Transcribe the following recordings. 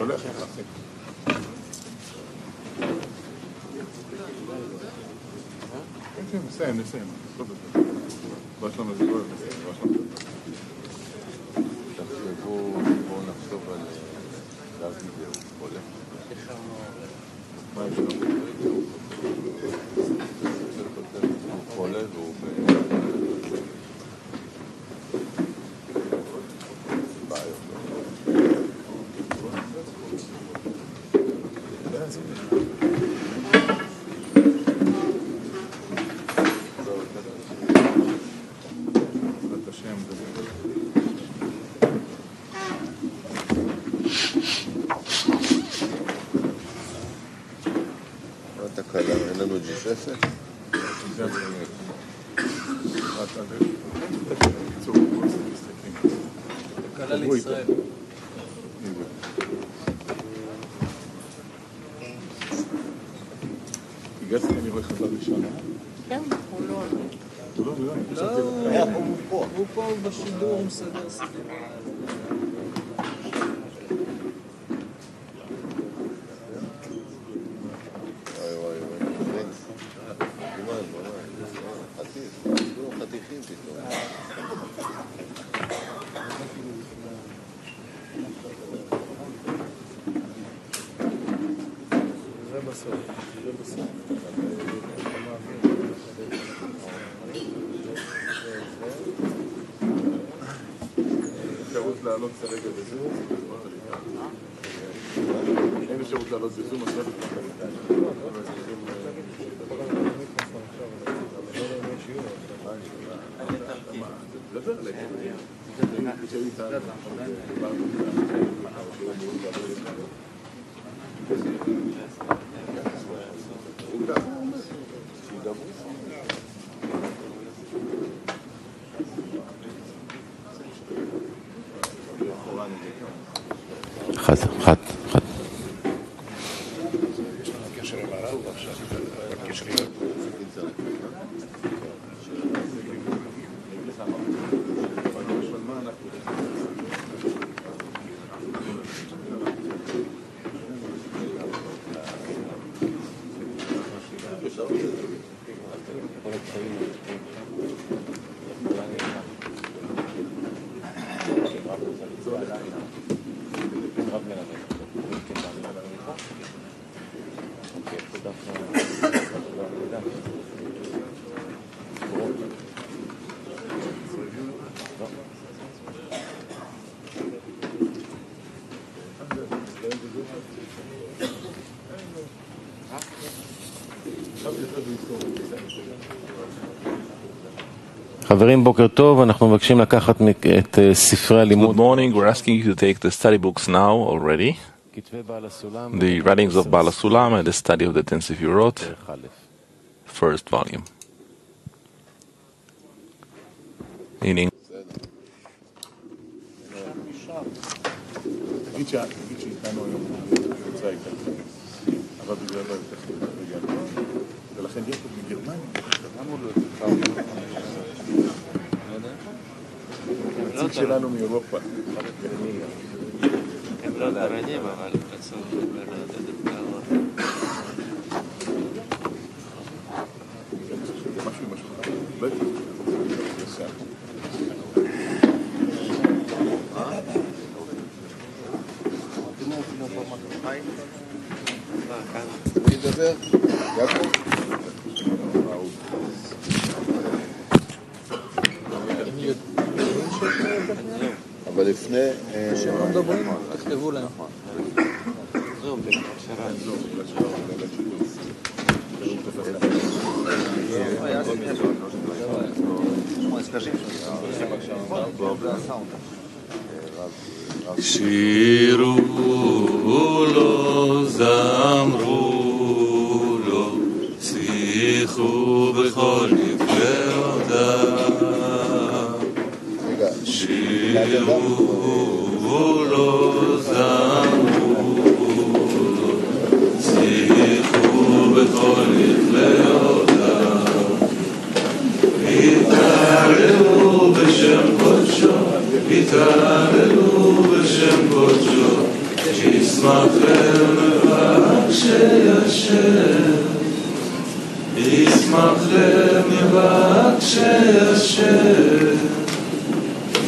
הולך לך, אחי. כן, נסיים. בוא שלום לזה, בוא שלום לזה. בואו נחשוב על להביא דהו חולה. מה יש לו? הוא חולה והוא בעיות. תקלה, אין לנו ג'יססת? תקלה לישראל. הגעתי, אני רואה חזר ראשון, כן, הוא לא הוא פה בשידור, הוא מסדר סידור. חתיכים פתאום. זה בסוף. אפשרות לעלות כרגע בזום, אין אפשרות לעלות בזום, אז לא דבר עליהם. חד. חברים, בוקר טוב, אנחנו מבקשים לקחת את ספרי הלימוד. Good morning, we're asking you to take the study books now already. The writings of Baal HaSulam and the study of the Ten Sefirot, first volume. In English. תגיד שאיתנו היום נמצא איתנו, אבל בגלל לא הבטחתי בגלל, ולכן יש פה בגרמניה, למה לא הבטחתי? הנציג שלנו מאירופה. הם לא דרנים, אבל בסוף זה משהו עם השולחן, לא הייתי. מי ידבר? יעקב? אבל לפני... כשהם מדברים, תכתבו להם. שירו לו, זמרו לו, שיחו בכל נפלאותיו. שירו לו, זמרו לו, שיחו בכל נפלאותיו. התהללו בשם קודשו, התהללו בשם קודשו, ישמח למבקשי השם, ישמח למבקשי השם,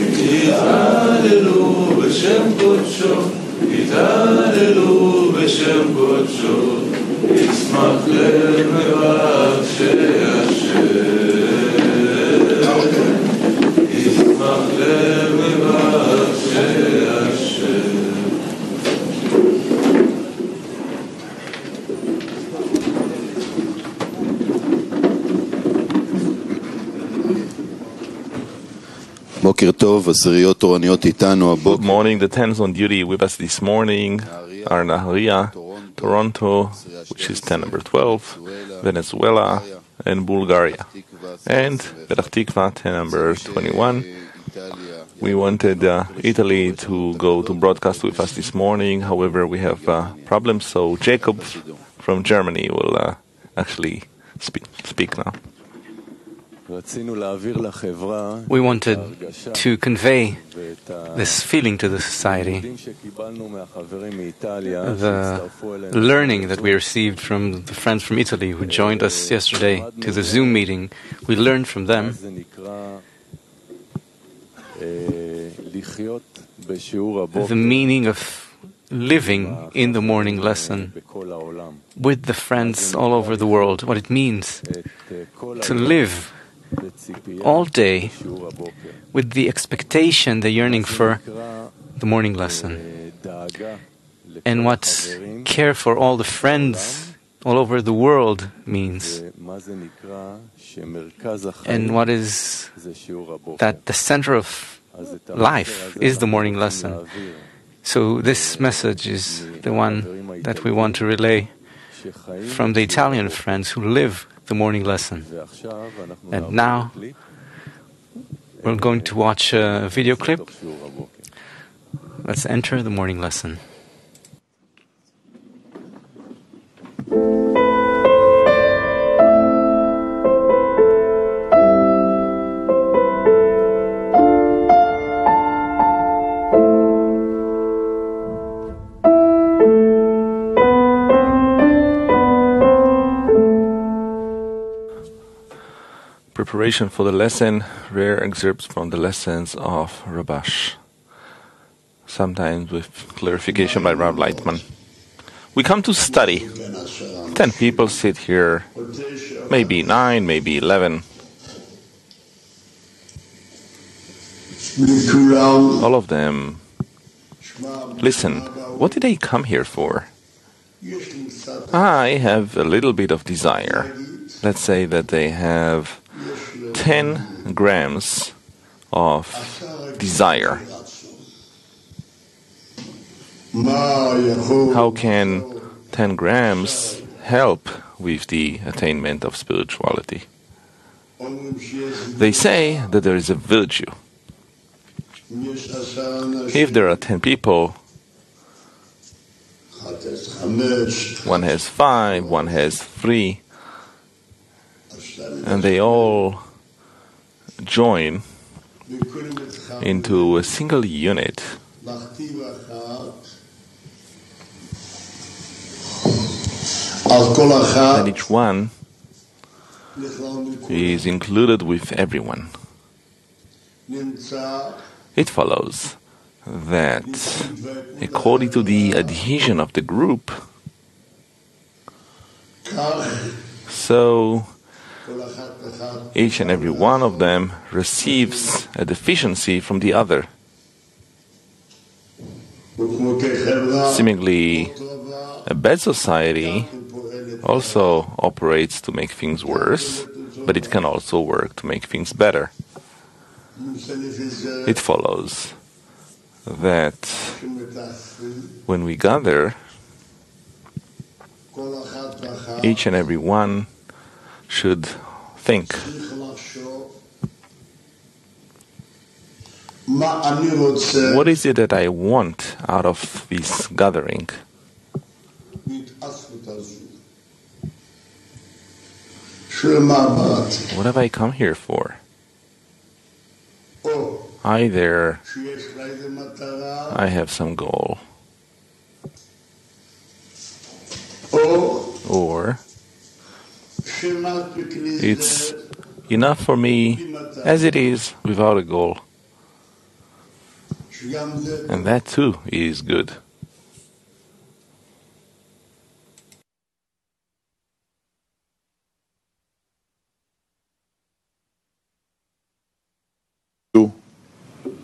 יתהללו בשם קודשו, יתהללו בשם קודשו, ישמח למבקשי השם, ישמח למבקשי השם. בוקר טוב, עשיריות תורניות איתנו Good הבוקר. morning. The tens on duty with us this morning are Nahariya, Toronto, which is 10 number 12, Venezuela, and Bulgaria, and Petach Tikva, 10 number 21. We wanted Italy to go to broadcast with us this morning. However, we have problems, so Jacob from Germany will actually speak now. We wanted to convey this feeling to the society, the learning that we received from the friends from Italy who joined us yesterday to the Zoom meeting. We learned from them the meaning of living in the morning lesson with the friends all over the world, what it means to live all day with the expectation, the yearning for the morning lesson, and what care for all the friends all over the world means, and what is that the center of life is the morning lesson. So this message is the one that we want to relay from the Italian friends who live the morning lesson. And now we're going to watch a video clip. Let's enter the morning lesson. Preparation for the lesson, rare excerpts from the lessons of Rabash, sometimes with clarification by Rav Leitman. We come to study. 10 people sit here, maybe 9, maybe 11. All of them listen. What did they come here for? I have a little bit of desire. Let's say that they have 10 grams of desire. How can 10 grams help with the attainment of spirituality? They say that there is a virtue. If there are 10 people, one has 5, one has 3, and they all join into a single unit. And each one is included with everyone. It follows that according to the adhesion of the group, so each and every one of them receives a deficiency from the other. Seemingly, a bad society also operates to make things worse, but it can also work to make things better. It follows that when we gather, each and every one should think, what is it that I want out of this gathering? What have I come here for? Either I have some goal, or it's enough for me as it is without a goal. And that too is good.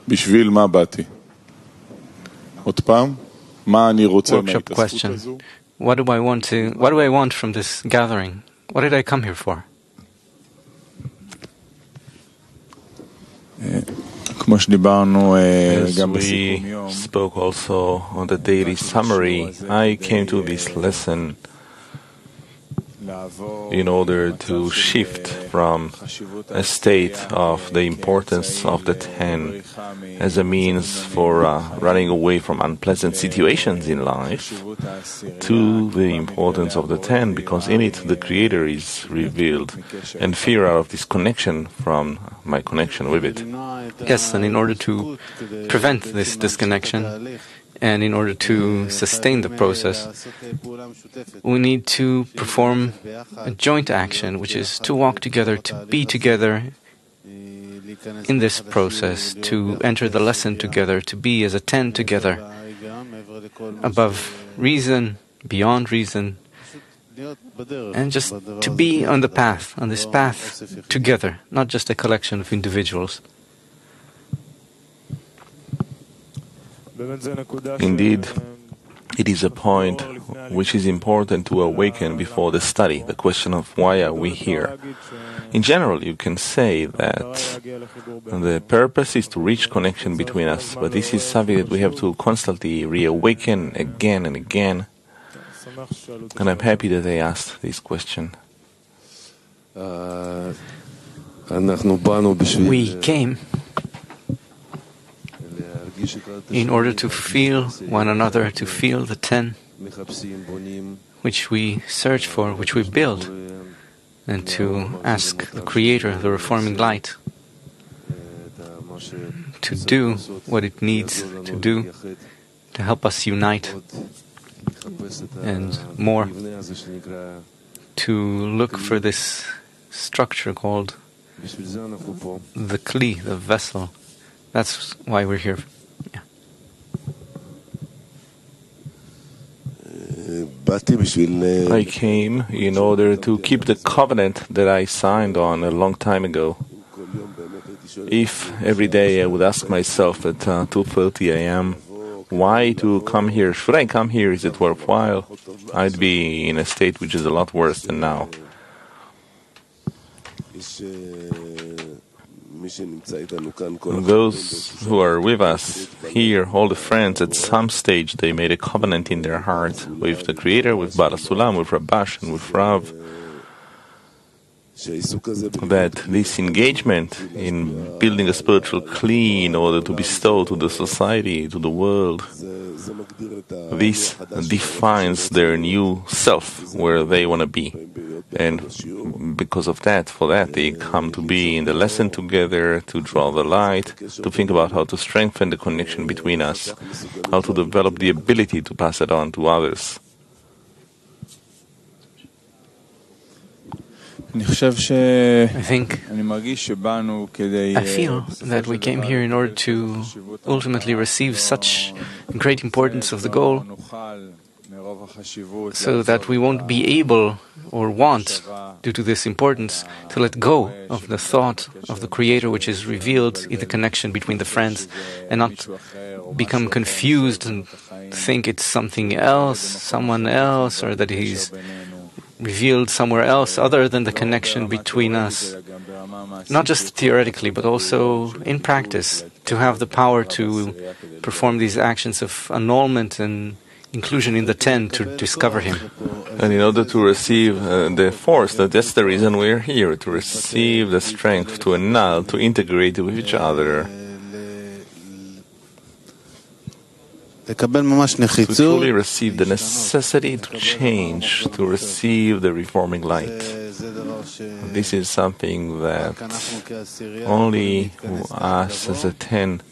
בשביל מה באתי? עוד פעם, מה אני רוצה Workshop מההתעסקות question. הזו? What do I want from this gathering? What did I come here for? כמו שדיברנו As גם we בסיכום יום, spoke also on the daily summary, I came to this lesson in order to shift from a state of the importance of the 10 as a means for running away from unpleasant situations in life to the importance of the 10, because in it the Creator is revealed, and fear out of this connection from my connection with it. Yes, and in order to prevent this disconnection, and in order to sustain the process, we need to perform a joint action, which is to walk together, to be together in this process, to enter the lesson together, to be as a 10 together, above reason, beyond reason, and just to be on the path, on this path together, not just a collection of individuals. Indeed, it is a point which is important to awaken before the study, the question of why are we here. In general, you can say that the purpose is to reach connection between us, but this is something that we have to constantly reawaken again and again. And I'm happy that they asked this question. We came in order to feel one another, to feel the 10, which we search for, which we build, and to ask the Creator, the reforming light, to do what it needs to do to help us unite, and more, to look for this structure called the Kli, the vessel. That's why we're here. Yeah. I came in order to keep the covenant that I signed on a long time ago. If every day I would ask myself at 2:30 a.m., why to come here? Should I come here? Is it worthwhile? I'd be in a state which is a lot worse than now. Those who are with us here, all the friends, at some stage they made a covenant in their heart with the Creator, with Bala Sulam, with Rabash, and with Rav, that this engagement in building a spiritual Kli in order to bestow to the society, to the world, this defines their new self, where they want to be. And because of that, for that, they come to be in the lesson together, to draw the light, to think about how to strengthen the connection between us, how to develop the ability to pass it on to others. I feel that we came here in order to ultimately receive such great importance of the goal, so that we won't be able or want, due to this importance, to let go of the thought of the Creator which is revealed in the connection between the friends, and not become confused and think it's something else, someone else, or that He's revealed somewhere else other than the connection between us. Not just theoretically, but also in practice, to have the power to perform these actions of annulment and inclusion in the 10 to discover Him. And in order to receive the force, that's the reason we're here, to receive the strength, to annul, to integrate with each other, to truly receive the necessity to change, to receive the reforming light. This is something that only us as a 10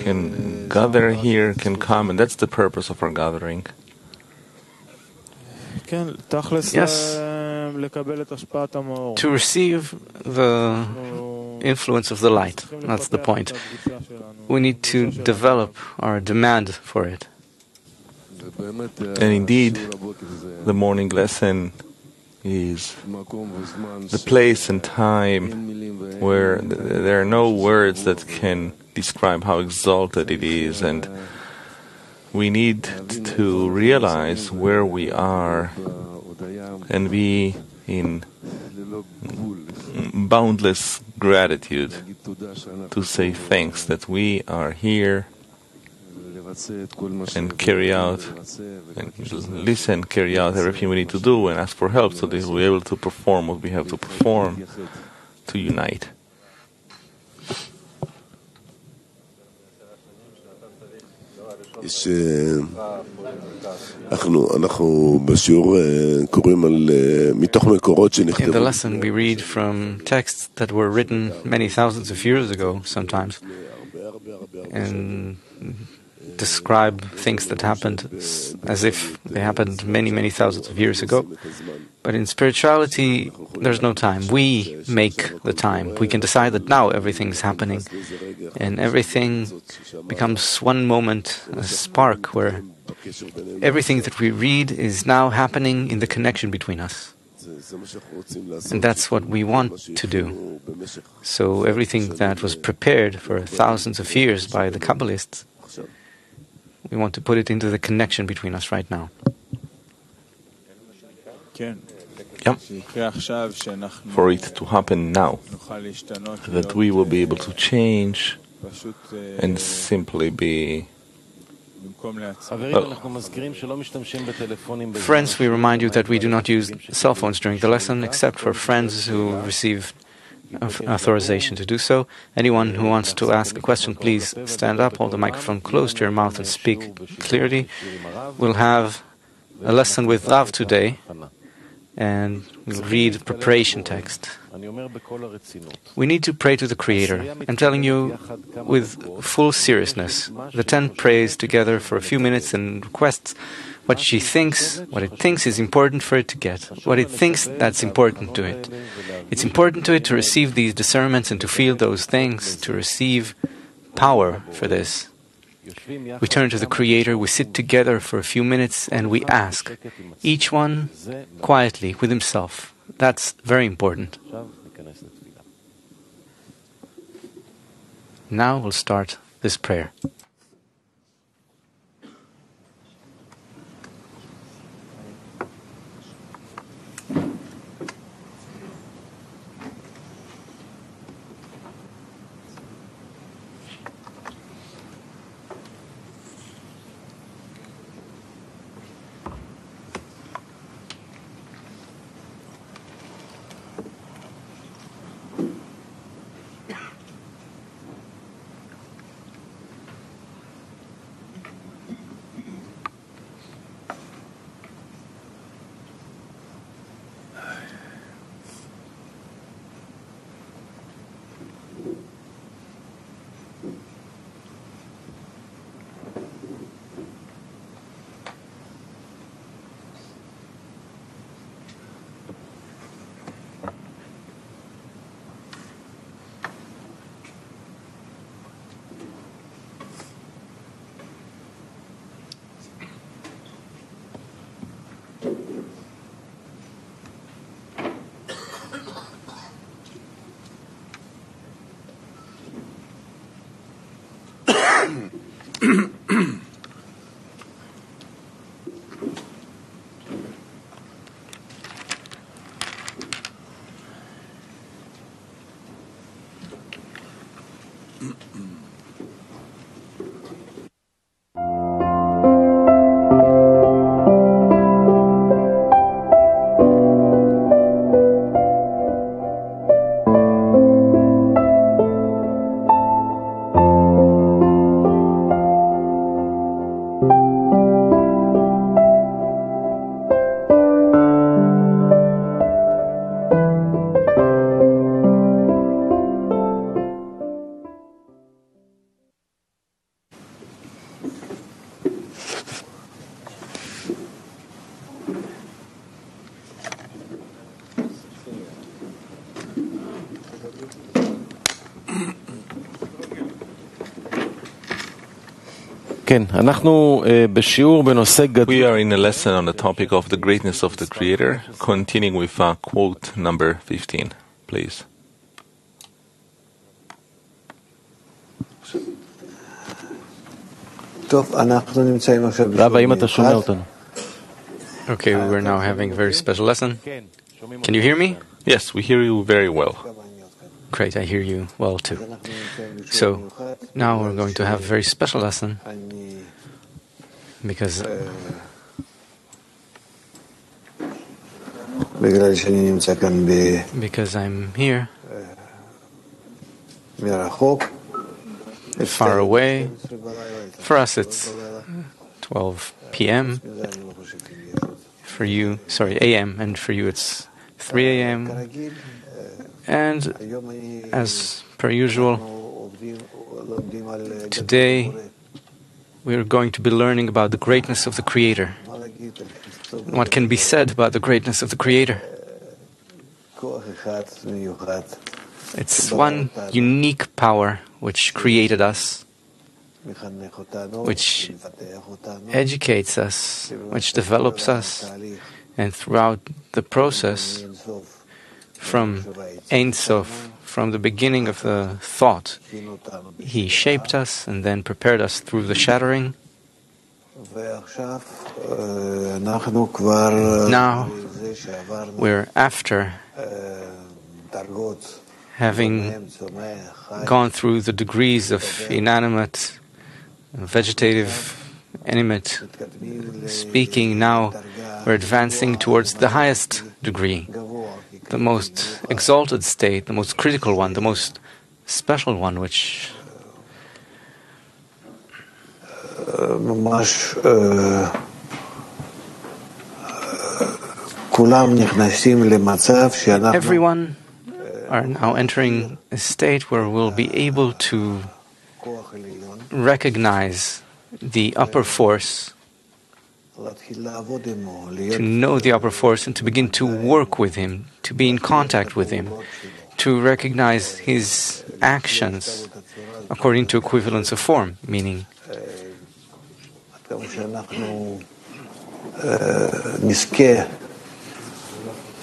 can gather here, can come, and that's the purpose of our gathering. Yes, to receive the influence of the light. That's the point. We need to develop our demand for it. And indeed, the morning lesson is the place and time where there are no words that can describe how exalted it is, and we need to realize where we are and be in boundless gratitude to say thanks that we are here and carry out and listen, carry out everything we need to do and ask for help so that we're able to perform what we have to perform to unite. אנחנו בשיעור קוראים מתוך מקורות שנכתבו. In the lesson we read from texts that were written many thousands of years ago sometimes and describe things that happened as if they happened many, many thousands of years ago. But in spirituality, there's no time. We make the time. We can decide that now everything's happening and everything becomes one moment, a spark where everything that we read is now happening in the connection between us. And that's what we want to do. So everything that was prepared for thousands of years by the Kabbalists, we want to put it into the connection between us right now. Yeah. For it to happen now, that we will be able to change and simply be... Friends, we remind you that we do not use cell phones during the lesson except for friends who receive authorization to do so. Anyone who wants to ask a question, please stand up, hold the microphone close to your mouth and speak clearly. We'll have a lesson with Rav today and we'll read preparation text. We need to pray to the Creator. I'm telling you with full seriousness. The 10 prays together for a few minutes and requests what she thinks, what it thinks is important for it to get, what it thinks that's important to it. It's important to it to receive these discernments and to feel those things, to receive power for this. We turn to the Creator, we sit together for a few minutes and we ask, each one quietly with himself. That's very important. Now we'll start this prayer. כן, אנחנו בשיעור בנושא We גדול. are in a lesson on the topic of the greatness of the Creator, continuing with quote number 15, please. רבא, אם אתה שומע אותנו. Okay, we're now having a very special lesson. Can you hear me? Yes, we hear you very well. Great, I hear you well too. So now we're going to have a very special lesson because I'm here far away. For us it's 12 p.m. For you, a.m. and for you it's 3 a.m. And as per usual, today we are going to be learning about the greatness of the Creator. What can be said about the greatness of the Creator? It's one unique power which created us, which educates us, which develops us, and throughout the process, from Ein Sof, from the beginning of the thought, He shaped us and then prepared us through the shattering. Now we're after having gone through the degrees of inanimate, vegetative, animate speaking. Now we're advancing towards the highest degree, the most exalted state, the most critical one, the most special one, which everyone are now entering a state where we'll be able to recognize the upper force, to know the upper force and to begin to work with Him, to be in contact with Him, to recognize His actions according to equivalence of form, meaning to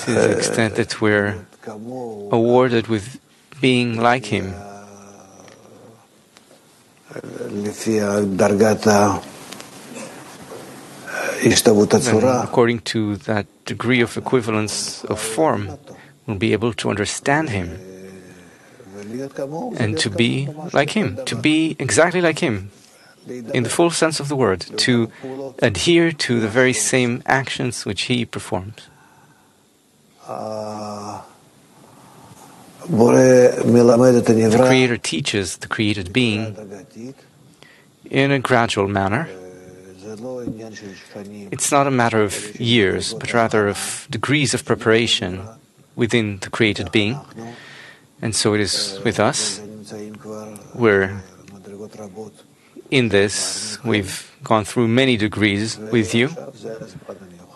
the extent that we're awarded with being like Him, then according to that degree of equivalence of form, we'll be able to understand Him and to be like Him, to be exactly like Him, in the full sense of the word, to adhere to the very same actions which He performs. The Creator teaches the created being in a gradual manner. It's not a matter of years, but rather of degrees of preparation within the created being. And so it is with us. We're in this. We've gone through many degrees with you.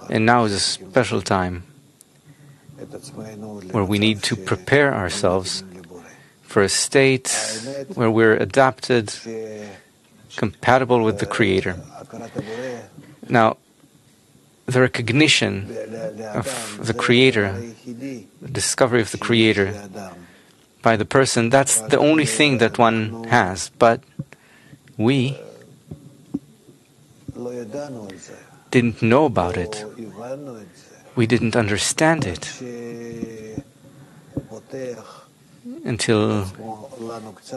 And now is a special time where we need to prepare ourselves for a state where we're adapted, compatible with the Creator. Now, the recognition of the Creator, the discovery of the Creator by the person, that's the only thing that one has. But we didn't know about it. We didn't understand it until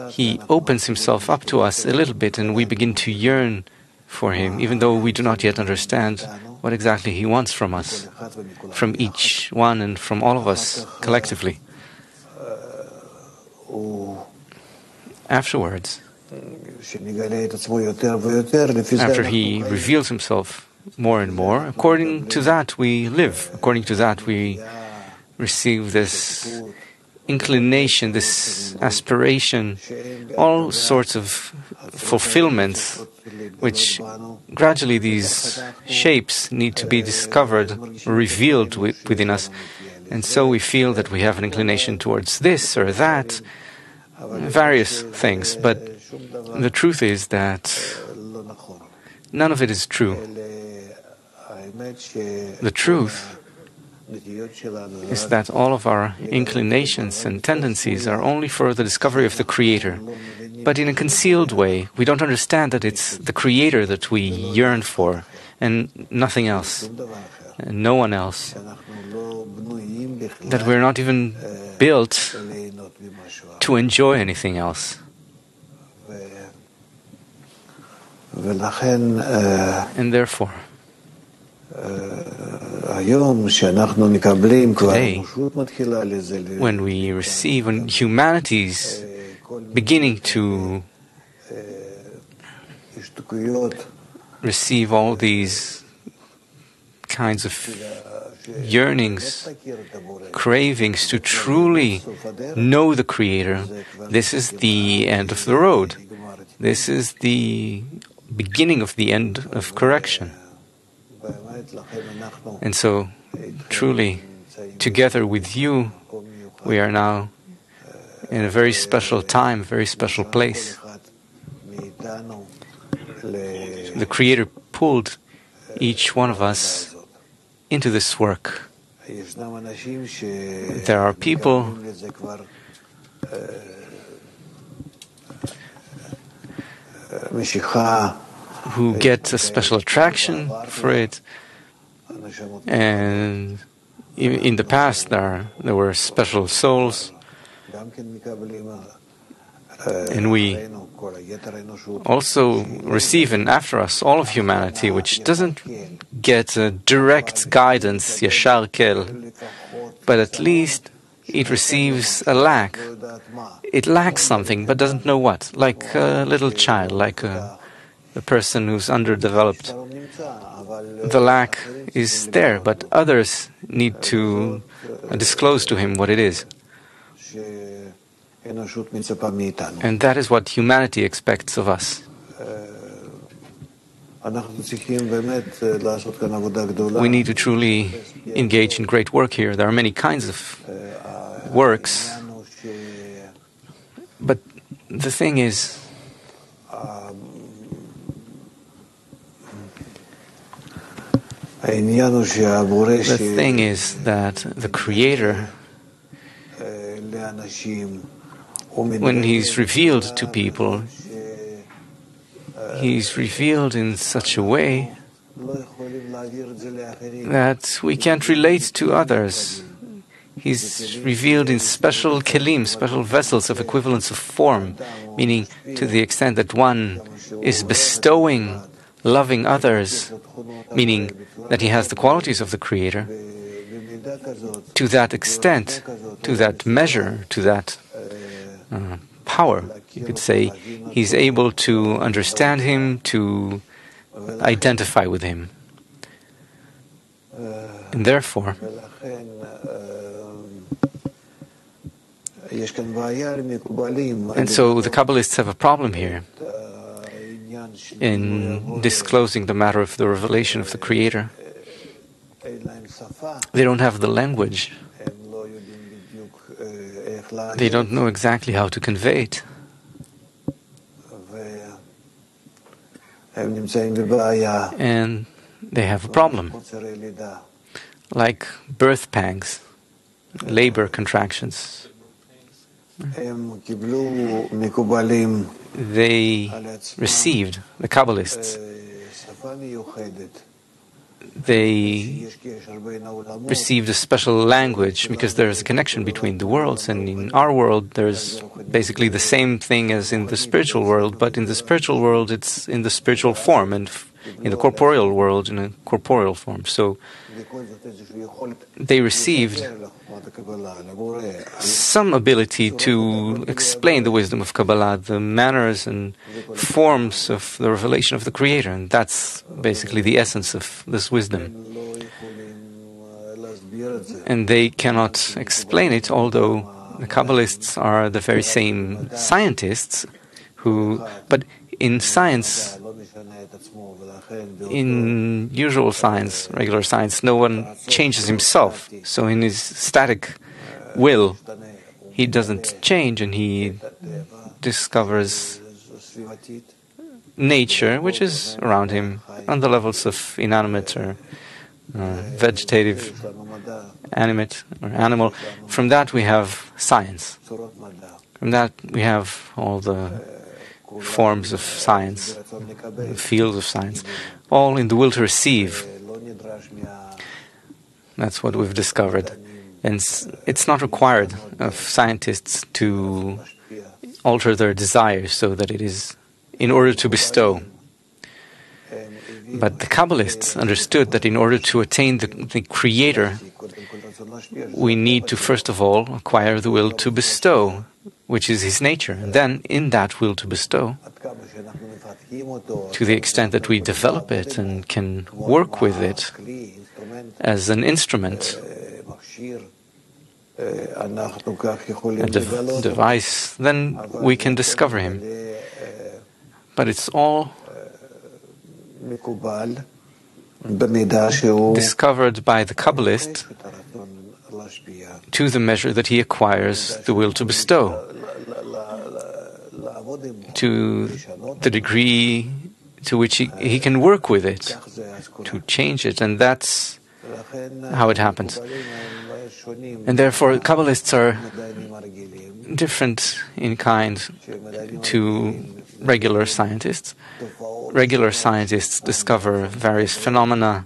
He opens Himself up to us a little bit and we begin to yearn for Him, even though we do not yet understand what exactly He wants from us, from each one and from all of us collectively. Afterwards, after He reveals Himself more and more, according to that we live, according to that we receive this inclination, this aspiration, all sorts of fulfillments, which gradually these shapes need to be discovered, revealed within us. And so we feel that we have an inclination towards this or that, various things, but the truth is that none of it is true. The truth is that all of our inclinations and tendencies are only for the discovery of the Creator, but in a concealed way. We don't understand that it's the Creator that we yearn for, and nothing else, and no one else. That we're not even built to enjoy anything else. And therefore, today, when we receive, when humanity's beginning to receive all these kinds of yearnings, cravings to truly know the Creator, this is the end of the road. This is the beginning of the end of correction. And so, truly, together with you, we are now in a very special time, very special place. The Creator pulled each one of us into this work. There are people who get a special attraction for it, and in the past there were special souls, and we also receive, and after us, all of humanity, which doesn't get a direct guidance, yashar kel, but at least it receives a lack. It lacks something, but doesn't know what. Like a little child, like a person who's underdeveloped. The lack is there, but others need to disclose to him what it is. And that is what humanity expects of us. We need to truly engage in great work here. There are many kinds of works, but the thing is, that the Creator, when He's revealed to people, He's revealed in such a way that we can't relate to others. He's revealed in special kelim, special vessels of equivalence of form, meaning to the extent that one is bestowing, loving others, meaning that he has the qualities of the Creator, to that extent, to that measure, to that power, you could say, he's able to understand Him, to identify with Him. And therefore, and so the Kabbalists have a problem here in disclosing the matter of the revelation of the Creator. They don't have the language. They don't know exactly how to convey it. And they have a problem. Like birth pangs, labor contractions. They received, the Kabbalists, they received a special language because there is a connection between the worlds, and in our world there's basically the same thing as in the spiritual world, but in the spiritual world it's in the spiritual form, and in the corporeal world in a corporeal form. So they received some ability to explain the wisdom of Kabbalah, the manners and forms of the revelation of the Creator, and that's basically the essence of this wisdom. And they cannot explain it, although the Kabbalists are the very same scientists but in science, in usual science, regular science, no one changes himself. So in his static will, he doesn't change, and he discovers nature, which is around him, on the levels of inanimate or vegetative, animate or animal. From that we have science. From that we have all the forms of science, the fields of science, all in the will to receive. That's what we've discovered. And it's not required of scientists to alter their desires so that it is in order to bestow. But the Kabbalists understood that in order to attain the Creator, we need to first of all acquire the will to bestow, which is His nature. And then in that will to bestow, to the extent that we develop it and can work with it as an instrument, a device, then we can discover Him. But it's all discovered by the Kabbalist to the measure that he acquires the will to bestow, to the degree to which he can work with it, to change it, and that's how it happens. And therefore, Kabbalists are different in kind to regular scientists. Regular scientists discover various phenomena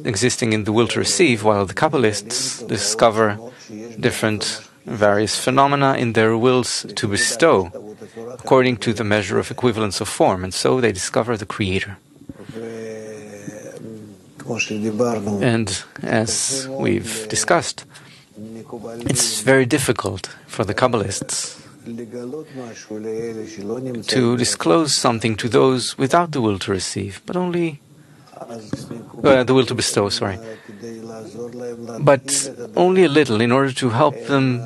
existing in the will to receive, while the Kabbalists discover different various phenomena in their wills to bestow, according to the measure of equivalence of form, and so they discover the Creator. And as we've discussed, it's very difficult for the Kabbalists to disclose something to those without the will to receive, but only the will to bestow, but only a little in order to help them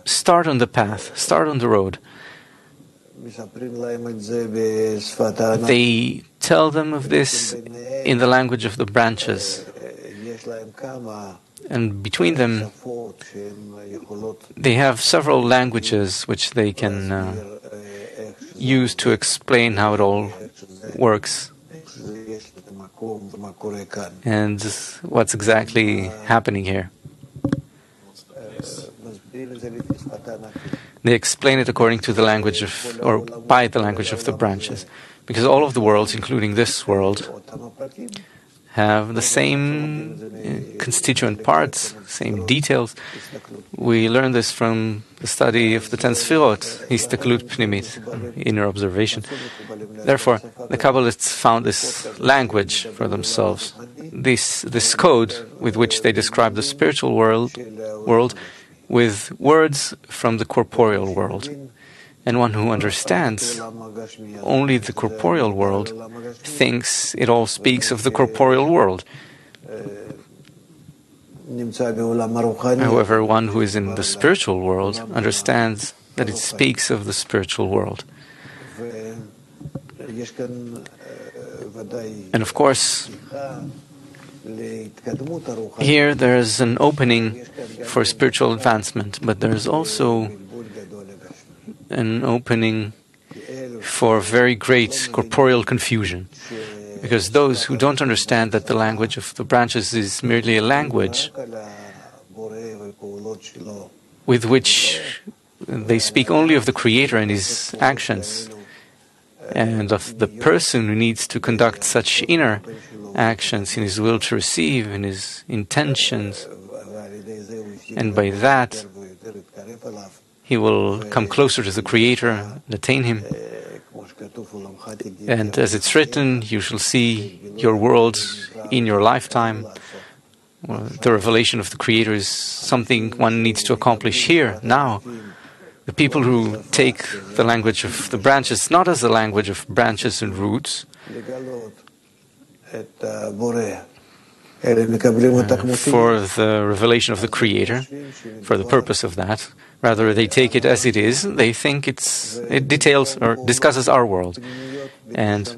start on the path, start on the road. They tell them of this in the language of the branches, and between them they have several languages which they can use to explain how it all works and what's exactly happening here. They explain it according to the language of, or by the language of the branches, because all of the worlds, including this world, have the same constituent parts, same details. We learn this from the study of the 10 Sfirot, Histaklut Pnimit, inner observation. Therefore, the Kabbalists found this language for themselves, this code with which they describe the spiritual world with words from the corporeal world. And one who understands only the corporeal world thinks it all speaks of the corporeal world. However, one who is in the spiritual world understands that it speaks of the spiritual world. And of course, here there is an opening for spiritual advancement, but there is also an opening for very great corporeal confusion. Because those who don't understand that the language of the branches is merely a language with which they speak only of the Creator and His actions, and of the person who needs to conduct such inner actions in his will to receive, in his intentions, and by that he will come closer to the Creator and attain Him. And as it's written, you shall see your world in your lifetime. Well, the revelation of the Creator is something one needs to accomplish here, now. The people who take the language of the branches not as the language of branches and roots, for the revelation of the Creator, for the purpose of that. Rather, they take it as it is. They think it details or discusses our world. And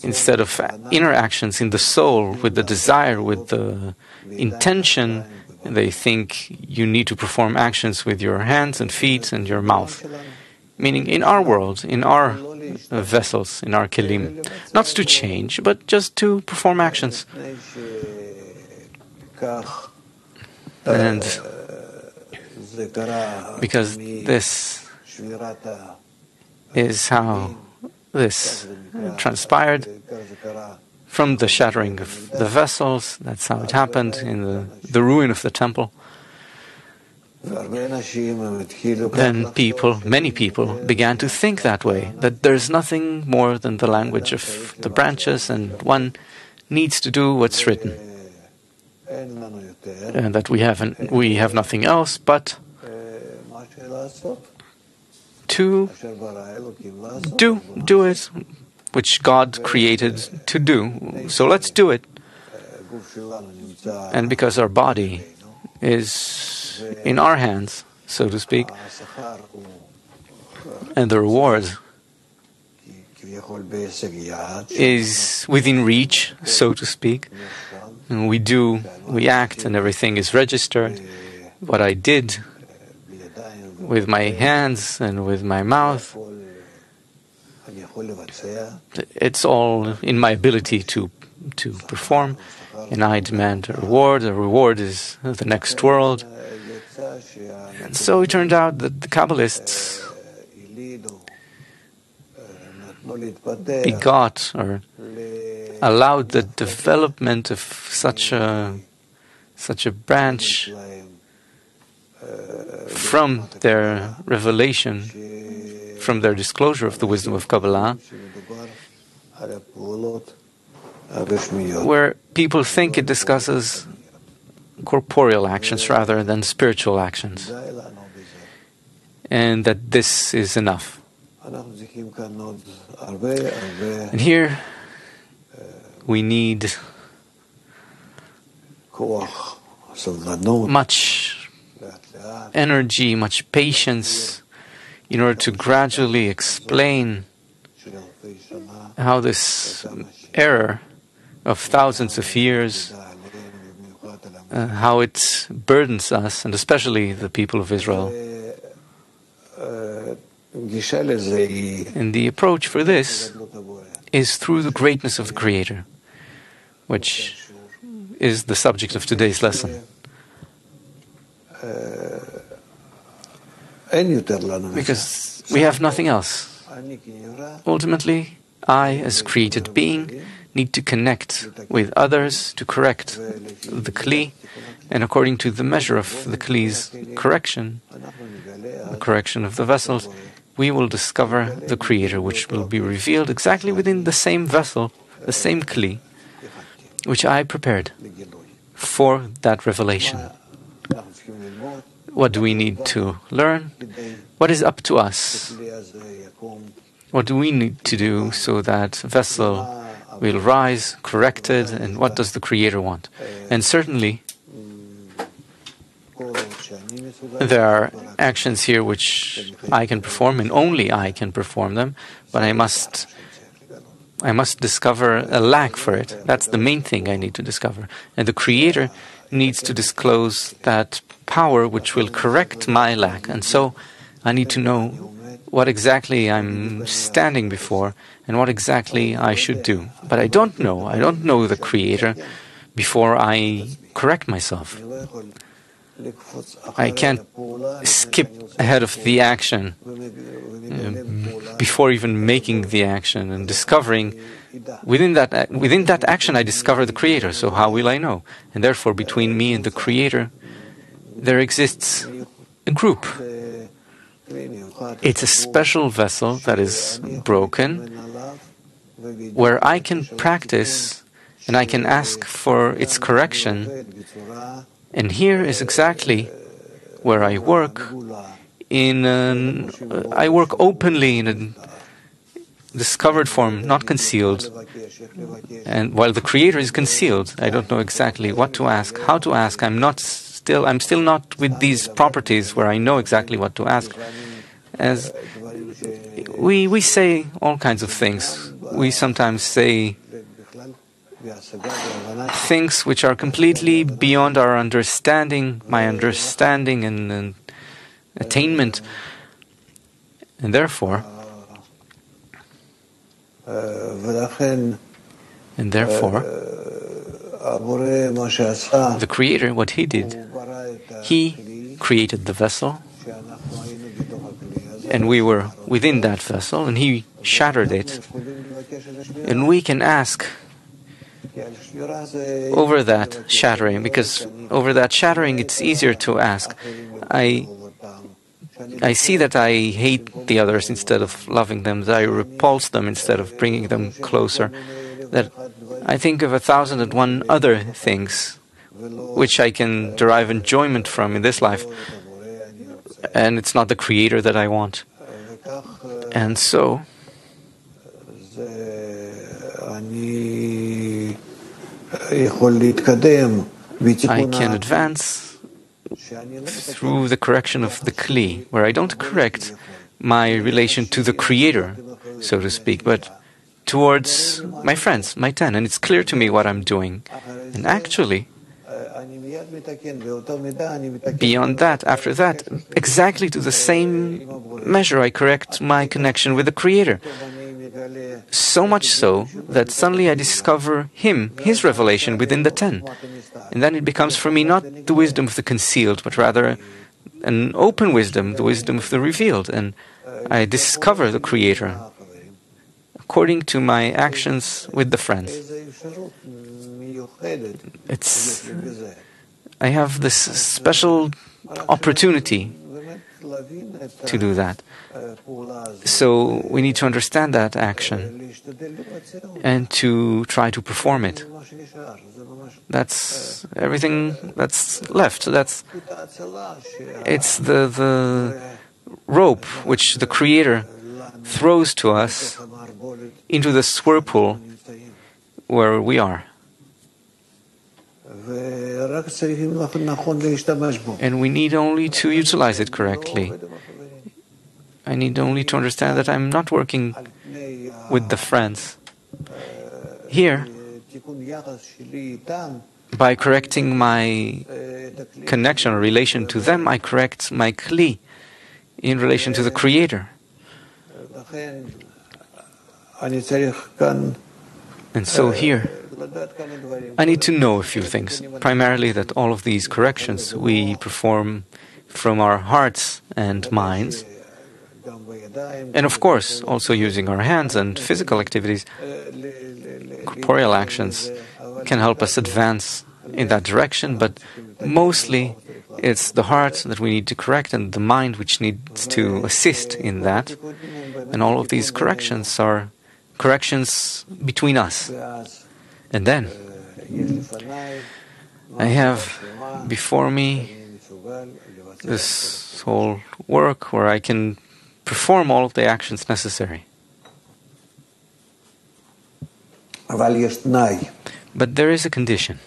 instead of inner actions in the soul, with the desire, with the intention They think you need to perform actions with your hands and feet and your mouth. Meaning in our world, in our vessels, in our kelim. Not to change, but just to perform actions. And because this is how this transpired from the shattering of the vessels. That's how it happened in the ruin of the temple. Then many people began to think that way, that there's nothing more than the language of the branches and one needs to do what's written. And that we have nothing else but to do it, which God created to do. So let's do it. And because our body is in our hands, so to speak, and the reward is within reach, so to speak, and we act, and everything is registered. What I did with my hands and with my mouth, it's all in my ability to perform, and I demand a reward. The reward is the next world. And so it turned out that the Kabbalists begot or allowed the development of such a branch from their revelation, from their disclosure of the wisdom of Kabbalah, where people think it discusses corporeal actions rather than spiritual actions, and that this is enough. And here we need much energy, much patience in order to gradually explain how this error of thousands of years, how it burdens us, and especially the people of Israel. And the approach for this is through the greatness of the Creator, which is the subject of today's lesson. Because we have nothing else. Ultimately, I, as created being, need to connect with others to correct the Kli, and according to the measure of the Kli's correction, the correction of the vessels, we will discover the Creator, which will be revealed exactly within the same vessel, the same Kli, which I prepared for that revelation. What do we need to learn? What is up to us? What do we need to do so that vessel will rise, corrected, and what does the Creator want? And certainly, there are actions here which I can perform, and only I can perform them, but I must discover a lack for it. That's the main thing I need to discover. And the Creator needs to disclose that power which will correct my lack. And so I need to know what exactly I'm standing before and what exactly I should do. But I don't know. I don't know the Creator before I correct myself. I can't skip ahead of the action before even making the action and discovering within that action I discover the Creator. So how will I know? And therefore, between me and the Creator, there exists a group. It's a special vessel that is broken, where I can practice and I can ask for its correction. And here is exactly where I work. I work openly in a discovered form, not concealed. And while the Creator is concealed, I don't know exactly what to ask, how to ask. I'm still not with these properties where I know exactly what to ask. As we say all kinds of things. We sometimes say things which are completely beyond our understanding, my understanding and attainment. And therefore, the Creator, what He did, He created the vessel, and we were within that vessel, and He shattered it. And we can ask over that shattering, because over that shattering it's easier to ask. I see that I hate the others instead of loving them, that I repulse them instead of bringing them closer, that I think of 1,001 other things which I can derive enjoyment from in this life, and it's not the Creator that I want. And so I can advance through the correction of the Kli, where I don't correct my relation to the Creator, so to speak, but towards my friends, my 10, and it's clear to me what I'm doing. And actually, beyond that, after that, exactly to the same measure, I correct my connection with the Creator. So much so that suddenly I discover Him, His revelation within the 10. And then it becomes for me not the wisdom of the concealed, but rather an open wisdom, the wisdom of the revealed. And I discover the Creator according to my actions with the friends. I have this special opportunity to do that. So we need to understand that action and to try to perform it. That's everything that's left. It's the rope which the Creator throws to us into the whirlpool where we are. And we need only to utilize it correctly. I need only to understand that I'm not working with the friends. Here, by correcting my connection or relation to them, I correct my Kli in relation to the Creator. And so here, I need to know a few things. Primarily that all of these corrections we perform from our hearts and minds, and of course also using our hands and physical activities, corporeal actions can help us advance in that direction, but mostly it's the heart that we need to correct and the mind which needs to assist in that. And all of these corrections are corrections between us. And then I have before me this whole work where I can perform all of the actions necessary. But there is a condition.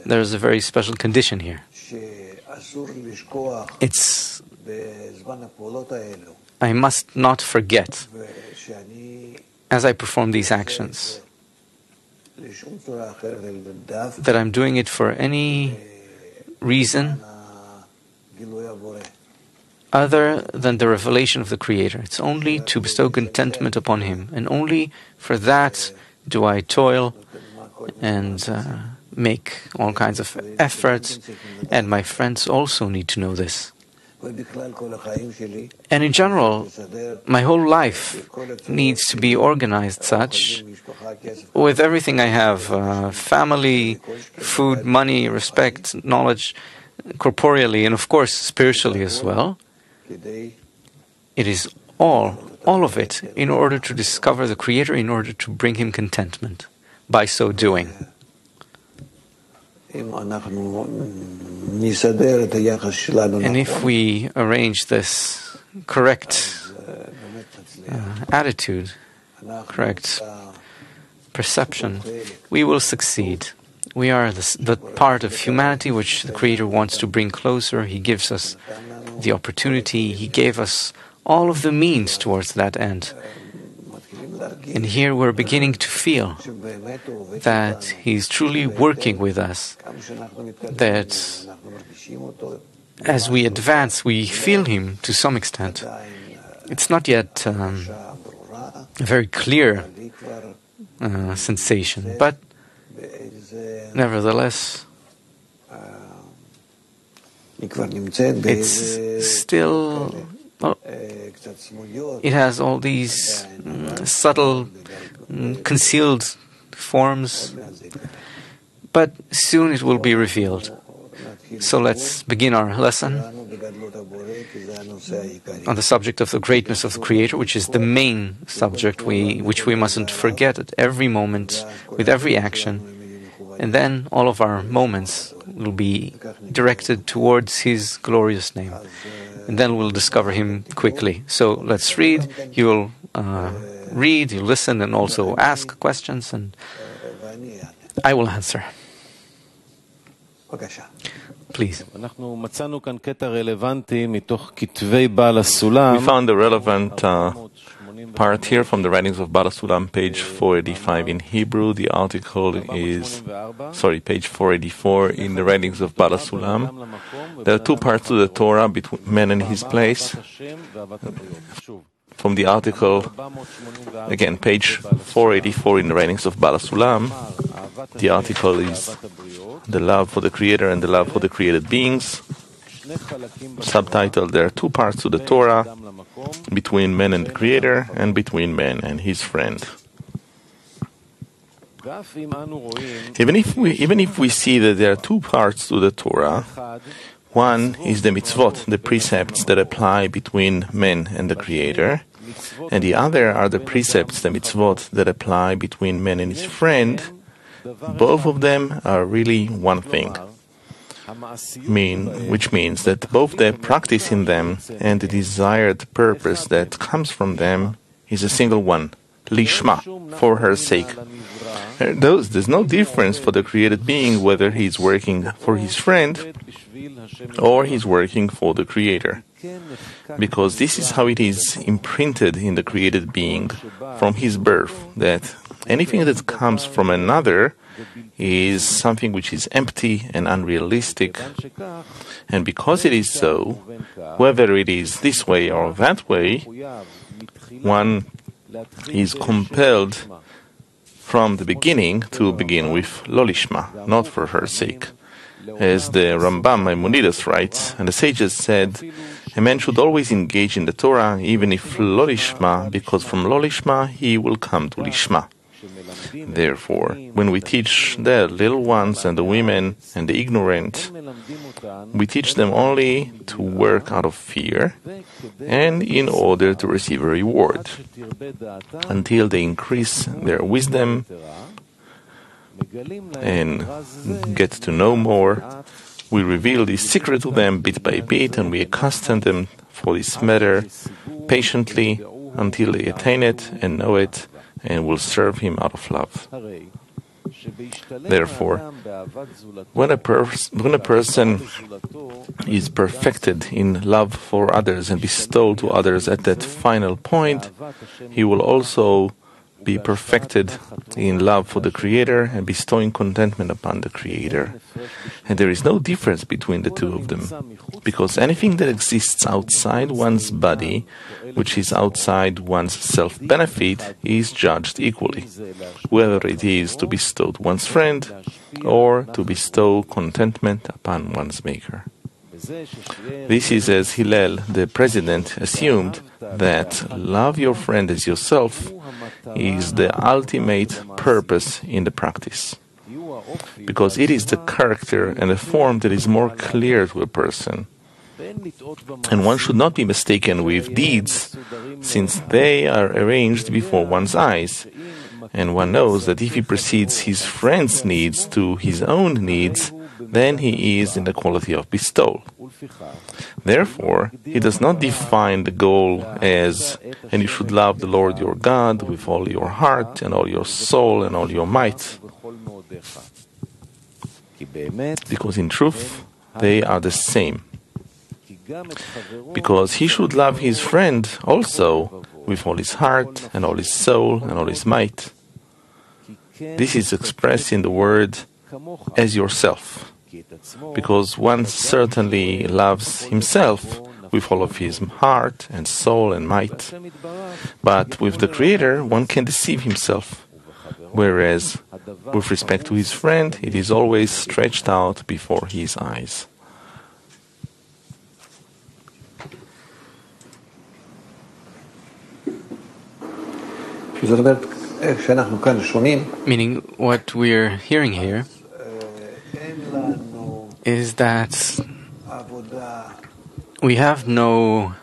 There is a very special condition here. It's I must not forget, as I perform these actions, that I'm doing it for any reason other than the revelation of the Creator. It's only to bestow contentment upon Him, and only for that do I toil and make all kinds of efforts, and my friends also need to know this. And in general, my whole life needs to be organized such, with everything I have, family, food, money, respect, knowledge, corporeally, and of course spiritually as well. It is all of it, in order to discover the Creator, in order to bring Him contentment by so doing. And if we arrange this correct attitude, correct perception, we will succeed. We are the part of humanity which the Creator wants to bring closer. He gives us the opportunity. He gave us all of the means towards that end. And here we're beginning to feel that He's truly working with us, that as we advance, we feel Him to some extent. It's not yet a very clear sensation, but nevertheless, it's still, it has all these subtle, concealed forms, but soon it will be revealed. So let's begin our lesson on the subject of the greatness of the Creator, which is the main subject which we mustn't forget at every moment, with every action. And then all of our moments will be directed towards His glorious name. And then we'll discover Him quickly. So let's read. You'll read, you'll listen, and also ask questions, and I will answer. Please. We found the relevant part here from the writings of Baal Sulam, page 485 in Hebrew. The article is, page 484 in the writings of Baal Sulam. There are two parts to the Torah, between man and his place. From the article, again, page 484 in the writings of Baal Sulam, the article is the love for the Creator and the love for the created beings. Subtitled, there are two parts to the Torah, between man and the Creator, and between man and his friend. Even if we see that there are two parts to the Torah, one is the mitzvot, the precepts that apply between man and the Creator, and the other are the precepts, the mitzvot, that apply between man and his friend. Both of them are really one thing, which means that both the practice in them and the desired purpose that comes from them is a single one, lishma, for her sake. There's no difference for the created being whether he's working for his friend or he's working for the Creator, because this is how it is imprinted in the created being from his birth, that anything that comes from another is something which is empty and unrealistic. And because it is so, whether it is this way or that way, one is compelled from the beginning to begin with lo lishma, not for her sake. As the Rambam Maimonides writes, and the sages said, a man should always engage in the Torah, even if lo lishma, because from lo lishma he will come to lishma. Therefore, when we teach the little ones and the women and the ignorant, we teach them only to work out of fear and in order to receive a reward, until they increase their wisdom and get to know more. We reveal this secret to them bit by bit, and we accustom them for this matter patiently until they attain it and know it, and will serve Him out of love. Therefore, when a person is perfected in love for others and bestowed to others at that final point, he will also be perfected in love for the Creator and bestowing contentment upon the Creator. And there is no difference between the two of them, because anything that exists outside one's body, which is outside one's self-benefit, is judged equally, whether it is to bestow to one's friend or to bestow contentment upon one's Maker. This is as Hillel, the president, assumed that love your friend as yourself is the ultimate purpose in the practice, because it is the character and the form that is more clear to a person. And one should not be mistaken with deeds, since they are arranged before one's eyes, and one knows that if he precedes his friend's needs to his own needs, then he is in the quality of bestowal. Therefore, he does not define the goal as, and you should love the Lord your God with all your heart and all your soul and all your might, because in truth, they are the same. Because he should love his friend also with all his heart and all his soul and all his might. This is expressed in the word as yourself, because one certainly loves himself with all of his heart and soul and might. But with the Creator, one can deceive himself, whereas with respect to his friend, it is always stretched out before his eyes. Meaning, what we're hearing here is that we have no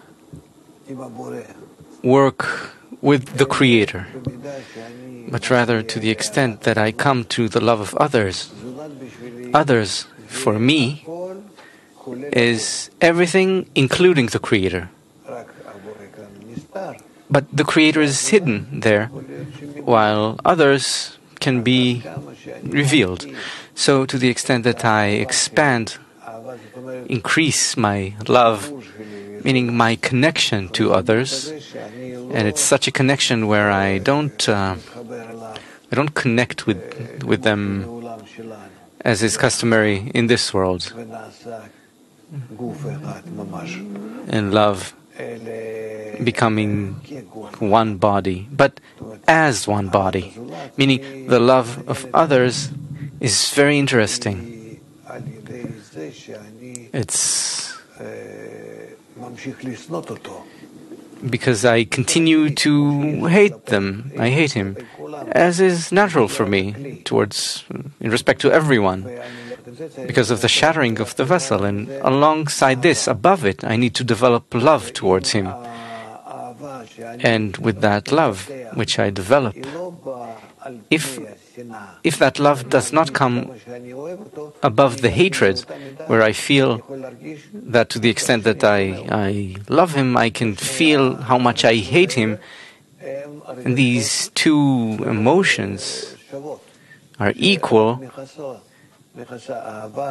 work with the Creator, but rather to the extent that I come to the love of others. Others, for me, is everything including the Creator. But the Creator is hidden there, while others can be revealed. So to the extent that I expand, increase my love, meaning my connection to others, and it's such a connection where I don't connect with them as is customary in this world, in love, becoming one body, but as one body, meaning the love of others is very interesting. It's because I continue to hate them. I hate him, as is natural for me in respect to everyone, because of the shattering of the vessel. And alongside this, above it, I need to develop love towards him. And with that love, which I develop, if that love does not come above the hatred, where I feel that to the extent that I love him, I can feel how much I hate him, and these two emotions are equal,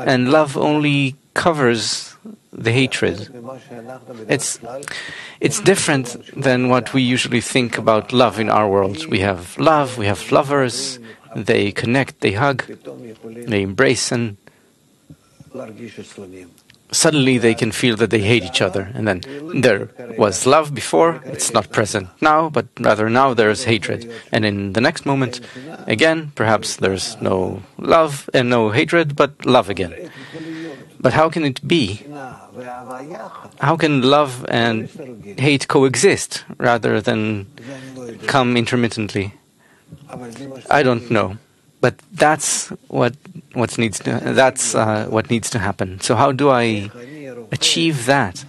and love only covers the hatred. It's different than what we usually think about love in our world. We have love, we have lovers, they connect, they hug, they embrace, and suddenly they can feel that they hate each other. And then there was love before, it's not present now, but rather now there's hatred. And in the next moment, again, perhaps there's no love and no hatred, but love again. But how can it be? How can love and hate coexist rather than come intermittently? I don't know, but that's what needs to happen. So how do I achieve that?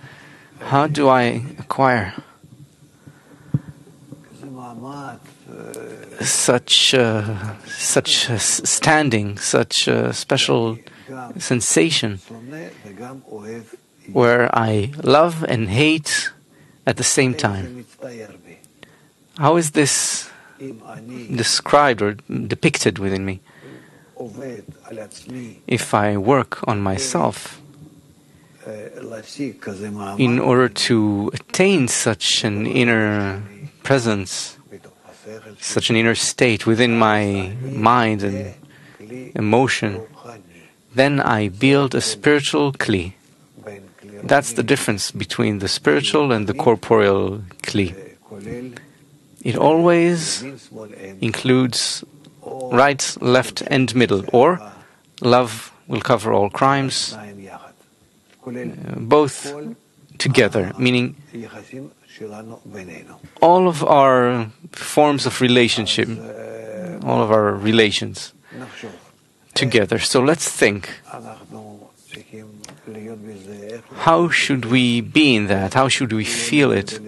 How do I acquire such standing, such a special sensation where I love and hate at the same time? How is this described or depicted within me? If I work on myself in order to attain such an inner presence, such an inner state within my mind and emotion, then I build a spiritual kli. That's the difference between the spiritual and the corporeal kli. It always includes right, left, and middle, or love will cover all crimes, both together, meaning all of our forms of relationship, all of our relations together. So let's think, how should we be in that? How should we feel it?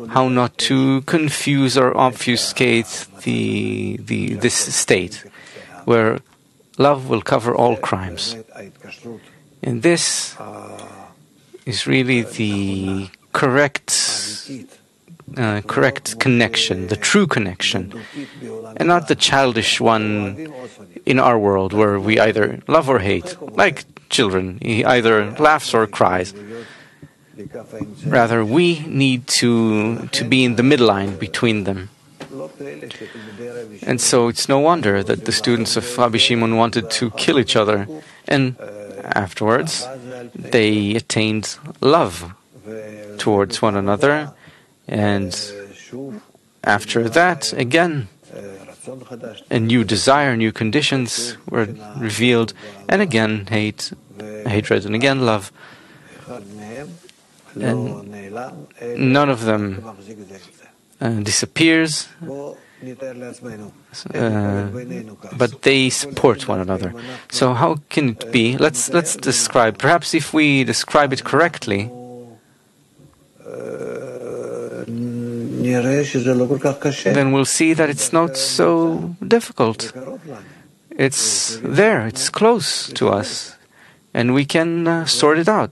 How not to confuse or obfuscate this state where love will cover all crimes. And this is really the correct connection, the true connection, and not the childish one in our world where we either love or hate, like children. He either laughs or cries. Rather, we need to be in the midline between them. And so it's no wonder that the students of Rabbi Shimon wanted to kill each other. And afterwards, they attained love towards one another. And after that, again, a new desire, new conditions were revealed. And again, hatred, and again, love. And none of them disappears, but they support one another. So how can it be? Let's describe. Perhaps if we describe it correctly, then we'll see that it's not so difficult. It's there, it's close to us, and we can sort it out.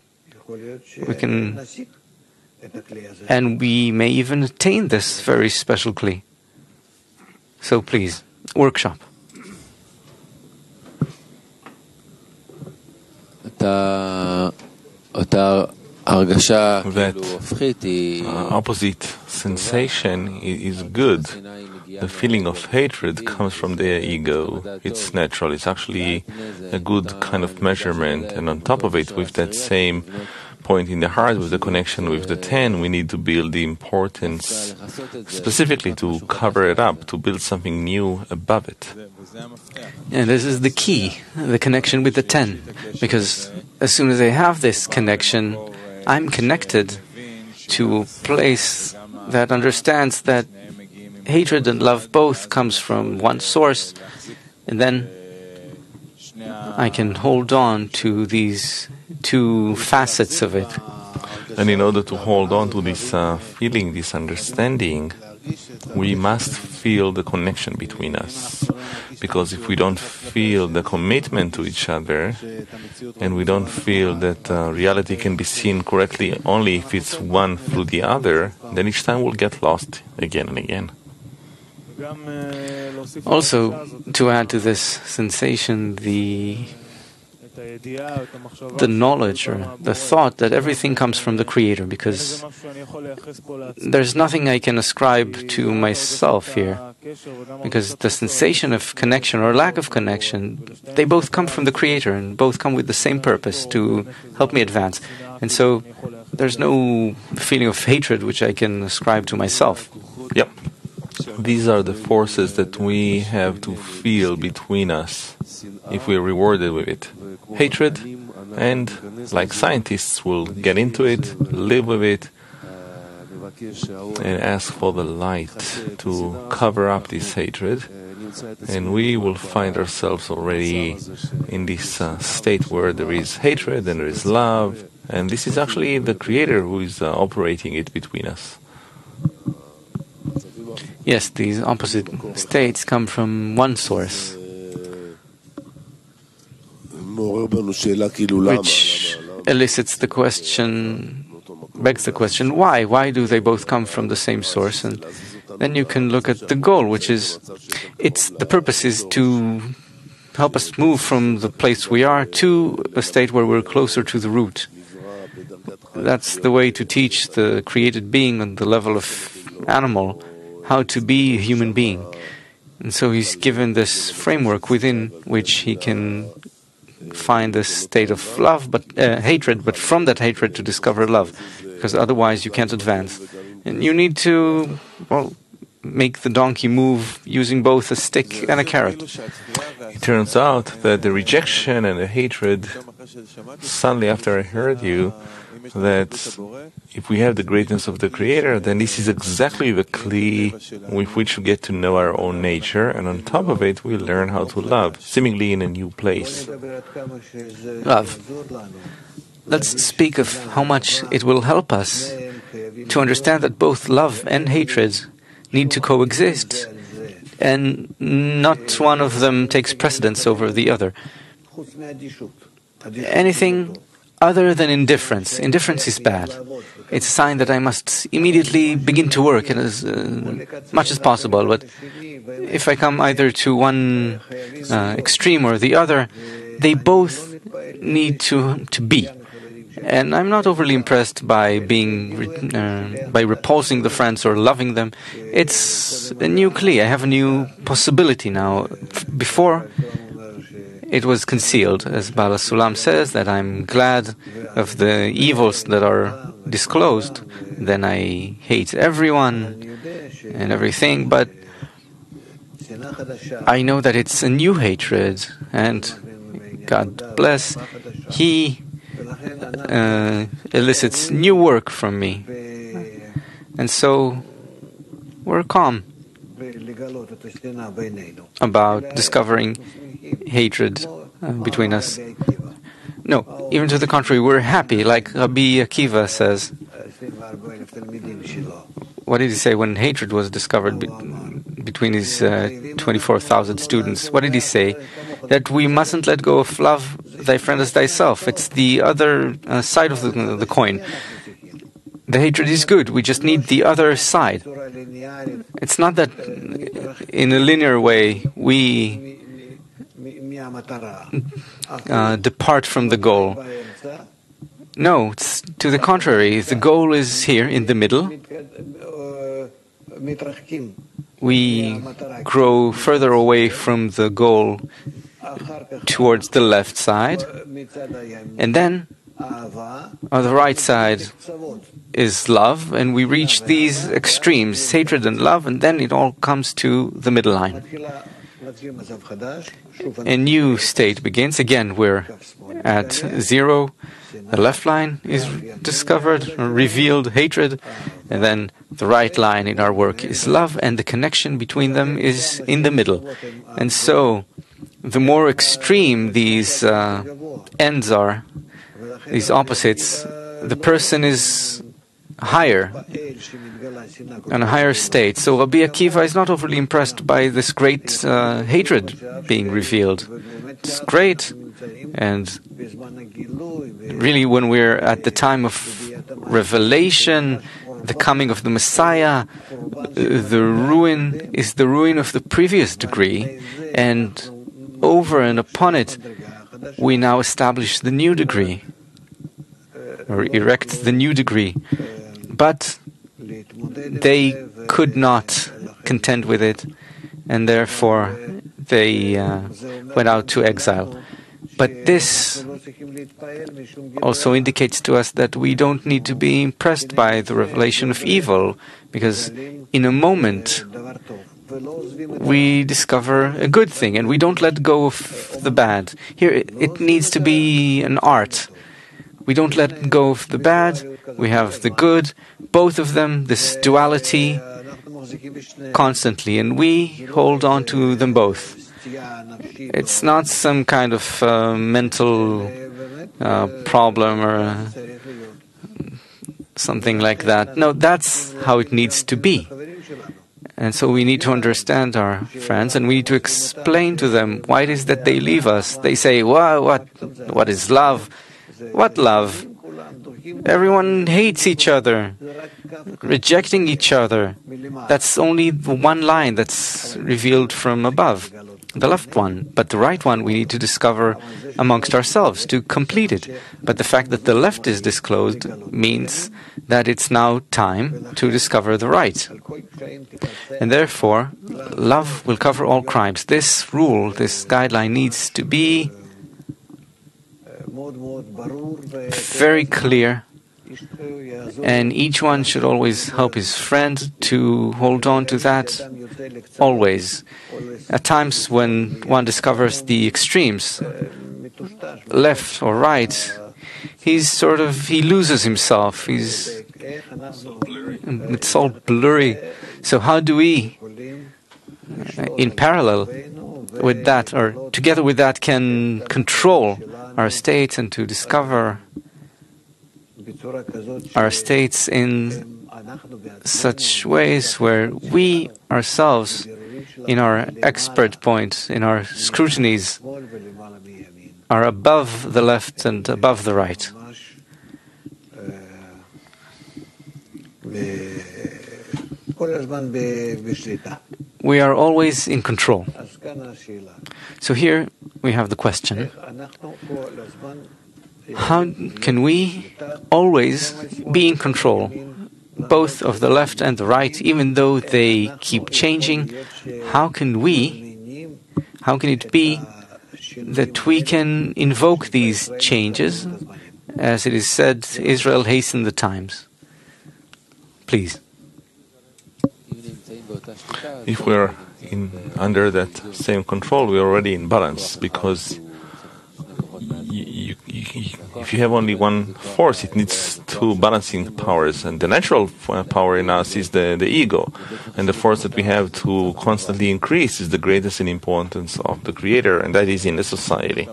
And we may even attain this very special kli. So please, workshop. That opposite sensation is good. The feeling of hatred comes from the ego. It's natural. It's actually a good kind of measurement. And on top of it, with that same point in the heart, with the connection with the 10, we need to build the importance specifically to cover it up, to build something new above it. And this is the key, the connection with the 10. Because as soon as I have this connection, I'm connected to a place that understands that hatred and love both comes from one source, and then I can hold on to these two facets of it. And in order to hold on to this feeling, this understanding, we must feel the connection between us. Because if we don't feel the commitment to each other, and we don't feel that reality can be seen correctly only if it's one through the other, then each time we'll get lost again and again. Also, to add to this sensation, the knowledge or the thought that everything comes from the Creator, because there's nothing I can ascribe to myself here, because the sensation of connection or lack of connection, they both come from the Creator and both come with the same purpose, to help me advance. And so there's no feeling of hatred which I can ascribe to myself. Yep. These are the forces that we have to feel between us if we're rewarded with it. Hatred, and like scientists will get into it, live with it, and ask for the light to cover up this hatred. And we will find ourselves already in this state where there is hatred and there is love, and this is actually the Creator who is operating it between us. Yes, these opposite states come from one source, which elicits the question, begs the question, why? Why do they both come from the same source? And then you can look at the goal, which is, the purpose is to help us move from the place we are to a state where we're closer to the root. That's the way to teach the created being on the level of animal how to be a human being. And so he's given this framework within which he can find this state of love, but hatred, but from that hatred to discover love, because otherwise you can't advance. And you need to, make the donkey move using both a stick and a carrot. It turns out that the rejection and the hatred, suddenly after I heard you, that if we have the greatness of the Creator, then this is exactly the kli with which we get to know our own nature, and on top of it we learn how to love, seemingly in a new place. Love. Let's speak of how much it will help us to understand that both love and hatred need to coexist, and not one of them takes precedence over the other. Anything other than indifference. Indifference is bad. It's a sign that I must immediately begin to work as much as possible. But if I come either to one extreme or the other, they both need to be. And I'm not overly impressed by by repulsing the friends or loving them. It's a new kli. I have a new possibility now. Before, it was concealed, as Bala Sulam says, that I'm glad of the evils that are disclosed. Then I hate everyone and everything, but I know that it's a new hatred, and God bless, He elicits new work from me. And so we're calm about discovering hatred between us. No, even to the contrary, we're happy, like Rabbi Akiva says. What did he say when hatred was discovered between his 24,000 students? What did he say? That we mustn't let go of love thy friend as thyself. It's the other side of the coin. The hatred is good. We just need the other side. It's not that in a linear way we depart from the goal. No, it's to the contrary. The goal is here in the middle. We grow further away from the goal towards the left side, and then on the right side is love, and we reach these extremes, hatred and love, and then it all comes to the middle line. A new state begins. Again, we're at zero. The left line is discovered, revealed hatred, and then the right line in our work is love, and the connection between them is in the middle. And so, the more extreme these ends are, these opposites, the person is higher, on a higher state. So Rabbi Akiva is not overly impressed by this great hatred being revealed. It's great, and really when we're at the time of revelation, the coming of the Messiah, the ruin is the ruin of the previous degree, and over and upon it, we now establish the new degree, or erect the new degree. But they could not contend with it, and therefore they went out to exile. But this also indicates to us that we don't need to be impressed by the revelation of evil, because in a moment we discover a good thing, and we don't let go of the bad. Here it needs to be an art. We don't let go of the bad, we have the good, both of them, this duality, constantly, and we hold on to them both. It's not some kind of mental problem or something like that. No, that's how it needs to be. And so we need to understand our friends, and we need to explain to them why it is that they leave us. They say, well, what is love? What love? Everyone hates each other, rejecting each other. That's only the one line that's revealed from above, the left one. But the right one we need to discover amongst ourselves to complete it. But the fact that the left is disclosed means that it's now time to discover the right. And therefore, love will cover all crimes. This rule, this guideline needs to be very clear, and each one should always help his friend to hold on to that always. At times when one discovers the extremes, left or right, he loses himself. It's all blurry. So how do we, in parallel with that, or together with that, can control our states and to discover our states in such ways where we ourselves, in our expert point, in our scrutinies, are above the left and above the right. We are always in control. So here we have the question: How can we always be in control, both of the left and the right, even though they keep changing? How can it be that we can invoke these changes? As it is said, Israel hasten the times. Please. If we're under that same control, we're already in balance, because if you have only one force, it needs two balancing powers, and the natural power in us is the ego, and the force that we have to constantly increase is the greatest in importance of the Creator, and that is in the society.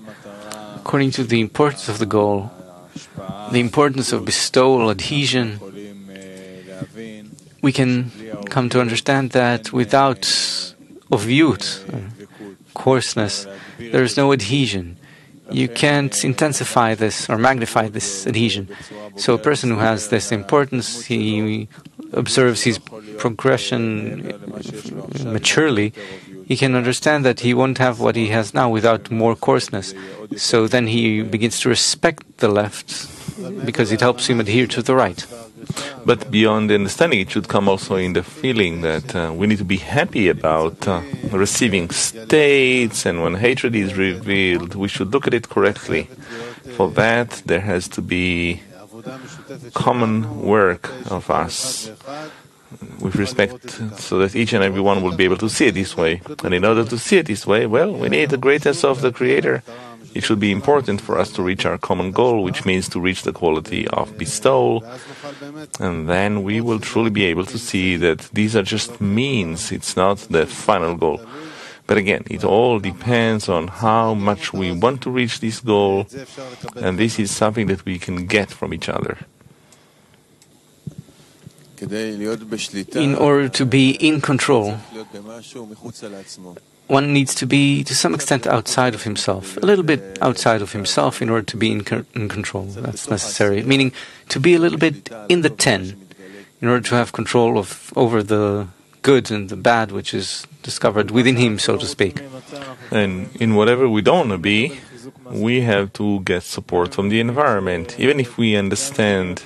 According to the importance of the goal, the importance of bestowal, adhesion, we can come to understand that without oviyut, coarseness, there is no adhesion. You can't intensify this or magnify this adhesion. So a person who has this importance, he observes his progression maturely, he can understand that he won't have what he has now without more coarseness. So then he begins to respect the left because it helps him adhere to the right. But beyond the understanding, it should come also in the feeling that we need to be happy about receiving states, and when hatred is revealed, we should look at it correctly. For that, there has to be common work of us with respect, so that each and every one will be able to see it this way. And in order to see it this way, well, we need the greatness of the Creator. It should be important for us to reach our common goal, which means to reach the quality of bestowal, and then we will truly be able to see that these are just means, it's not the final goal. But again, it all depends on how much we want to reach this goal, and this is something that we can get from each other. In order to be in control, one needs to be, to some extent, outside of himself, a little bit outside of himself in order to be in control. That's necessary, meaning to be a little bit in the 10, in order to have control over the good and the bad, which is discovered within him, so to speak. And in whatever we don't want to be, we have to get support from the environment. Even if we understand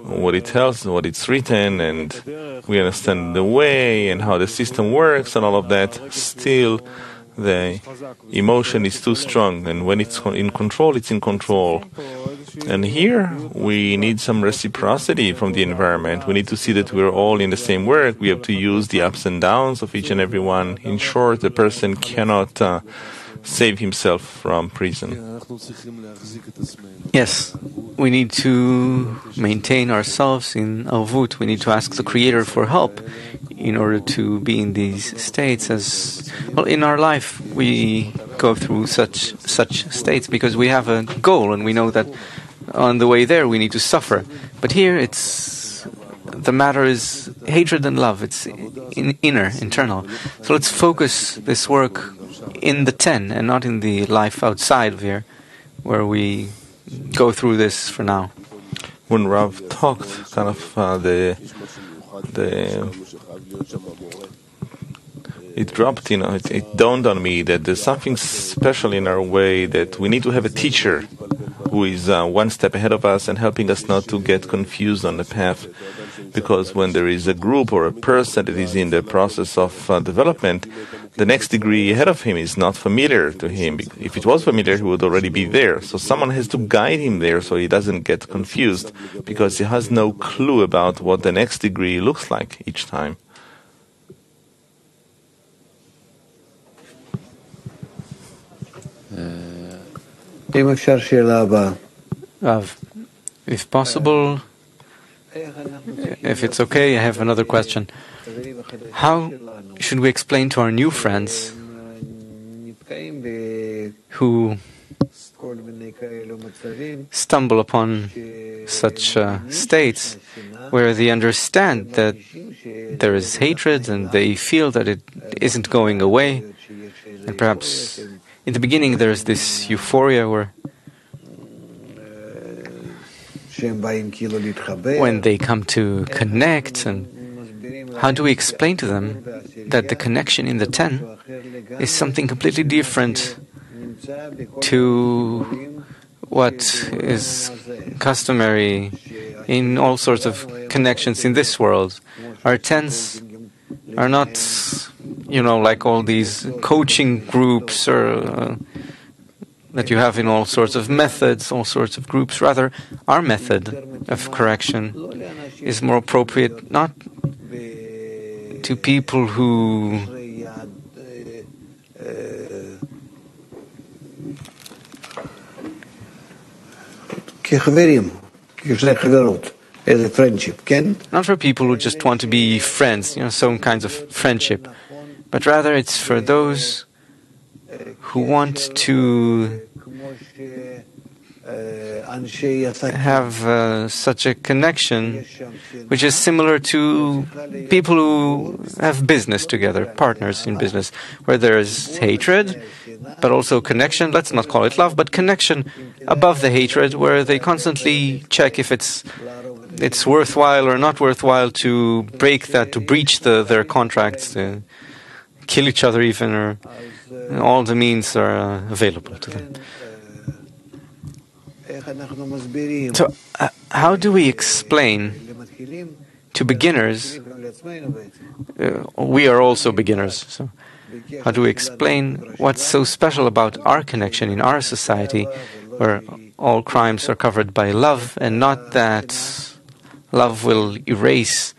what it tells, what it's written, and we understand the way and how the system works and all of that, still the emotion is too strong. And when it's in control, it's in control. And here we need some reciprocity from the environment. We need to see that we're all in the same work. We have to use the ups and downs of each and every one. In short, the person cannot save himself from prison. Yes, we need to maintain ourselves in Avut. We need to ask the Creator for help in order to be in these states. As well, in our life, we go through such states because we have a goal, and we know that on the way there we need to suffer. But here, the matter is hatred and love. It's internal. So let's focus this work in the 10 and not in the life outside of here, where we go through this for now. When Rav talked, kind of it dropped, it dawned on me that there's something special in our way, that we need to have a teacher who is one step ahead of us and helping us not to get confused on the path. Because when there is a group or a person that is in the process of development, the next degree ahead of him is not familiar to him. If it was familiar, he would already be there. So someone has to guide him there so he doesn't get confused, because he has no clue about what the next degree looks like each time. Rav, if possible, if it's okay, I have another question. How should we explain to our new friends who stumble upon such states where they understand that there is hatred and they feel that it isn't going away, and perhaps in the beginning there's this euphoria where when they come to connect, and how do we explain to them that the connection in the 10 is something completely different to what is customary in all sorts of connections in this world. Our tents are not, like all these coaching groups or that you have in all sorts of methods, all sorts of groups. Rather, our method of correction is more appropriate not to people who not for people who just want to be friends, some kinds of friendship, but rather it's for those who want to have such a connection which is similar to people who have business together, partners in business, where there is hatred, but also connection. Let's not call it love, but connection above the hatred, where they constantly check if it's worthwhile or not worthwhile to break that, to breach their contracts, to kill each other even, or all the means are available to them. So, how do we explain to beginners? We are also beginners. So, how do we explain what's so special about our connection in our society, where all crimes are covered by love, and not that love will erase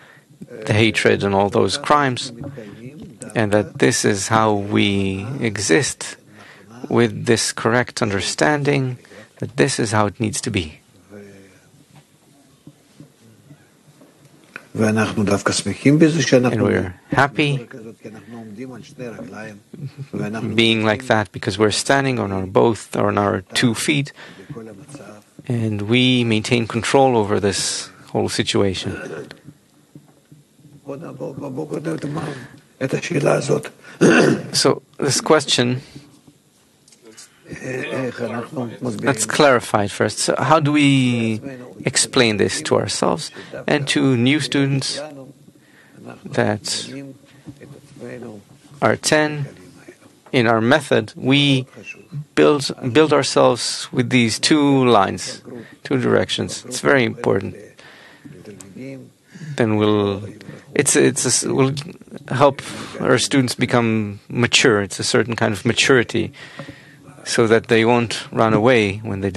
the hatred and all those crimes, and that this is how we exist with this correct understanding that this is how it needs to be. And we're happy being like that because we're standing on our 2 feet, and we maintain control over this whole situation. So this question, let's clarify it first. So how do we explain this to ourselves and to new students that are 10? In our method, we build ourselves with these 2 lines, 2 directions. It's very important. Then we'll help our students become mature. It's a certain kind of maturity, so that they won't run away when we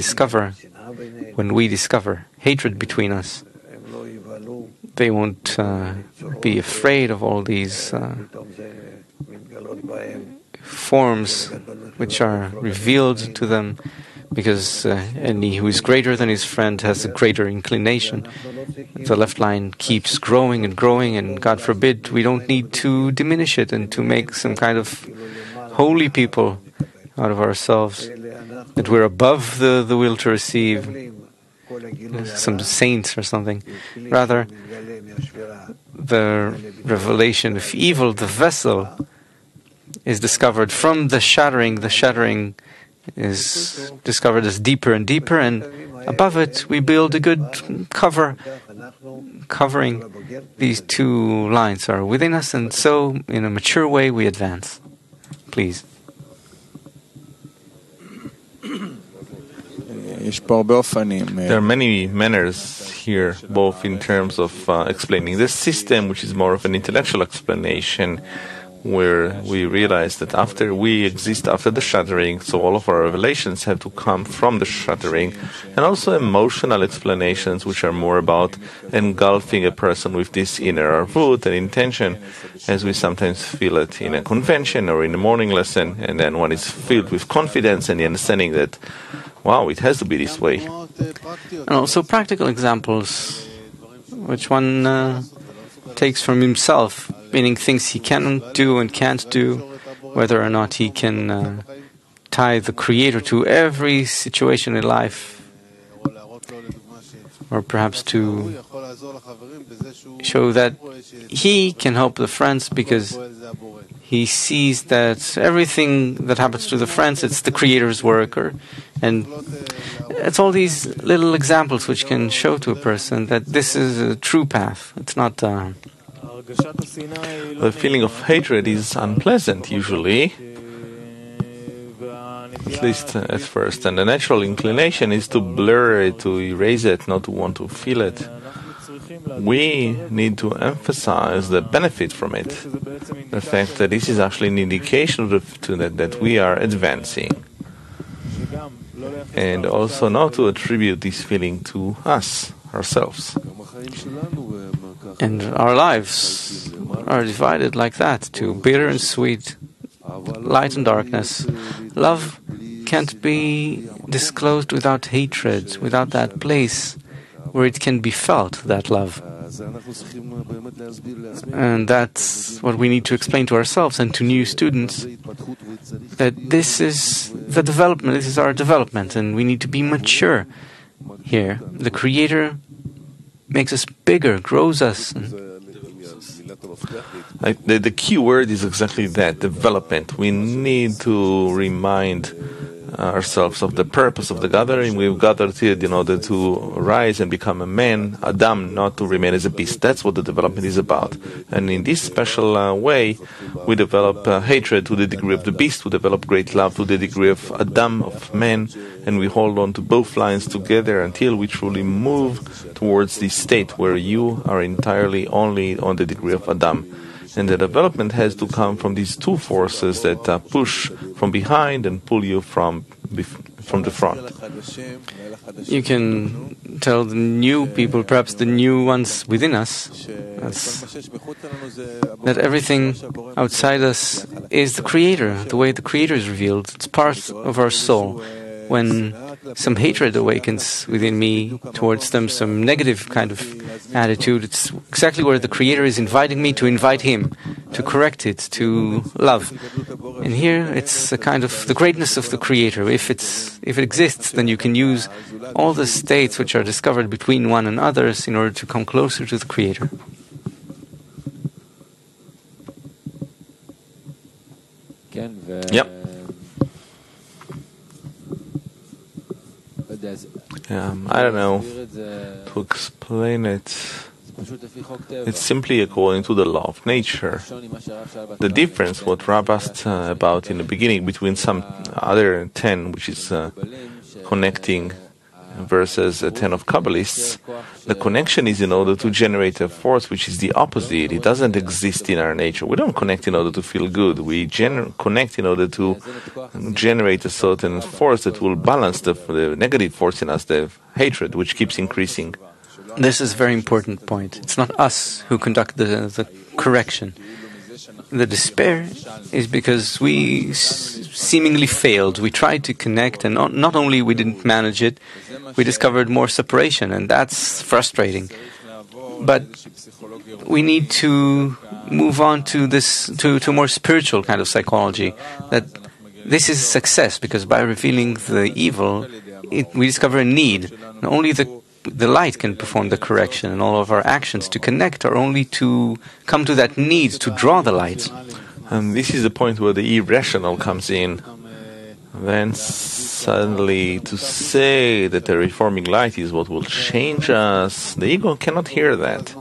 discover hatred between us. They won't be afraid of all these forms which are revealed to them, because any who is greater than his friend has a greater inclination. The left line keeps growing and growing, and God forbid we don't need to diminish it and to make some kind of holy people out of ourselves, that we're above the will to receive, some saints or something. Rather, the revelation of evil, the vessel, is discovered from the shattering. The shattering is discovered as deeper and deeper, and above it we build a good covering. These 2 lines are within us, and so in a mature way we advance. Please. There are many manners here, both in terms of explaining this system, which is more of an intellectual explanation, where we realize that after we exist after the shattering, so all of our revelations have to come from the shattering, and also emotional explanations, which are more about engulfing a person with this inner arvut and intention, as we sometimes feel it in a convention or in a morning lesson, and then one is filled with confidence and the understanding that, wow, it has to be this way. And also practical examples, which one takes from himself, meaning things he can do and can't do, whether or not he can tie the Creator to every situation in life, or perhaps to show that he can help the friends because he sees that everything that happens to the friends, it's the Creator's work, and it's all these little examples which can show to a person that this is a true path. It's not. The feeling of hatred is unpleasant usually, at least at first. And the natural inclination is to blur it, to erase it, not to want to feel it. We need to emphasize the benefit from it, the fact that this is actually an indication that we are advancing, and also not to attribute this feeling to us, ourselves. And our lives are divided like that, to bitter and sweet, light and darkness. Love can't be disclosed without hatred, without that place where it can be felt, that love. And that's what we need to explain to ourselves and to new students, that this is the development, this is our development, and we need to be mature here. The Creator makes us bigger, grows us. The key word is exactly that, development. We need to remind ourselves of the purpose of the gathering. We've gathered here in order to rise and become a man, Adam, not to remain as a beast. That's what the development is about. And in this special way, we develop hatred to the degree of the beast, we develop great love to the degree of Adam, of man, and we hold on to both lines together until we truly move towards this state where you are entirely only on the degree of Adam. And the development has to come from these two forces that push from behind and pull you from the front. You can tell the new people, perhaps the new ones within us, that everything outside us is the Creator, the way the Creator is revealed. It's part of our soul. When some hatred awakens within me towards them, some negative kind of attitude, it's exactly where the Creator is inviting me to invite Him, to correct it, to love. And here it's a kind of the greatness of the Creator. If it exists, then you can use all the states which are discovered between one and others in order to come closer to the Creator. Yep. I don't know to explain it. It's simply according to the law of nature. The difference, what Rab asked about in the beginning, between some other 10, which is connecting, versus 10 of Kabbalists, the connection is in order to generate a force which is the opposite. It doesn't exist in our nature. We don't connect in order to feel good. We connect in order to generate a certain force that will balance the negative force in us, the hatred, which keeps increasing. This is a very important point. It's not us who conduct the correction. The despair is because we seemingly failed. We tried to connect, and not only we didn't manage it, we discovered more separation, and that's frustrating. But we need to move on to a more spiritual kind of psychology, that this is success, because by revealing the evil, we discover a need. And only the light can perform the correction, and all of our actions to connect are only to come to that need to draw the light. And this is the point where the irrational comes in. Then suddenly to say that the reforming light is what will change us, the ego cannot hear that.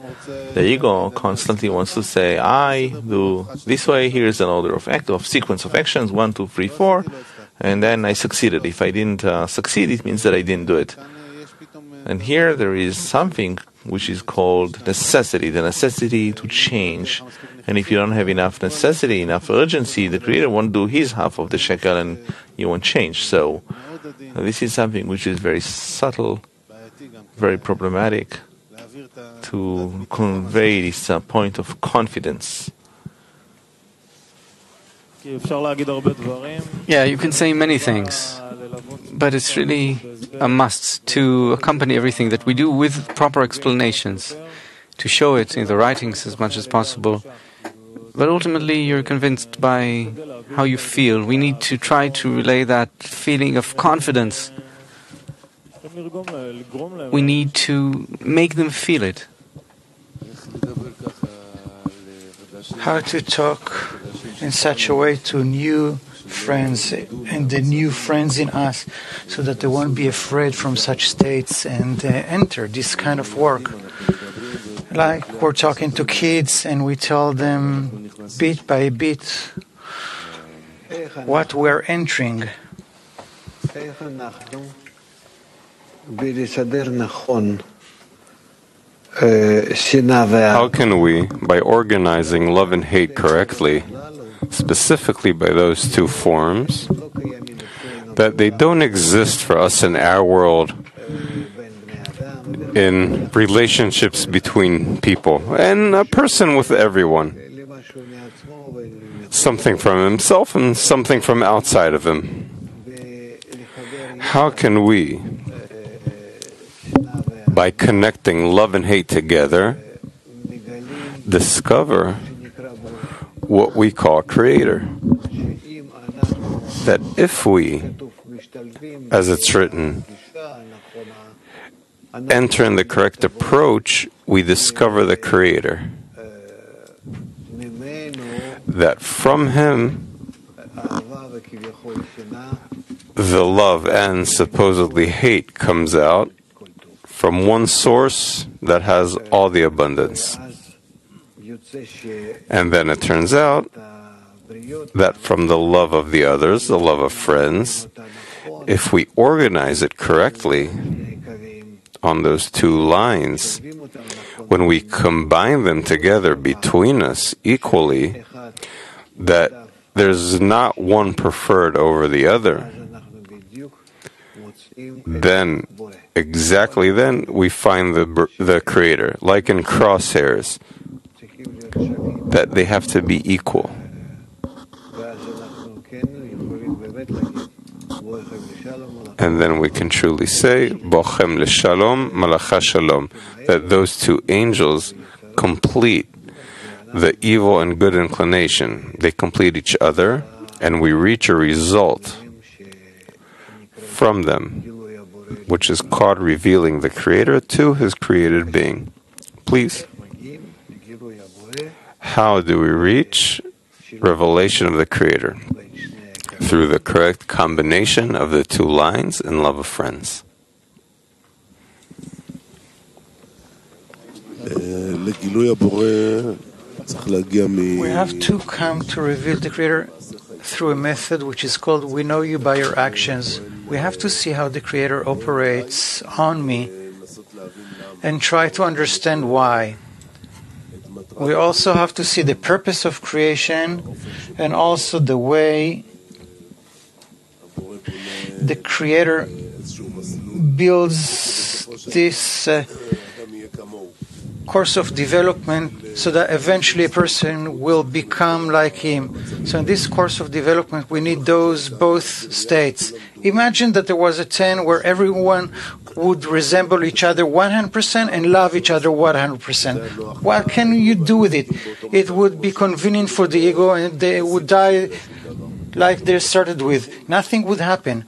The ego constantly wants to say, I do this way, here's an order of sequence of actions, 1, 2, 3, 4, and then I succeeded. If I didn't succeed, it means that I didn't do it. And here there is something which is called necessity, the necessity to change. And if you don't have enough necessity, enough urgency, the Creator won't do His half of the shekel and you won't change. So this is something which is very subtle, very problematic to convey this point of confidence. Yeah, you can say many things, but it's really a must to accompany everything that we do with proper explanations, to show it in the writings as much as possible. But ultimately, you're convinced by how you feel. We need to try to relay that feeling of confidence. We need to make them feel it. How to talk in such a way to new friends and the new friends in us, so that they won't be afraid from such states and enter this kind of work. Like we're talking to kids and we tell them bit by bit what we're entering. How can we, by organizing love and hate correctly, specifically by those two forms, that they don't exist for us in our world in relationships between people and a person with everyone, something from himself and something from outside of him? How can we, by connecting love and hate together, discover what we call Creator? That if we, as it's written, enter in the correct approach, we discover the Creator. That from Him, the love and supposedly hate comes out from one source that has all the abundance. And then it turns out that from the love of the others, the love of friends, if we organize it correctly on those two lines, when we combine them together between us equally, that there's not one preferred over the other, then, exactly then, we find the Creator, like in crosshairs, that they have to be equal. And then we can truly say, Bochem l'shalom, malacha shalom, that those two angels complete the evil and good inclination. They complete each other, and we reach a result from them, which is called revealing the Creator to His created being. Please. How do we reach revelation of the Creator? Through the correct combination of the two lines in love of friends. We have to come to reveal the Creator through a method which is called "We know you by your actions." We have to see how the Creator operates on me and try to understand why. We also have to see the purpose of creation and also the way the Creator builds this course of development so that eventually a person will become like Him. So in this course of development, we need those both states. Imagine that there was a 10 where everyone would resemble each other 100% and love each other 100%. What can you do with it? It would be convenient for the ego and they would die like they started with. Nothing would happen.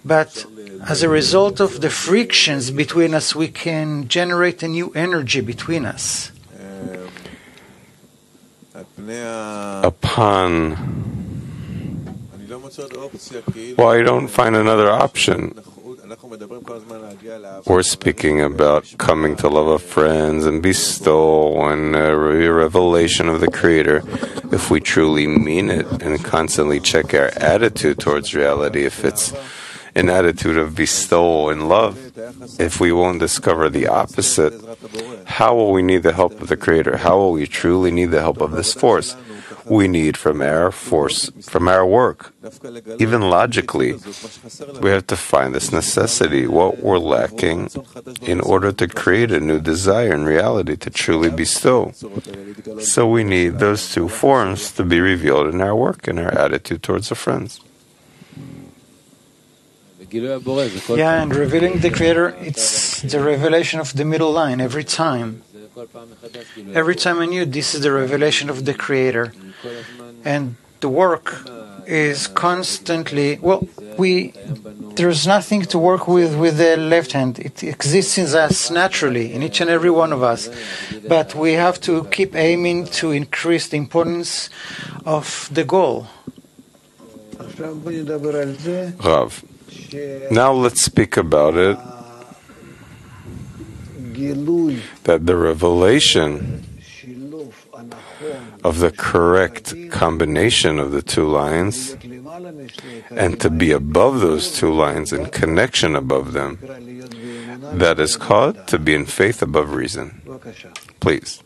But as a result of the frictions between us, we can generate a new energy between us. Well, I don't find another option. We're speaking about coming to love of friends and bestow and a revelation of the Creator. If we truly mean it and constantly check our attitude towards reality, if it's an attitude of bestowal and love, if we won't discover the opposite, how will we need the help of the Creator? How will we truly need the help of this force? We need from our force, from our work. Even logically, we have to find this necessity, what we're lacking, in order to create a new desire in reality to truly bestow. So we need those two forms to be revealed in our work and our attitude towards the friends. Yeah, and revealing the Creator, it's the revelation of the middle line every time. Every time anew, this is the revelation of the Creator. And the work is constantly, there's nothing to work with the left hand. It exists in us naturally, in each and every one of us. But we have to keep aiming to increase the importance of the goal. Rav, now let's speak about it, that the revelation of the correct combination of the two lines, and to be above those two lines in connection above them, that is called to be in faith above reason. Please.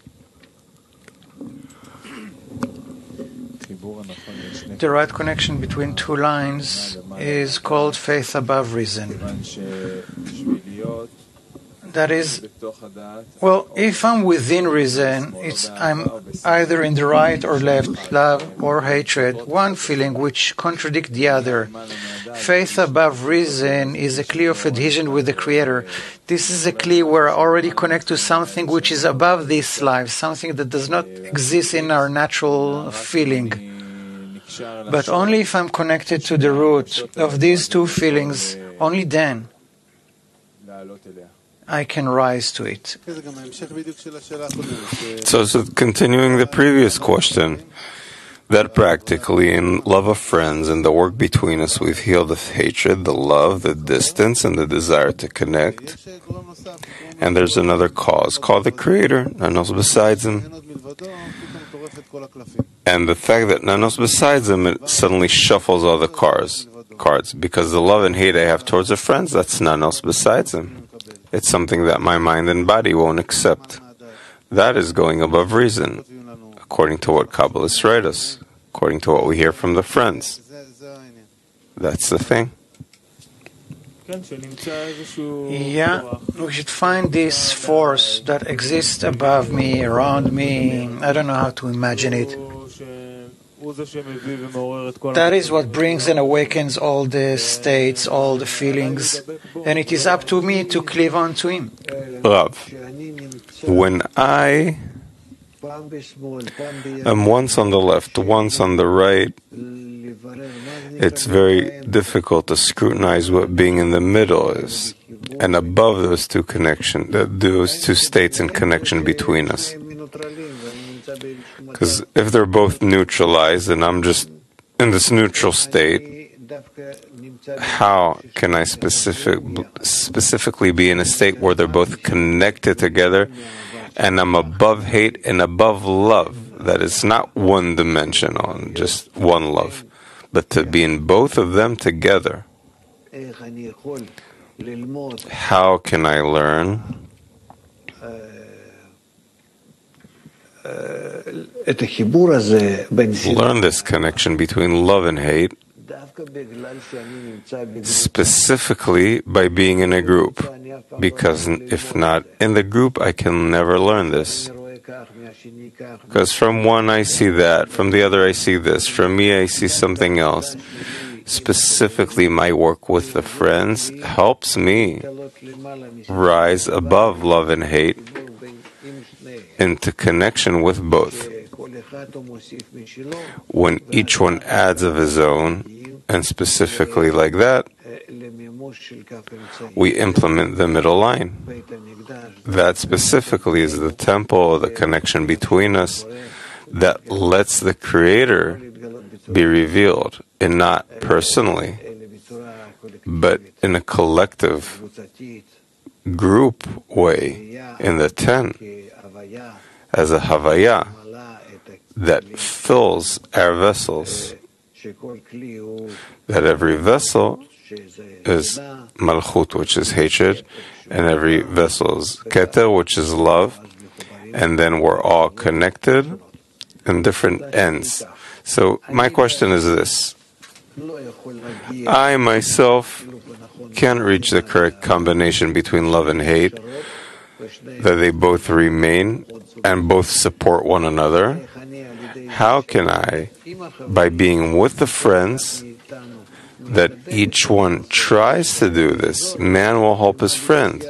The right connection between two lines is called faith above reason. That is, well, if I'm within reason, I'm either in the right or left, love or hatred, one feeling which contradict the other. Faith above reason is a kli of adhesion with the Creator. This is a kli where I already connect to something which is above this life, something that does not exist in our natural feeling. But only if I'm connected to the root of these two feelings, only then I can rise to it. So continuing the previous question, that practically in love of friends and the work between us, we've healed the hatred, the love, the distance, and the desire to connect. And there's another cause called the Creator, none else besides Him. And the fact that none else besides Him, it suddenly shuffles all the cards. Because the love and hate I have towards the friends, that's none else besides Him. It's something that my mind and body won't accept. That is going above reason, according to what Kabbalists write us, according to what we hear from the friends. That's the thing. Yeah, we should find this force that exists above me, around me. I don't know how to imagine it. That is what brings and awakens all the states, all the feelings, and it is up to me to cleave on to Him. Rav, when I am once on the left, once on the right, it's very difficult to scrutinize what being in the middle is, and above those two states in connection between us. Because if they're both neutralized and I'm just in this neutral state, how can I specifically be in a state where they're both connected together and I'm above hate and above love? That is not one dimensional, just one love, but to be in both of them together. How can I learn this connection between love and hate, specifically by being in a group? Because if not in the group, I can never learn this. Because from one I see that, from the other I see this, from me I see something else. Specifically, my work with the friends helps me rise above love and hate into connection with both. When each one adds of his own, and specifically like that, we implement the middle line. That specifically is the temple, the connection between us, that lets the Creator be revealed, and not personally, but in a collective group way, in the 10, as a Havaya that fills our vessels. That every vessel is Malchut, which is hatred, and every vessel is Keter, which is love, and then we're all connected in different ends. So my question is this. I myself can't reach the correct combination between love and hate, that they both remain and both support one another. How can I, by being with the friends, that each one tries to do this, man will help his friend.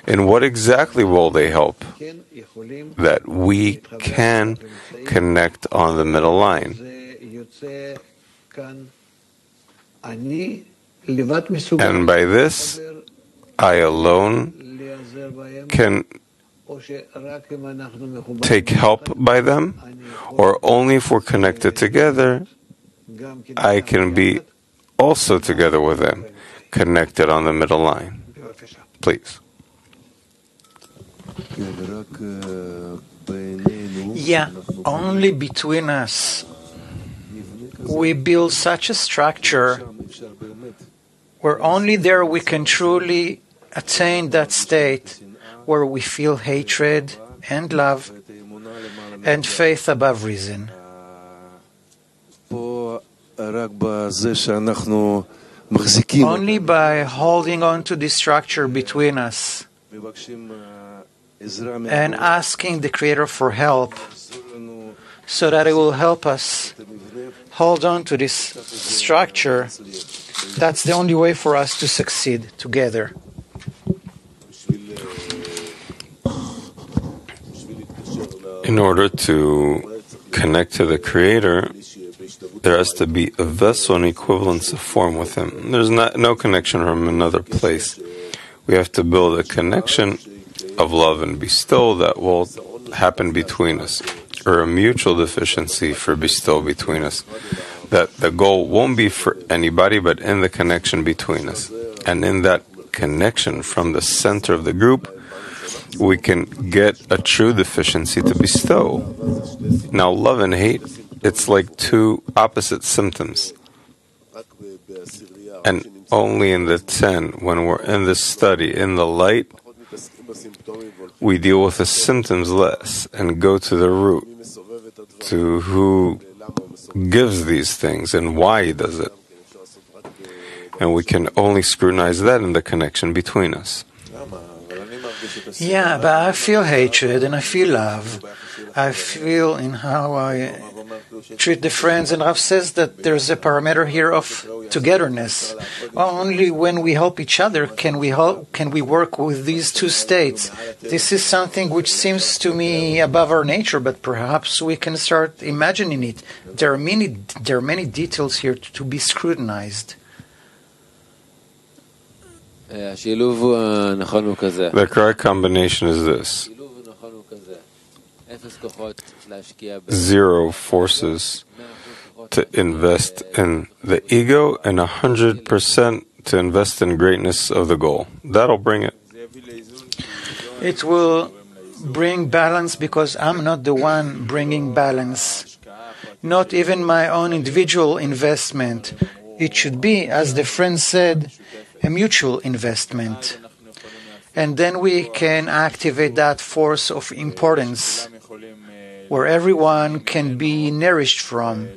And what exactly will they help? That we can connect on the middle line. And by this, I alone can take help by them, or only if we're connected together, I can be also together with them, connected on the middle line. Please. Yeah, only between us we build such a structure where only there we can truly attain that state where we feel hatred and love and faith above reason. Only by holding on to this structure between us and asking the Creator for help so that it will help us hold on to this structure, that's the only way for us to succeed together. In order to connect to the Creator, there has to be a vessel and equivalence of form with Him. There's no connection from another place. We have to build a connection of love and bestow that will happen between us, or a mutual deficiency for bestow between us. That the goal won't be for anybody, but in the connection between us. And in that connection from the center of the group, we can get a true deficiency to bestow. Now, love and hate, it's like two opposite symptoms. And only in the 10, when we're in the study, in the light, we deal with the symptoms less and go to the root, to who gives these things and why he does it. And we can only scrutinize that in the connection between us. Yeah, but I feel hatred and I feel love. I feel in how I treat the friends, and Rav says that there's a parameter here of togetherness. Only when we help each other can we work with these two states. This is something which seems to me above our nature, but perhaps we can start imagining it. There are many details here to be scrutinized. The correct combination is this: 0 forces to invest in the ego and 100% to invest in greatness of the goal. That'll bring it. It will bring balance because I'm not the one bringing balance. Not even my own individual investment. It should be, as the friend said, a mutual investment. And then we can activate that force of importance where everyone can be nourished from.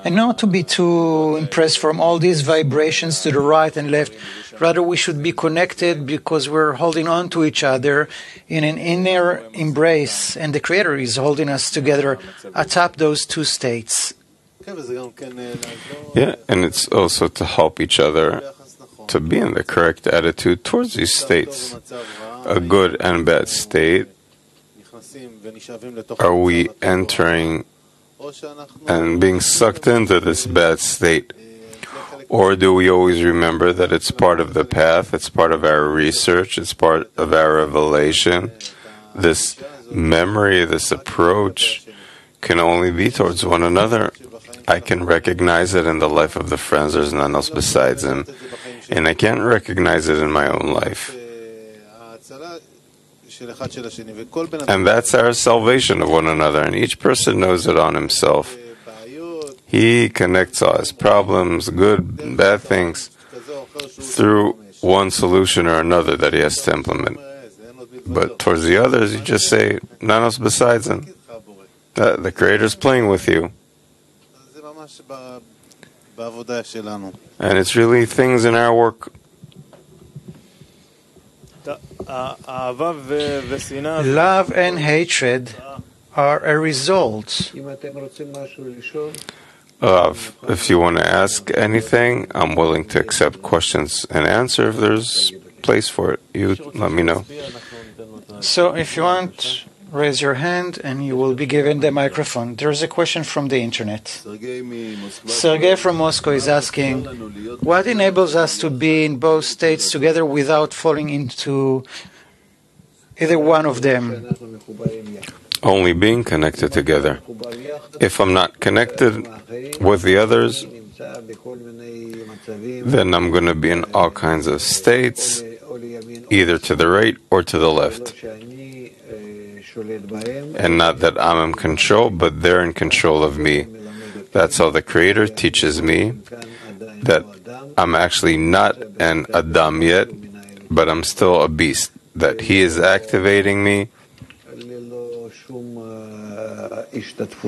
And not to be too impressed from all these vibrations to the right and left. Rather, we should be connected because we're holding on to each other in an inner embrace, and the Creator is holding us together atop those two states. Yeah, and it's also to help each other to be in the correct attitude towards these states, a good and bad state. Are we entering and being sucked into this bad state? Or do we always remember that it's part of the path, it's part of our research, it's part of our revelation? This memory, this approach can only be towards one another. I can recognize it in the life of the friends, there's none else besides him. And I can't recognize it in my own life. And that's our salvation of one another, and each person knows it on himself. He connects all his problems, good and bad things, through one solution or another that he has to implement. But towards the others, you just say, none else besides him. The Creator's playing with you. And it's really things in our work. Love and hatred are a result. If you want to ask anything, I'm willing to accept questions and answer if there's place for it. You let me know. So if you want, raise your hand and you will be given the microphone. There's a question from the internet. Sergei from Moscow is asking, what enables us to be in both states together without falling into either one of them? Only being connected together. If I'm not connected with the others, then I'm going to be in all kinds of states, either to the right or to the left. And not that I'm in control, but they're in control of me. That's how the Creator teaches me that I'm actually not an Adam yet, but I'm still a beast. That He is activating me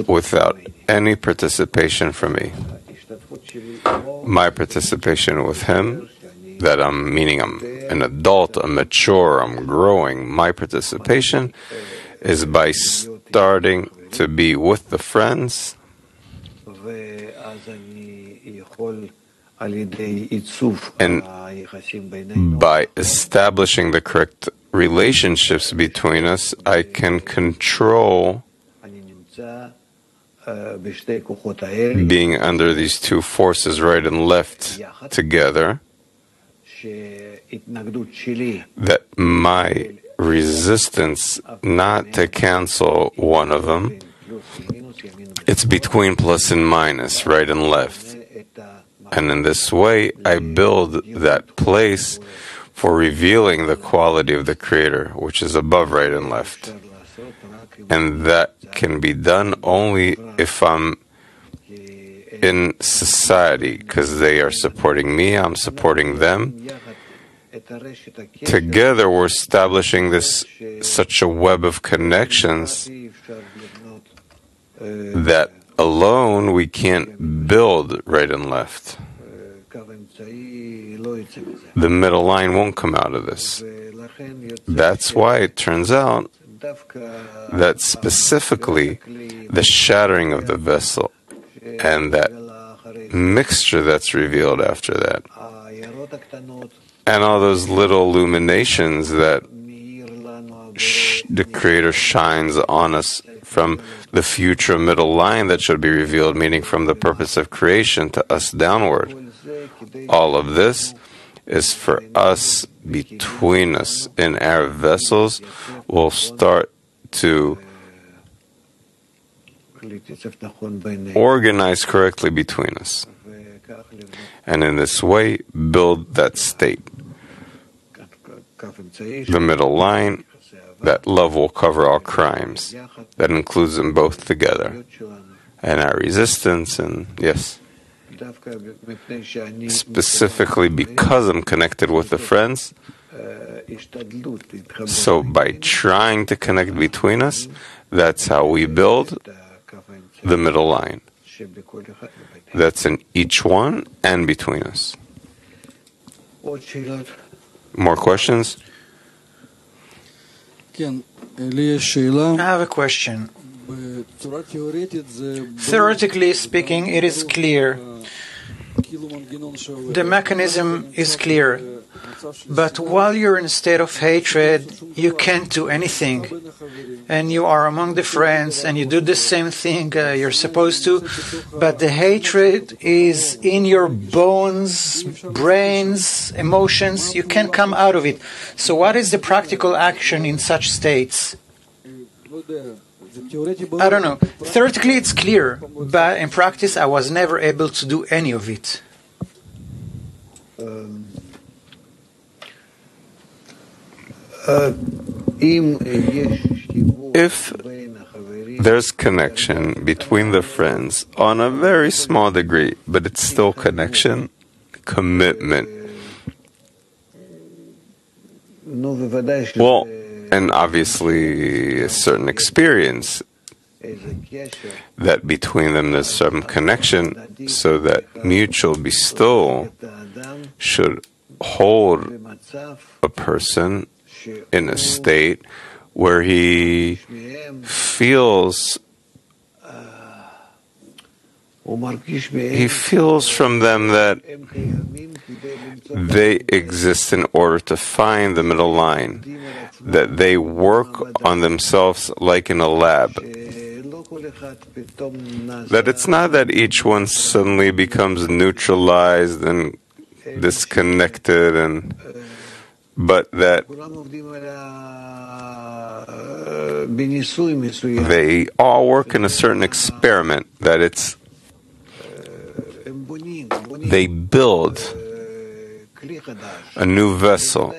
without any participation from me. My participation with Him, that meaning I'm an adult, I'm mature, I'm growing, my participation is by starting to be with the friends and by establishing the correct relationships between us, I can control being under these two forces, right and left, together, that my resistance not to cancel one of them, it's between plus and minus, right and left. And in this way, I build that place for revealing the quality of the Creator, which is above right and left. And that can be done only if I'm in society, because they are supporting me, I'm supporting them. Together we're establishing this such a web of connections that alone we can't build right and left. The middle line won't come out of this. That's why it turns out that specifically the shattering of the vessel and that mixture that's revealed after that, and all those little illuminations that the Creator shines on us from the future middle line that should be revealed, meaning from the purpose of creation to us downward. All of this is for us, between us, in our vessels. We'll start to organize correctly between us, and in this way build that state. The middle line, that love will cover all crimes. That includes them both together. And our resistance, and yes, specifically because I'm connected with the friends, so by trying to connect between us, that's how we build the middle line. That's in each one and between us. More questions? I have a question. Theoretically speaking, it is clear. The mechanism is clear. But while you're in a state of hatred, you can't do anything. And you are among the friends and you do the same thing you're supposed to. But the hatred is in your bones, brains, emotions. You can't come out of it. So what is the practical action in such states? I don't know. Theoretically, it's clear. But in practice, I was never able to do any of it. If there's connection between the friends on a very small degree, but it's still connection, commitment. Well, and obviously a certain experience that between them there's some connection, so that mutual bestowal should hold a person in a state where he feels from them that they exist in order to find the middle line, that they work on themselves like in a lab, that it's not that each one suddenly becomes neutralized and disconnected, but that they all work in a certain experiment, that they build a new vessel.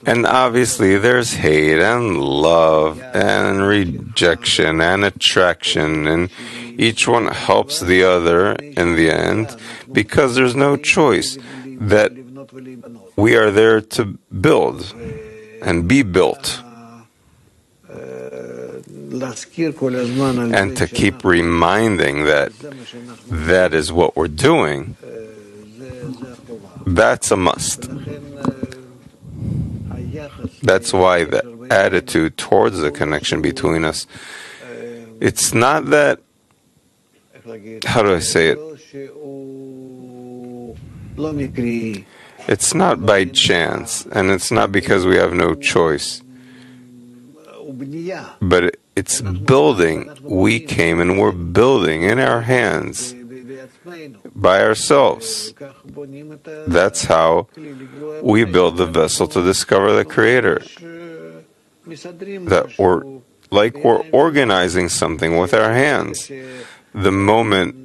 And obviously there's hate and love and rejection and attraction, and each one helps the other in the end because there's no choice that we are there to build and be built. And to keep reminding that that is what we're doing, that's a must. That's why the attitude towards the connection between us, it's not that, how do I say it? It's not by chance, and it's not because we have no choice. But it's building. We came and we're building in our hands by ourselves. That's how we build the vessel to discover the Creator. That we're organizing something with our hands. The moment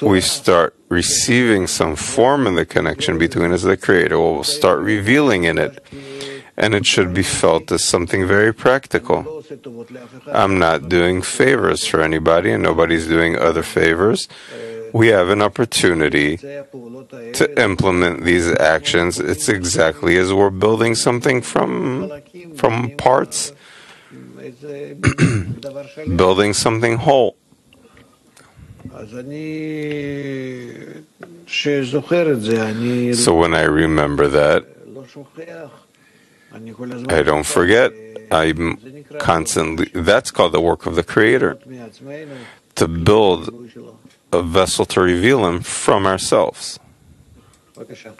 we start receiving some form in the connection between us and the Creator, we'll start revealing in it. And it should be felt as something very practical. I'm not doing favors for anybody, and nobody's doing other favors. We have an opportunity to implement these actions. It's exactly as we're building something from parts, building something whole. So when I remember that, I don't forget. I'm constantly, that's called the work of the Creator, to build a vessel to reveal Him from ourselves.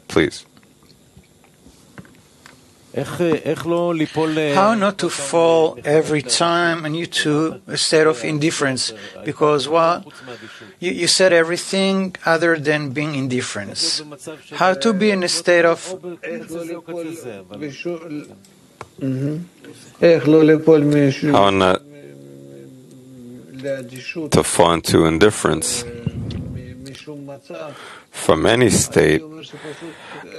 Please. How not to fall every time into a state of indifference? Because, well, you said everything other than being indifference. How to be in a state of... How not to fall into indifference from any state?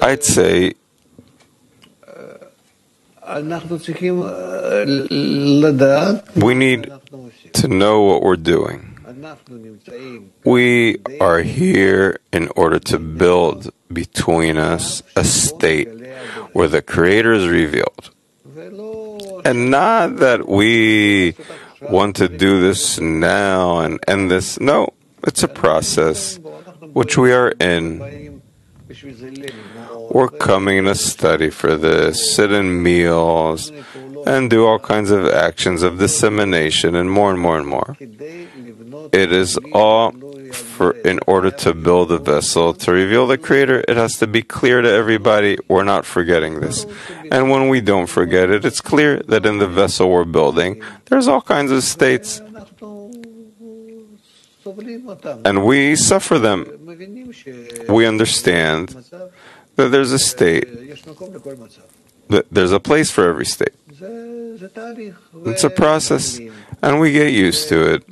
I'd say we need to know what we're doing. We are here in order to build between us a state where the Creator is revealed. And not that we want to do this now and end this. No, it's a process which we are in. We're coming to study for this, sit in meals, and do all kinds of actions of dissemination, and more and more and more. It is all in order to build a vessel, to reveal the Creator. It has to be clear to everybody. We're not forgetting this. And when we don't forget it, it's clear that in the vessel we're building, there's all kinds of states. And we suffer them. We understand that there's a state, that there's a place for every state. It's a process, and we get used to it.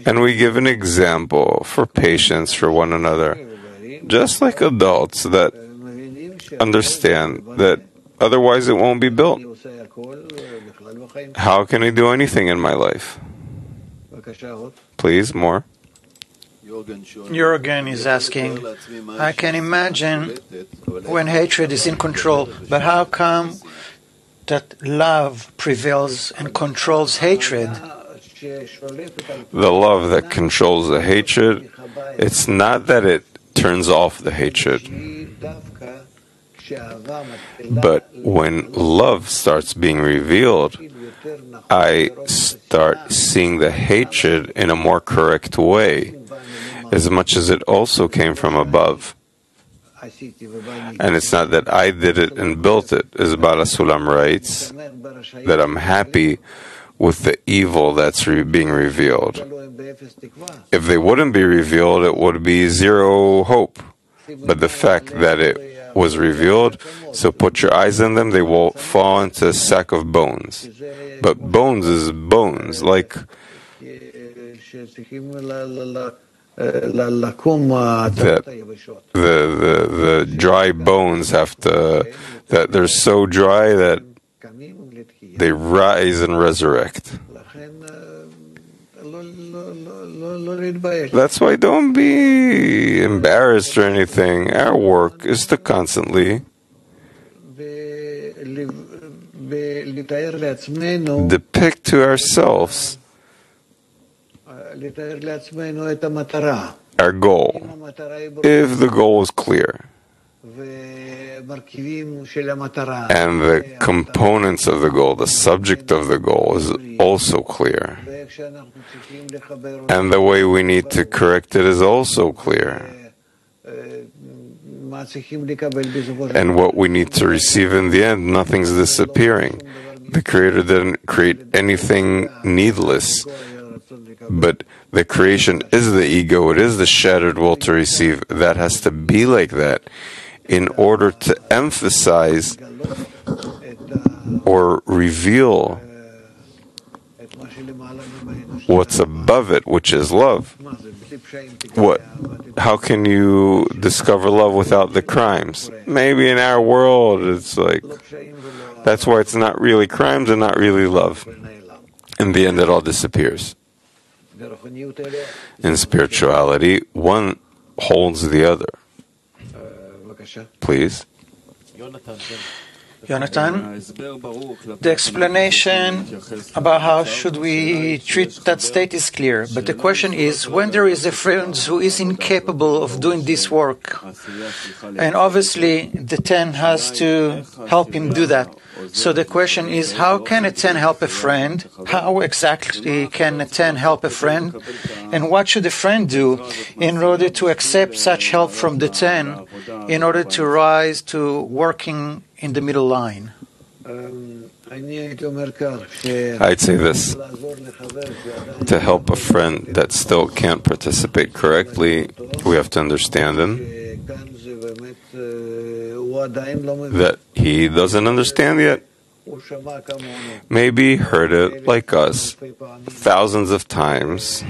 And we give an example for patience for one another, just like adults that understand that otherwise it won't be built. How can I do anything in my life? Please, more. Jürgen is asking, I can imagine when hatred is in control, but how come that love prevails and controls hatred? The love that controls the hatred, it's not that it turns off the hatred. But when love starts being revealed, I start seeing the hatred in a more correct way, as much as it also came from above. And it's not that I did it and built it. As Baal HaSulam writes, that I'm happy with the evil that's being revealed. If they wouldn't be revealed, it would be zero hope. But the fact that it was revealed, so put your eyes on them, they will fall into a sack of bones. But bones is bones, like the dry bones have to, that they're so dry that they rise and resurrect. That's why don't be embarrassed or anything. Our work is to constantly depict to ourselves our goal, if the goal is clear, and the components of the goal, the subject of the goal is also clear, and the way we need to correct it is also clear, and what we need to receive in the end, nothing's disappearing. The Creator didn't create anything needless, but the creation is the ego, it is the shattered will to receive. That has to be like that in order to emphasize or reveal what's above it, which is love. What? How can you discover love without the crimes? Maybe in our world it's like, that's why it's not really crimes and not really love. In the end it all disappears. In spirituality, one holds the other. Please. Jonathan, the explanation about how should we treat that state is clear, but the question is, when there is a friend who is incapable of doing this work, and obviously the 10 has to help him do that. So the question is, how can a 10 help a friend? How exactly can a 10 help a friend? And what should a friend do in order to accept such help from the 10, in order to rise to working in the middle line? I'd say this: to help a friend that still can't participate correctly, we have to understand him, that he doesn't understand yet. Maybe he heard it like us thousands of times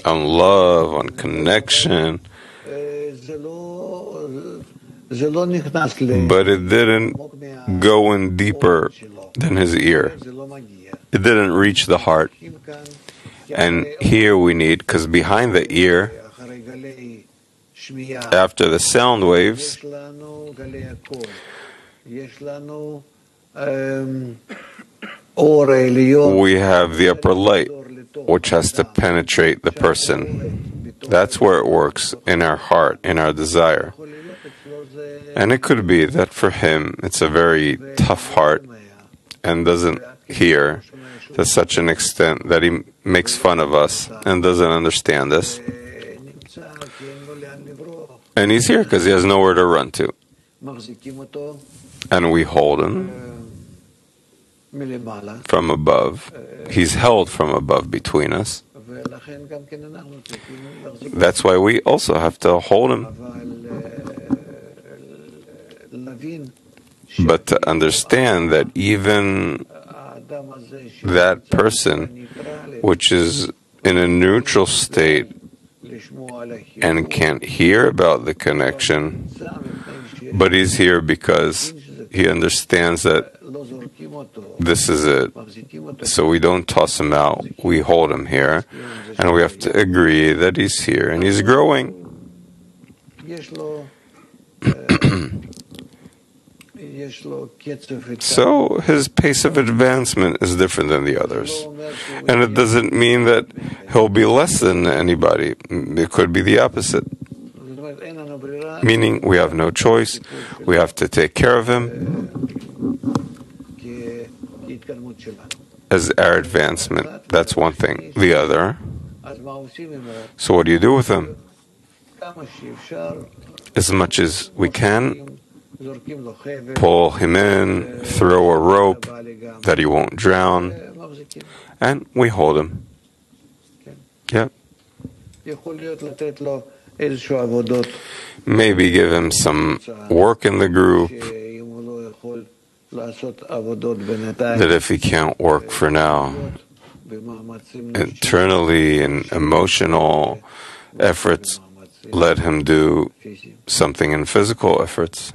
on love, on connection, but it didn't go in deeper than his ear. It didn't reach the heart. And here we need, because behind the ear, after the sound waves, we have the upper light, which has to penetrate the person. That's where it works, in our heart, in our desire. And it could be that for him it's a very tough heart and doesn't hear to such an extent that he makes fun of us and doesn't understand us. And he's here because he has nowhere to run to. And we hold him from above. He's held from above between us. That's why we also have to hold him. But to understand that even that person, which is in a neutral state and can't hear about the connection, but he's here because he understands that this is it. So we don't toss him out, we hold him here, and we have to agree that he's here and he's growing. So his pace of advancement is different than the others. And it doesn't mean that he'll be less than anybody. It could be the opposite. Meaning we have no choice. We have to take care of him as our advancement. That's one thing. The other, so what do you do with him? As much as we can, pull him in, throw a rope that he won't drown, and we hold him. Yeah. Maybe give him some work in the group, that if he can't work for now, internally and emotional efforts let him do something in physical efforts.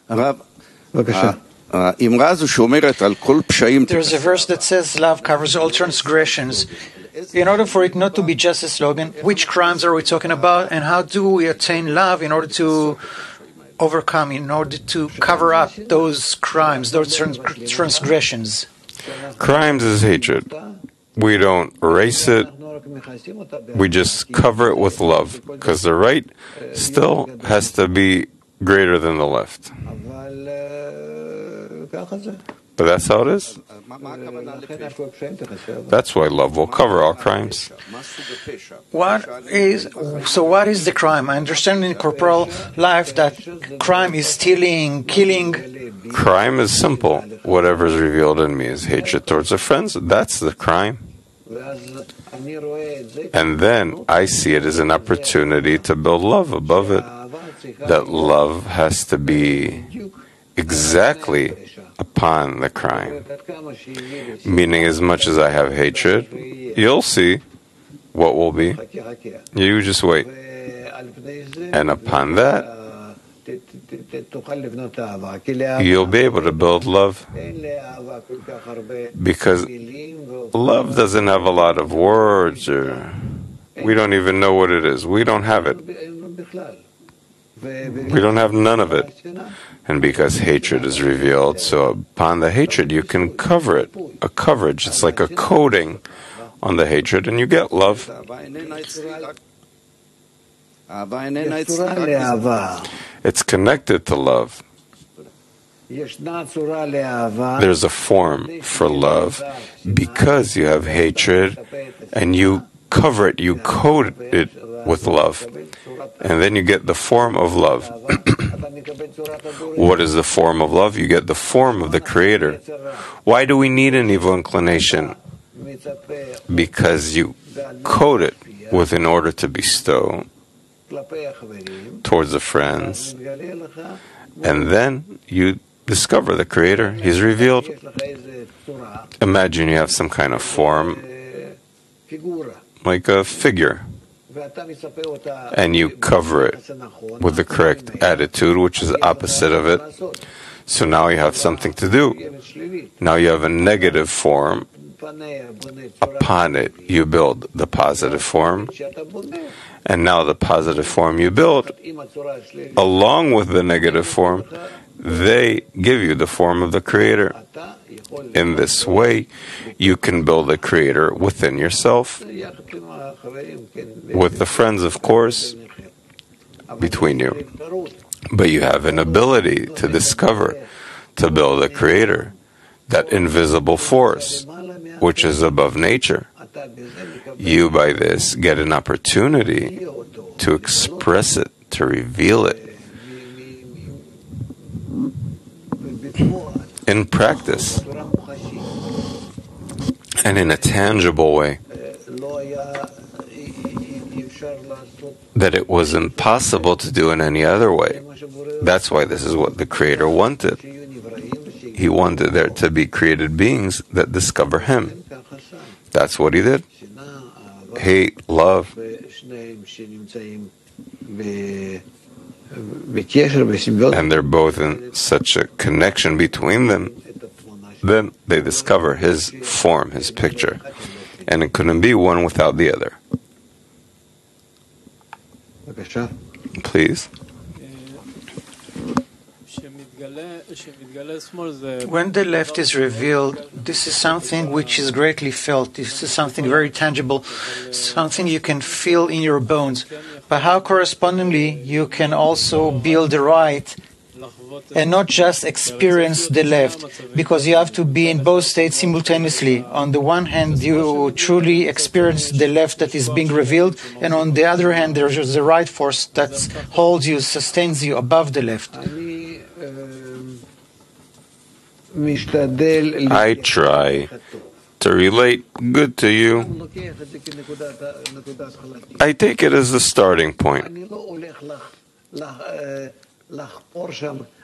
There's a verse that says love covers all transgressions. In order for it not to be just a slogan, which crimes are we talking about, and how do we attain love in order to overcome, in order to cover up those crimes, those transgressions? Crimes is hatred. We don't erase it. We just cover it with love, because the right still has to be greater than the left. But that's how it is. That's why love will cover all crimes. What is the crime? I understand in corporal life that crime is stealing, killing. Crime is simple. Whatever is revealed in me is hatred towards the friends. That's the crime. And then I see it as an opportunity to build love above it. That love has to be exactly upon the crime. Meaning, as much as I have hatred, you'll see what will be. You just wait. And upon that, you'll be able to build love. Because love doesn't have a lot of words, or we don't even know what it is. We don't have it. We don't have none of it. And because hatred is revealed, so upon the hatred you can cover it. A coverage. It's like a coating on the hatred, and you get love. It's connected to love. There's a form for love because you have hatred and you cover it, you coat it with love. And then you get the form of love. What is the form of love? You get the form of the Creator. Why do we need an evil inclination? Because you coat it with in order to bestow towards the friends. And then you discover the Creator. He's revealed. Imagine you have some kind of form, like a figure, and you cover it with the correct attitude, which is the opposite of it. So now you have something to do. Now you have a negative form. Upon it, you build the positive form. And now the positive form you build, along with the negative form, they give you the form of the Creator. In this way, you can build a Creator within yourself, with the friends, of course, between you. But you have an ability to discover, to build a Creator, that invisible force, which is above nature. You, by this, get an opportunity to express it, to reveal it in practice and in a tangible way, that it was impossible to do in any other way. That's why this is what the Creator wanted. He wanted there to be created beings that discover Him. That's what He did. Hate, love, and they're both in such a connection between them. Then they discover His form, His picture, and it couldn't be one without the other. Please. When the left is revealed, this is something which is greatly felt. This is something very tangible, something you can feel in your bones. But how correspondingly you can also build the right and not just experience the left, because you have to be in both states simultaneously. On the one hand, you truly experience the left that is being revealed, and on the other hand, there's the right force that holds you, sustains you above the left. I try to relate good to you. I take it as the starting point.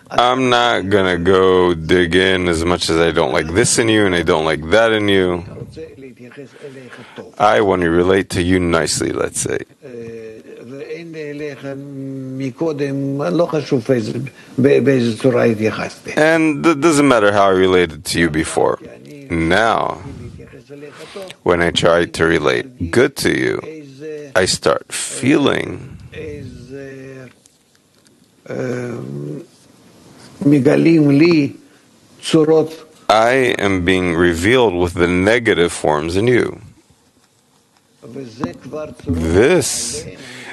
I'm not going to go dig in as much as I don't like this in you and I don't like that in you. I want to relate to you nicely, let's say. And it doesn't matter how I related to you before. Now, when I try to relate good to you, I start feeling I am being revealed with the negative forms in you.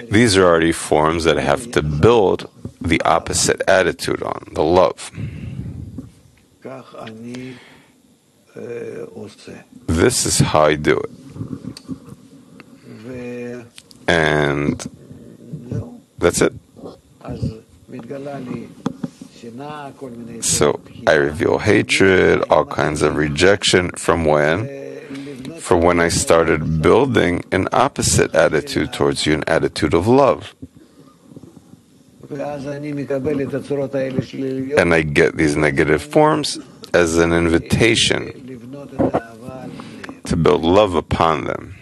These are already forms that I have to build the opposite attitude on, the love. This is how I do it. And that's it. So I reveal hatred, all kinds of rejection from when I started building an opposite attitude towards you, an attitude of love. And I get these negative forms as an invitation to build love upon them.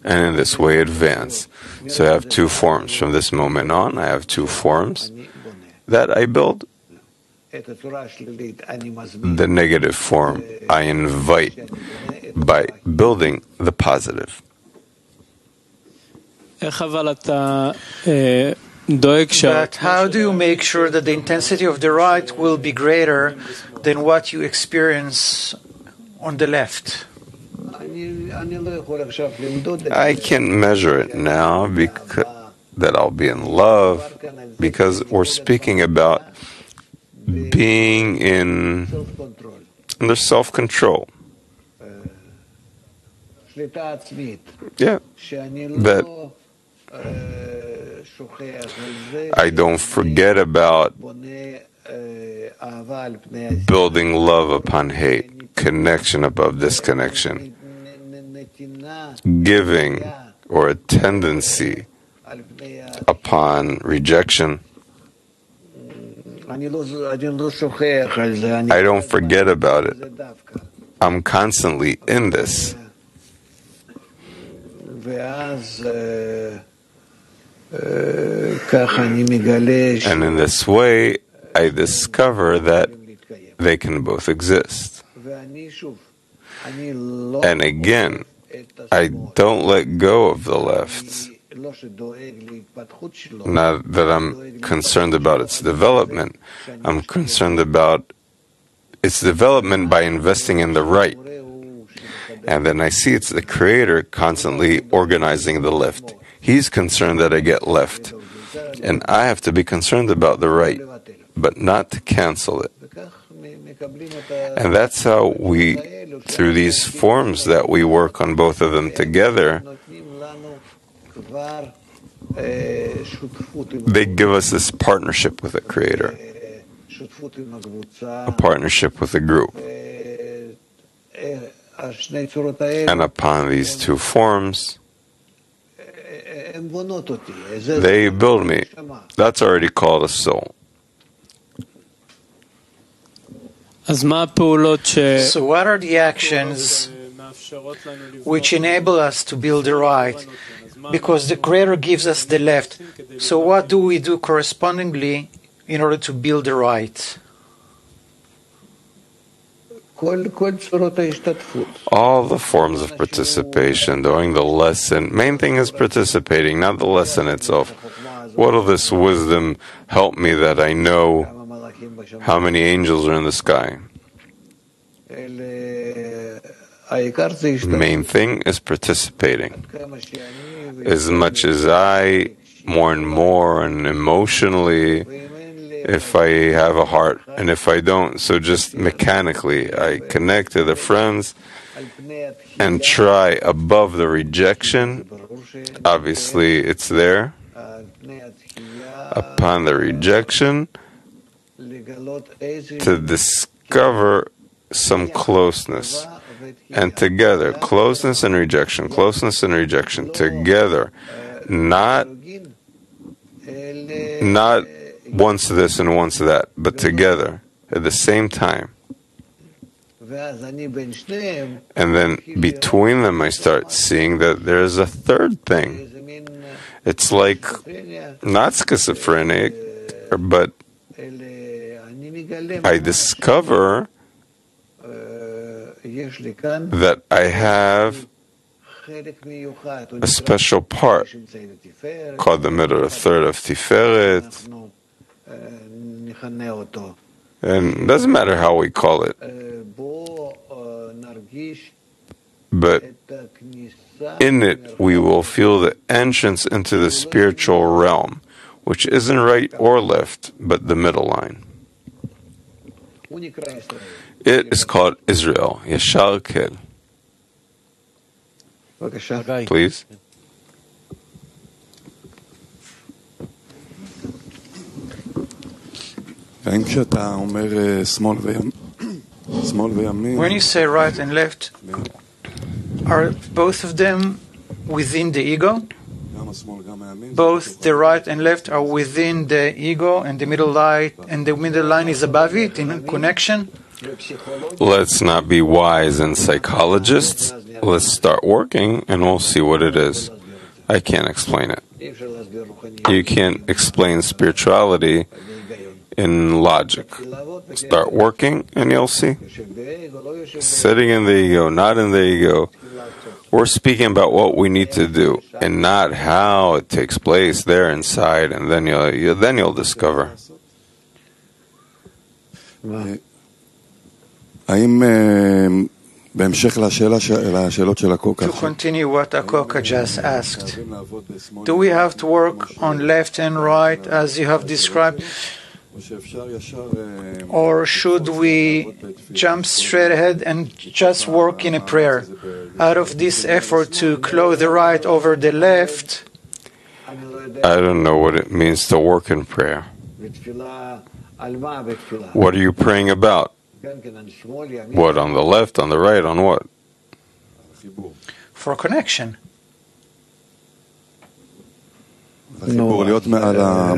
And in this way advance. So I have two forms. From this moment on, I have two forms that I build. The negative form I invite by building the positive. But how do you make sure that the intensity of the right will be greater than what you experience on the left? I can't measure it now because that I'll be in love, because we're speaking about being under self-control. Yeah, that I don't forget about building love upon hate, connection above disconnection, giving or a tendency upon rejection. I don't forget about it. I'm constantly in this. And in this way, I discover that they can both exist. And again, I don't let go of the left. Not that I'm concerned about its development. I'm concerned about its development by investing in the right. And then I see it's the Creator constantly organizing the left. He's concerned that I get left. And I have to be concerned about the right, but not to cancel it. And that's how we, through these forms that we work on both of them together, they give us this partnership with the Creator, a partnership with the group. And upon these two forms, they build me. That's already called a soul. So what are the actions which enable us to build the right? Because the Creator gives us the left. So what do we do correspondingly in order to build the right? All the forms of participation during the lesson. Main thing is participating, not the lesson itself. What will this wisdom help me that I know how many angels are in the sky? Main thing is participating. As much as I, more and more, and emotionally, if I have a heart, and if I don't, so just mechanically, I connect to the friends and try above the rejection. Obviously, it's there. Upon the rejection, to discover some closeness. And together, closeness and rejection together. Not Not once this and once that, but together at the same time. And then between them I start seeing that there's a third thing. It's like not schizophrenic, but I discover that I have a special part called the middle third of Tiferet. And it doesn't matter how we call it. But in it, we will feel the entrance into the spiritual realm, which isn't right or left, but the middle line. It is called Israel, Yashar Kel. Please. When you say right and left, are both of them within the ego? Both the right and left are within the ego, and the middle line is above it in connection? Let's not be wise and psychologists. Let's start working and we'll see what it is. I can't explain it. You can't explain spirituality in logic. Start working and you'll see. Sitting in the ego, not in the ego. We're speaking about what we need to do and not how it takes place there inside, and then you'll discover. To continue what Akoka just asked, do we have to work on left and right as you have described, or should we jump straight ahead and just work in a prayer? Out of this effort to clothe the right over the left, I don't know what it means to work in prayer. What are you praying about? What, on the left, on the right, on what? For connection.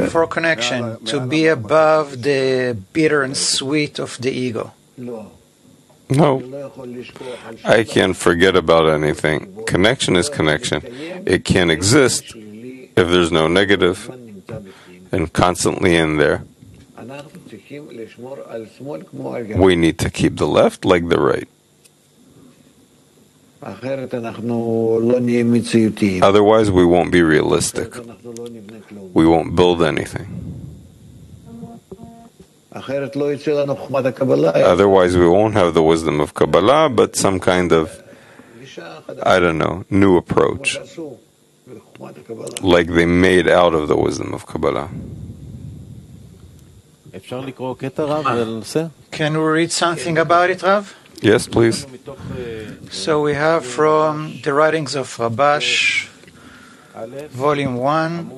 For connection, to be above the bitter and sweet of the ego. No, I can't forget about anything. Connection is connection. It can't exist if there's no negative and constantly in there. We need to keep the left like the right. Otherwise, we won't be realistic. We won't build anything. Otherwise, we won't have the wisdom of Kabbalah, but some kind of, new approach. Like they made out of the wisdom of Kabbalah. Can we read something about it, Rav? Yes, please. So we have from the writings of Rabash, Volume 1,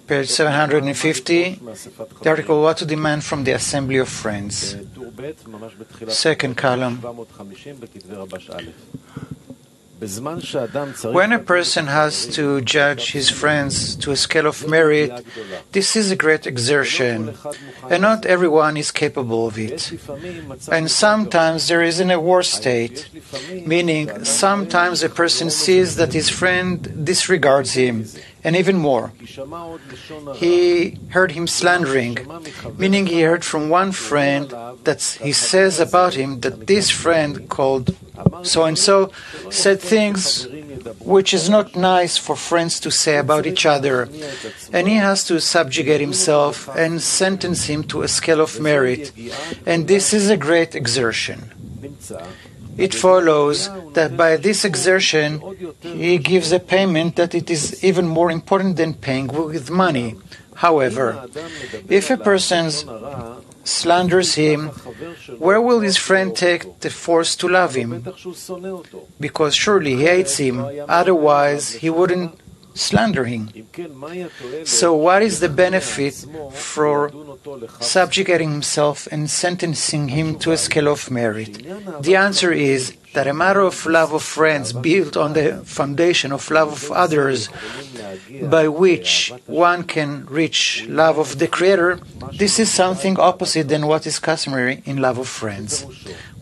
page 750, the article What to Demand from the Assembly of Friends. Second column. When a person has to judge his friends to a scale of merit, this is a great exertion, and not everyone is capable of it. And sometimes there is in a worse state, meaning sometimes a person sees that his friend disregards him, and even more. He heard him slandering, meaning he heard from one friend that he says about him that this friend called so-and-so said things which is not nice for friends to say about each other, and he has to subjugate himself and sentence him to a scale of merit, and this is a great exertion. It follows that by this exertion he gives a payment that it is even more important than paying with money. However, if a person slanders him, where will his friend take the force to love him? Because surely he hates him, otherwise he wouldn't slander him. So what is the benefit for subjugating himself and sentencing him to a scale of merit? The answer is that a matter of love of friends built on the foundation of love of others, by which one can reach love of the Creator, this is something opposite than what is customary in love of friends.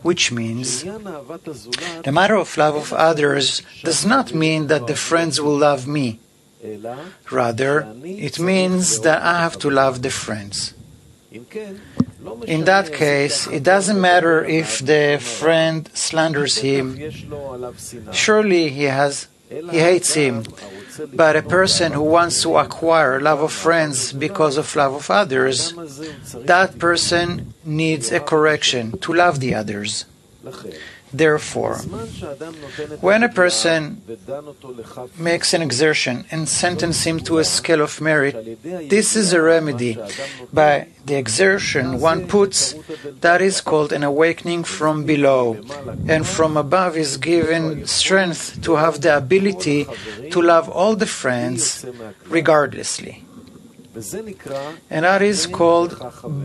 Which means the matter of love of others does not mean that the friends will love me. Rather, it means that I have to love the friends. In that case, it doesn't matter if the friend slanders him. Surely he hates him. But a person who wants to acquire love of friends because of love of others, that person needs a correction to love the others. Therefore, when a person makes an exertion and sentences him to a scale of merit, this is a remedy. By the exertion one puts, that is called an awakening from below, and from above is given strength to have the ability to love all the friends regardlessly. And that is called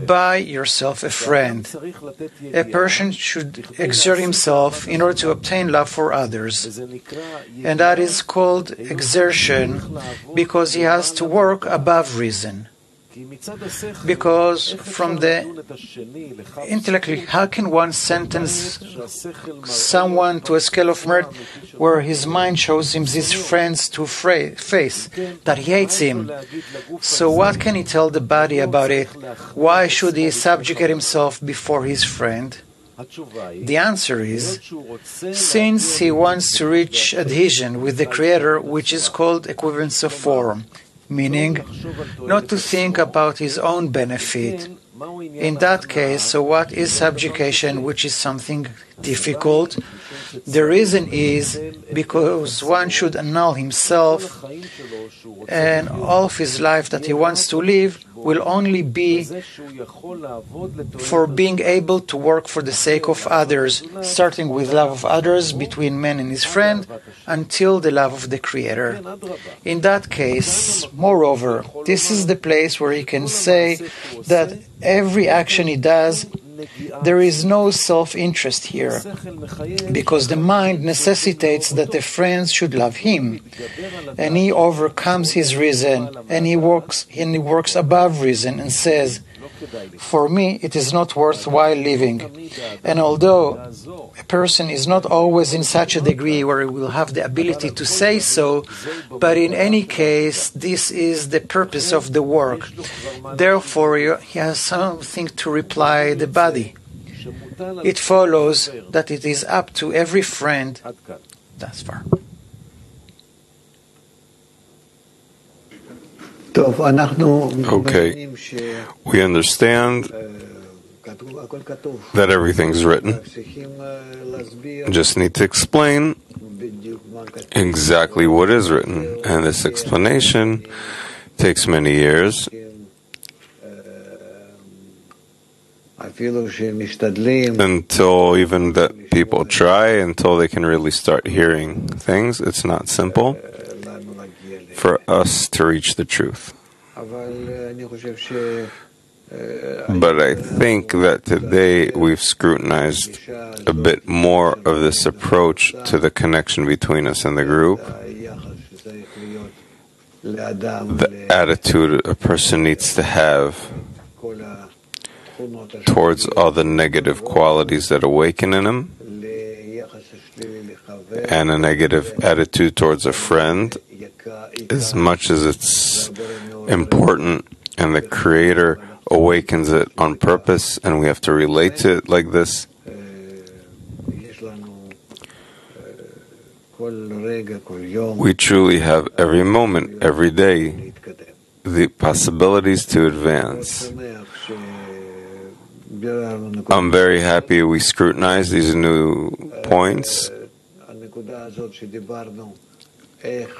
buy yourself a friend. A person should exert himself in order to obtain love for others. And that is called exertion because he has to work above reason. Because from the intellectually, how can one sentence someone to a scale of merit where his mind shows him his friends to face that he hates him? So what can he tell the body about it? Why should he subjugate himself before his friend? The answer is, since he wants to reach adhesion with the Creator, which is called equivalence of form, meaning not to think about his own benefit. In that case, so what is subjugation, which is something difficult? The reason is because one should annul himself, and all of his life that he wants to live will only be for being able to work for the sake of others, starting with love of others between man and his friend, until the love of the Creator. In that case, moreover, this is the place where he can say that every action he does, there is no self-interest here, because the mind necessitates that the friends should love him, and he overcomes his reason, and he works above reason and says, for me it is not worthwhile living. And although a person is not always in such a degree where he will have the ability to say so, but in any case this is the purpose of the work. Therefore he has something to reply the body. It follows that it is up to every friend. Thus far. Okay, we understand that everything's written. Just need to explain exactly what is written, and this explanation takes many years. Until even that people try, until they can really start hearing things. It's not simple for us to reach the truth. But I think that today we've scrutinized a bit more of this approach to the connection between us and the group, the attitude a person needs to have towards all the negative qualities that awaken in him, and a negative attitude towards a friend, as much as it's important and the Creator awakens it on purpose and we have to relate to it like this. We truly have every moment, every day, the possibilities to advance. I'm very happy we scrutinize these new points.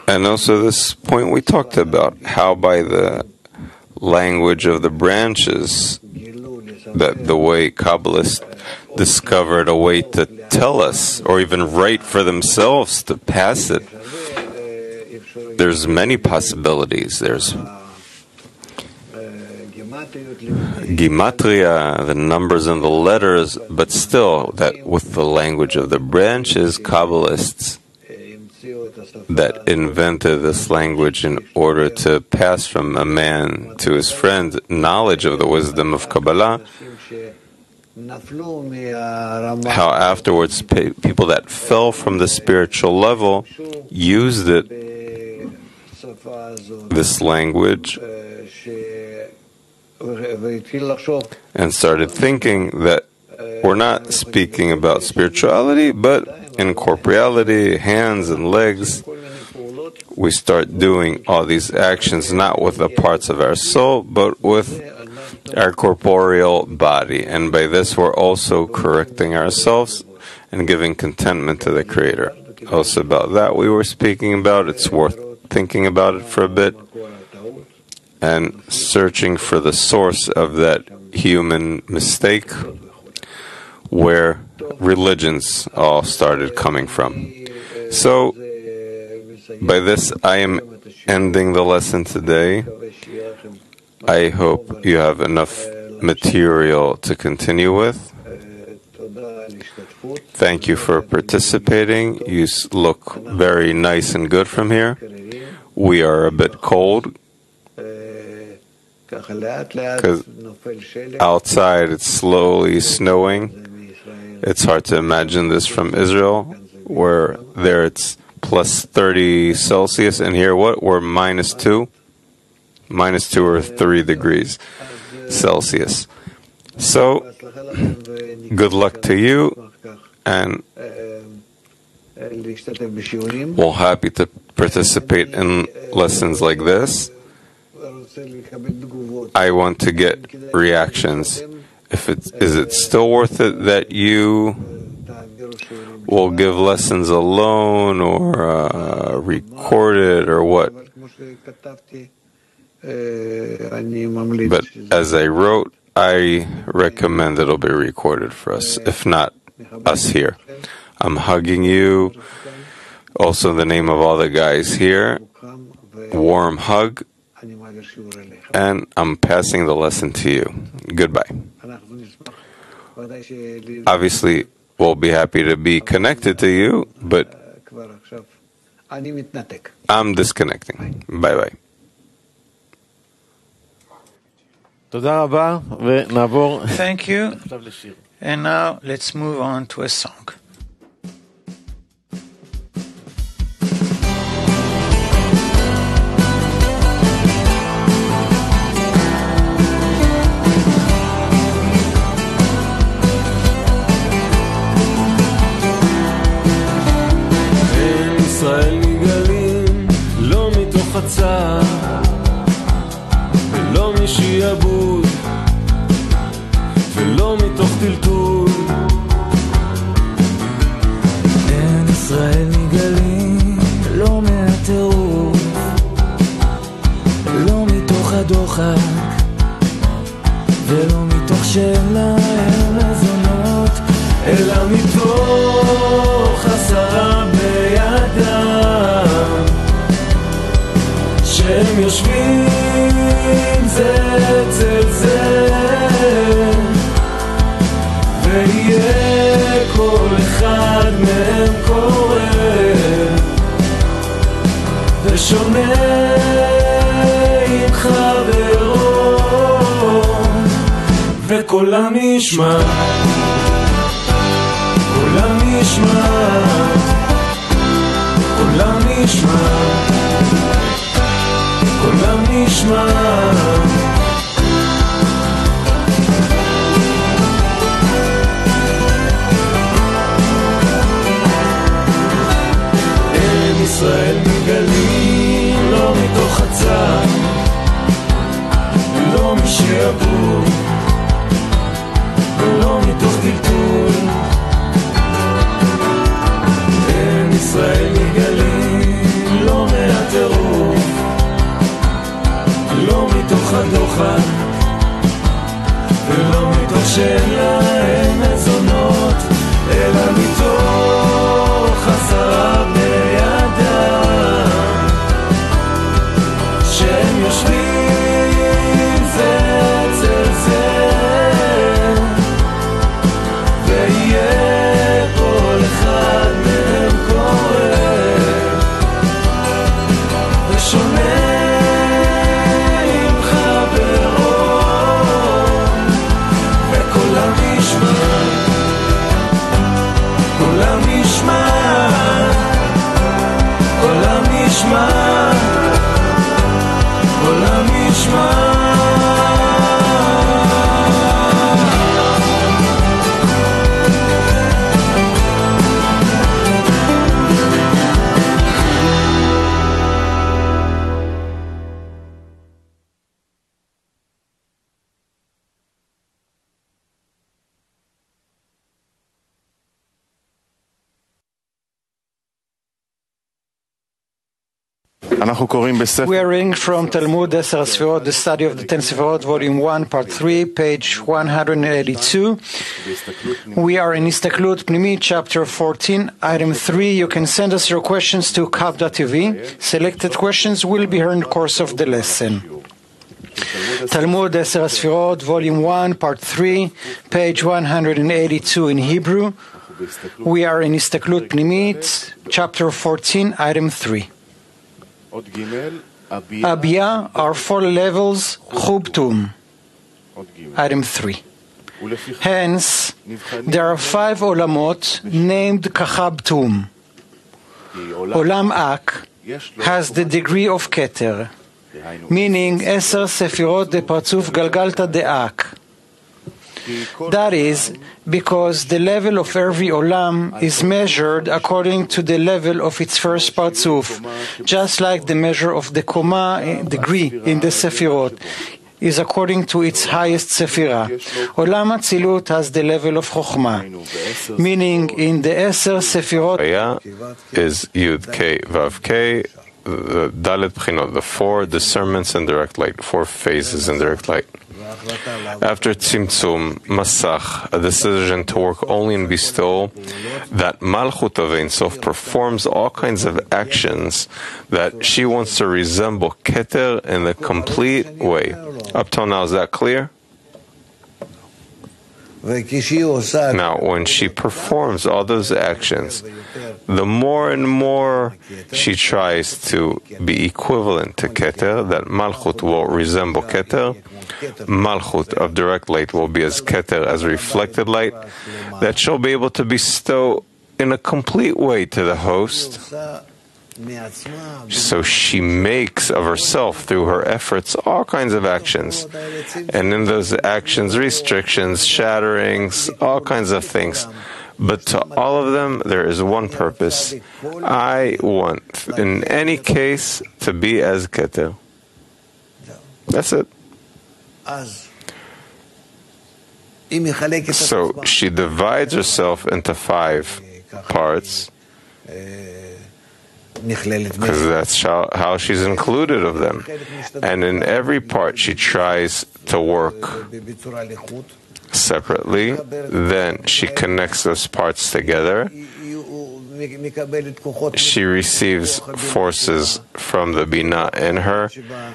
And also this point we talked about, how by the language of the branches, that the way Kabbalists discovered a way to tell us, or even write for themselves to pass it. There's many possibilities. There's gematria, the numbers and the letters, but still that with the language of the branches, Kabbalists that invented this language in order to pass from a man to his friend knowledge of the wisdom of Kabbalah, how afterwards people that fell from the spiritual level used it, this language, and started thinking that we're not speaking about spirituality, but in corporeality, hands and legs. We start doing all these actions not with the parts of our soul, but with our corporeal body. And by this we're also correcting ourselves and giving contentment to the Creator. Also about that we were speaking about. It's worth thinking about it for a bit and searching for the source of that human mistake where religions all started coming from. So, by this I am ending the lesson today. I hope you have enough material to continue with. Thank you for participating. You look very nice and good from here. We are a bit cold because outside it's slowly snowing. It's hard to imagine this from Israel, where there it's plus 30 Celsius, and here what? We're minus 2 or 3 degrees Celsius. So, good luck to you, and we're happy to participate in lessons like this. I want to get reactions. Is it still worth it that you will give lessons alone or record it or what? But as I wrote, I recommend it'll be recorded for us, if not us here. I'm hugging you. Also in the name of all the guys here, warm hug. And I'm passing the lesson to you. Goodbye. Obviously, we'll be happy to be connected to you, but I'm disconnecting. Bye-bye. Thank you. And now let's move on to a song. ישראל נגלים לא מתוך הצער ולא משעבוד ולא מתוך טלטול. אין ישראל נגלים לא מהטירוף לא מתוך הדוחק ולא מתוך שאלה אל הזונות אלא מתוך עשרה בידם שהם יושבים זה אצל זה ויהיה כל אחד מהם קורא ושונה עם חברו וקולם נשמע קולם נשמע קולם נשמע קולם נשמע אין ישראל מגלים לא מתוך הצער לא משעבוד ולא מתוך ישמע, עולם ישמע. We are reading from Talmud Eser Sfirot, the study of the 10 Sfirot, Volume 1, Part 3, page 182. We are in Istaklut Pnimi, Chapter 14, Item 3. You can send us your questions to Kab.tv. Selected questions will be heard in the course of the lesson. Talmud Eser Sfirot, Volume 1, Part 3, page 182 in Hebrew. We are in Istaklut Pnimit, Chapter 14, Item 3. Abiyah are 4 levels, Chubtum. Item 3. Hence, there are 5 olamot named Kachabtum. Olam Ak has the degree of Keter, meaning Eser Sefirot de Parzuf Galgalta de Ak. That is, because the level of every olam is measured according to the level of its first parzuf, just like the measure of the koma degree in the sefirot is according to its highest sephira. Olam Atzilut has the level of chokhmah, meaning in the Eser Sefirot is Yud K Vav K, the Dalet Bchinot, the 4 discernments in direct light, 4 phases in direct light. After Tzimtzum, Masach, a decision to work only in bestowal, that Malchut of Ein Sof performs all kinds of actions that she wants to resemble Keter in the complete way. Up till now, is that clear? Now, when she performs all those actions, the more and more she tries to be equivalent to Keter, that Malchut will resemble Keter, Malchut of direct light will be as Keter, as reflected light, that she'll be able to bestow in a complete way to the host. So she makes of herself, through her efforts, all kinds of actions. And in those actions, restrictions, shatterings, all kinds of things. But to all of them, there is one purpose. I want, in any case, to be as Keter. That's it. So she divides herself into 5 parts, because that's how she's included of them. And in every part she tries to work separately, then she connects those parts together. She receives forces from the Bina in her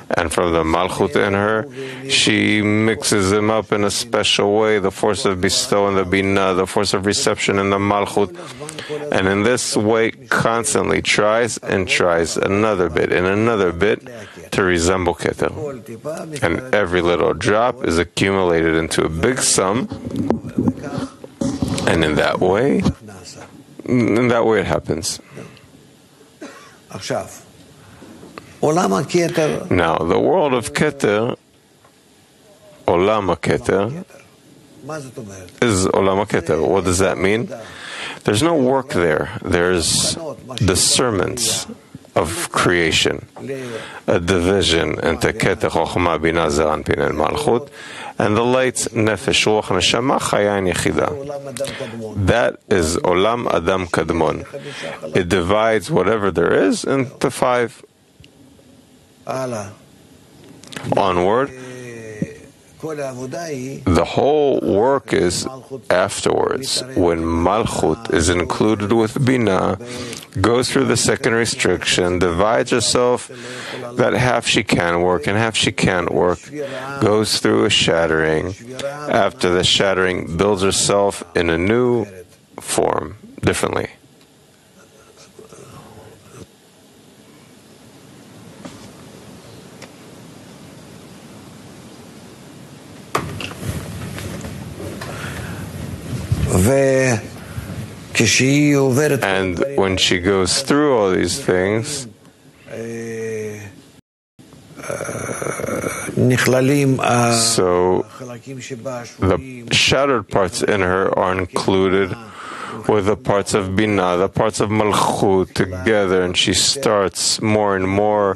and from the Malchut in her. She mixes them up in a special way, the force of bestow in the Bina, the force of reception in the Malchut. And in this way, constantly tries and tries another bit and another bit to resemble Keter. And every little drop is accumulated into a big sum. And in that way it happens. Now, the world of Keter, Olam HaKeter, is Olam HaKeter. What does that mean? There's no work there. There's discernments of creation, a division into Keter, Chochmah, Binah, Zeran, Pin, and Malchut, and the lights Nefesh, Ruach, Neshama, Chaya, and Yechida. That is Olam Adam Kadmon. It divides whatever there is into 5. Onward, the whole work is afterwards, when Malchut is included with Bina, goes through the second restriction, divides herself, that half she can work and half she can't work, goes through a shattering. After the shattering, builds herself in a new form, differently. And when she goes through all these things, So the shattered parts in her are included with the parts of Binah, the parts of Malchut together, and she starts more and more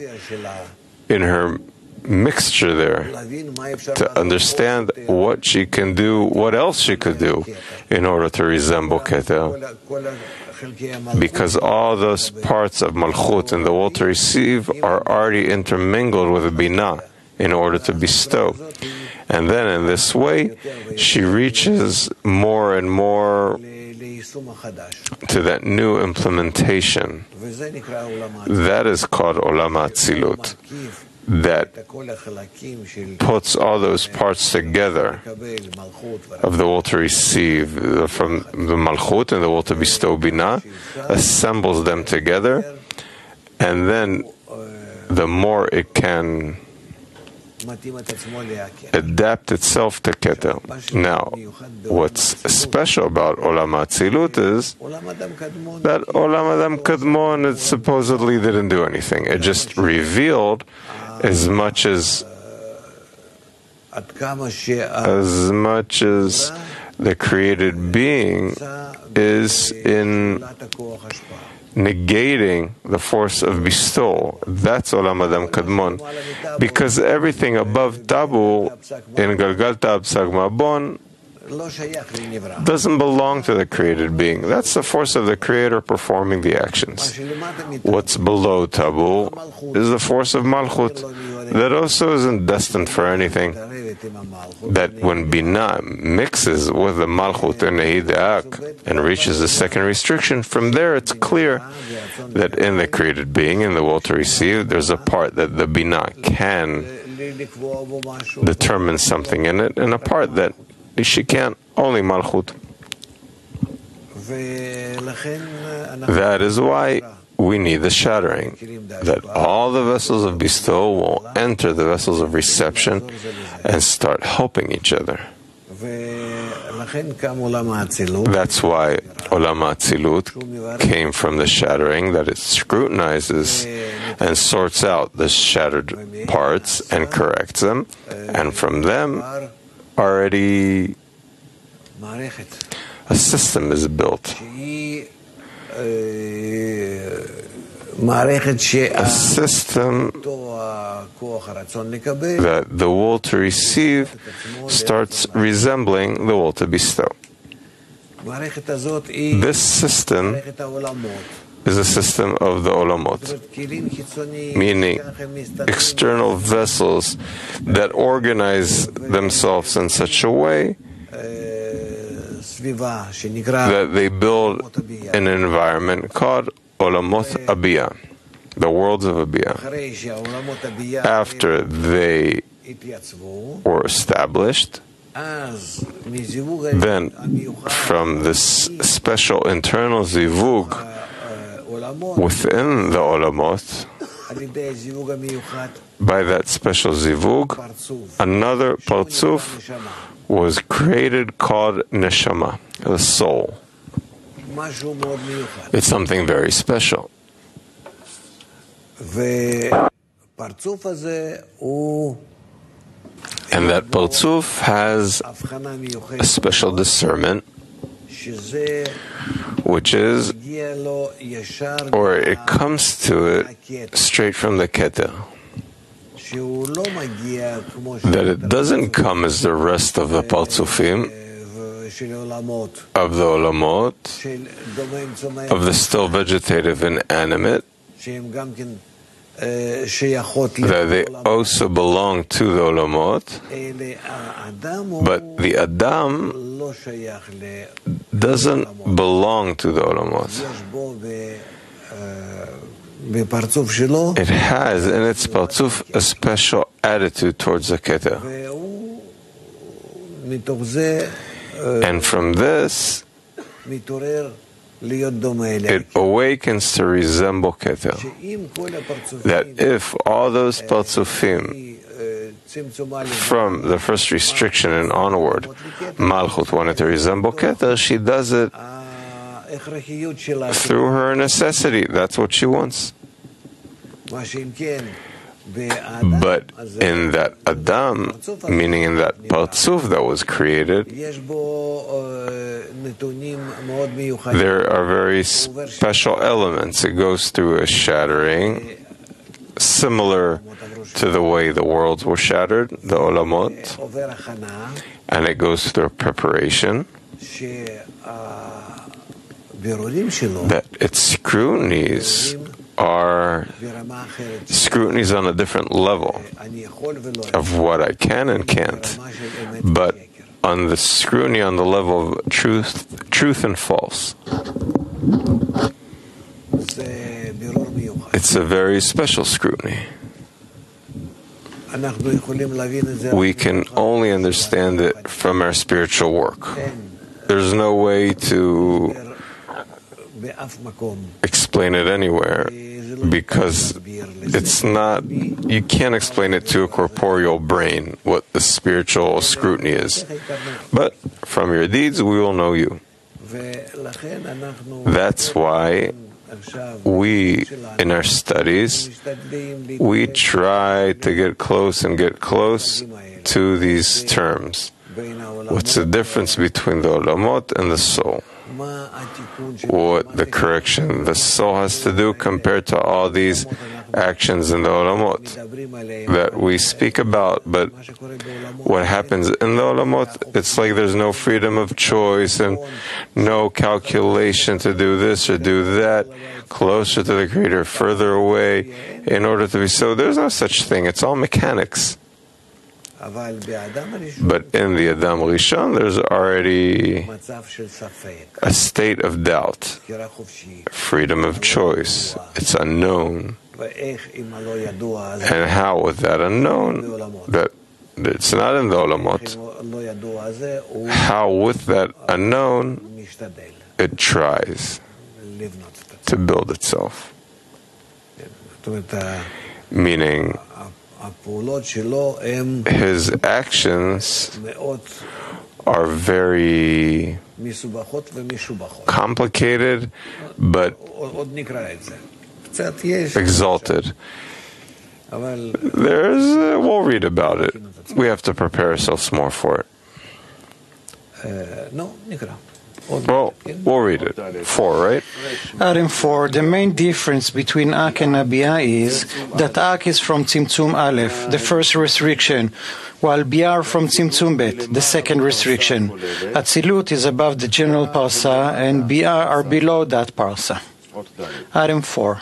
in her mixture there to understand what she can do, what else she could do in order to resemble Keter. Because all those parts of Malchut and the will to receive are already intermingled with Binah in order to bestow. And then in this way, she reaches more and more to that new implementation. That is called Olam HaAtzilut. That puts all those parts together of the will to receive from the Malchut and the will to bestow Binah, assembles them together, and then the more it can adapt itself to Keter. Now, what's special about Olam HaAtzilut is that Olam Adam Kadmon, it supposedly didn't do anything. It just revealed as much as the created being is in negating the force of bestowal. That's Olam Adam Kadmon. Because everything above Tabu in Galgal Tab Sagma Bon doesn't belong to the created being. That's the force of the Creator performing the actions. What's below Tabu is the force of Malchut. That also isn't destined for anything. That when Binah mixes with the Malchut and Nehideak and reaches the second restriction, from there it's clear that in the created being, in the will to receive, there's a part that the Binah can determine something in it, and a part that she can't, only Malchut. That is why we need the shattering, that all the vessels of bestowal will enter the vessels of reception and start helping each other. That's why Olam HaAtzilut came from the shattering, that it scrutinizes and sorts out the shattered parts and corrects them, and from them already a system is built. A system that the will to receive starts resembling the will to bestow. This system is a system of the Olamot, meaning external vessels that organize themselves in such a way that they build an environment called Olamot Abiyah, the worlds of Abiyah. After they were established, then from this special internal zivug within the Olamot, by that special zivug, another partzuf was created called neshama, the soul. It's something very special. And that partzuf has a special discernment, which is, or it comes to it straight from the Keter. That it doesn't come as the rest of the partzufim, of the olamot, of the still vegetative and animate, that they also belong to the olamot, but the Adam doesn't belong to the olamot. It has in its partzuf a special attitude towards the Keter. And from this, it awakens to resemble Keter. That if all those partzufim from the first restriction and onward, Malchut wanted to resemble Keter, she does it through her necessity. That's what she wants. But in that Adam, meaning in that Partzuf that was created, there are very special elements. It goes through a shattering, similar to the way the worlds were shattered, the Olamot, and it goes through a preparation that its scrutinies are scrutinies on a different level of what I can and can't, but on the scrutiny on the level of truth and false. It's a very special scrutiny. We can only understand it from our spiritual work. There's no way to explain it anywhere, because it's not, you can't explain it to a corporeal brain what the spiritual scrutiny is. But from your deeds we will know you. That's why we, in our studies, we try to get close to these terms. What's the difference between the Olamot and the soul? What the correction the soul has to do compared to all these actions in the Olamot that we speak about. But what happens in the Olamot, it's like there's no freedom of choice and no calculation to do this or do that, closer to the Creator, further away, in order to be so. There's no such thing. It's all mechanics. But in the Adam Rishon, there's already a state of doubt, freedom of choice. It's unknown. And how, with that unknown, that it's not in the Olamot, how, with that unknown, it tries to build itself. Meaning, his actions are very complicated, but exalted. We'll read about it. We have to prepare ourselves more for it. Well, we'll read it. 4, right? Item 4. The main difference between Ak and Bia is that Ak is from Tzimtzum Aleph, the first restriction, while Bia are from Tzimtzum Bet, the second restriction. Atzilut is above the general parsa, and Bia are below that parsa. Item 4.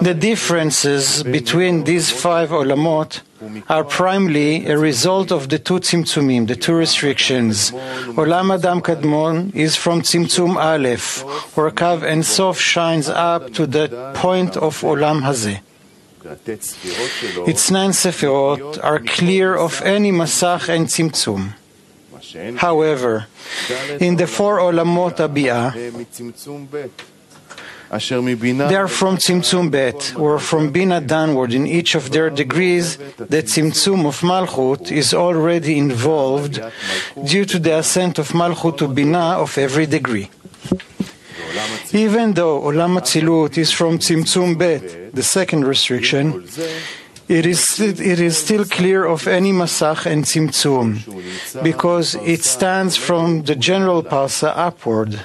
The differences between these 5 olamot are primarily a result of the 2 tzimtzumim, the 2 restrictions. Olam Adam Kadmon is from Tzimtzum Aleph, where Kav Ein Sof shines up to the point of Olam Hazeh. Its 9 Sefirot are clear of any Masach and Tzimtzum. However, in the 4 olamot Abiyah, they are from Tzimtzum Bet, where from Bina downward in each of their degrees, the Tzimtzum of Malchut is already involved due to the ascent of Malchut to Bina of every degree. Even though Olam Atzilut is from Tzimtzum Bet, the second restriction, it is still clear of any Masach and Tzimtzum, because it stands from the general Parsa upward.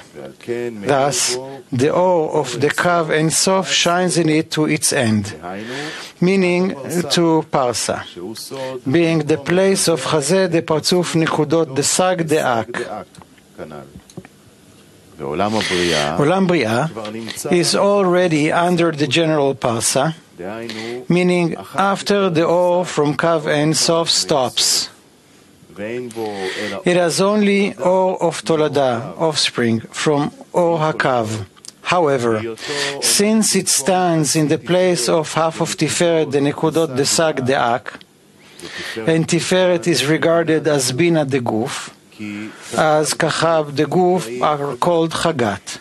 Thus, the O of the Kav Ein Sof shines in it to its end, meaning to Parsa, being the place of Chazeh de Partzuf Nikudot de Sag de Ak. Olam Bria is already under the general Parsa, meaning after the O from Kav Ein Sof stops. It has only O of Tolada, offspring, from O HaKav. However, since it stands in the place of half of Tiferet, the Nekudot de Sag de Ak, and Tiferet is regarded as Bina de Guf, as Kachav de Guf are called Chagat.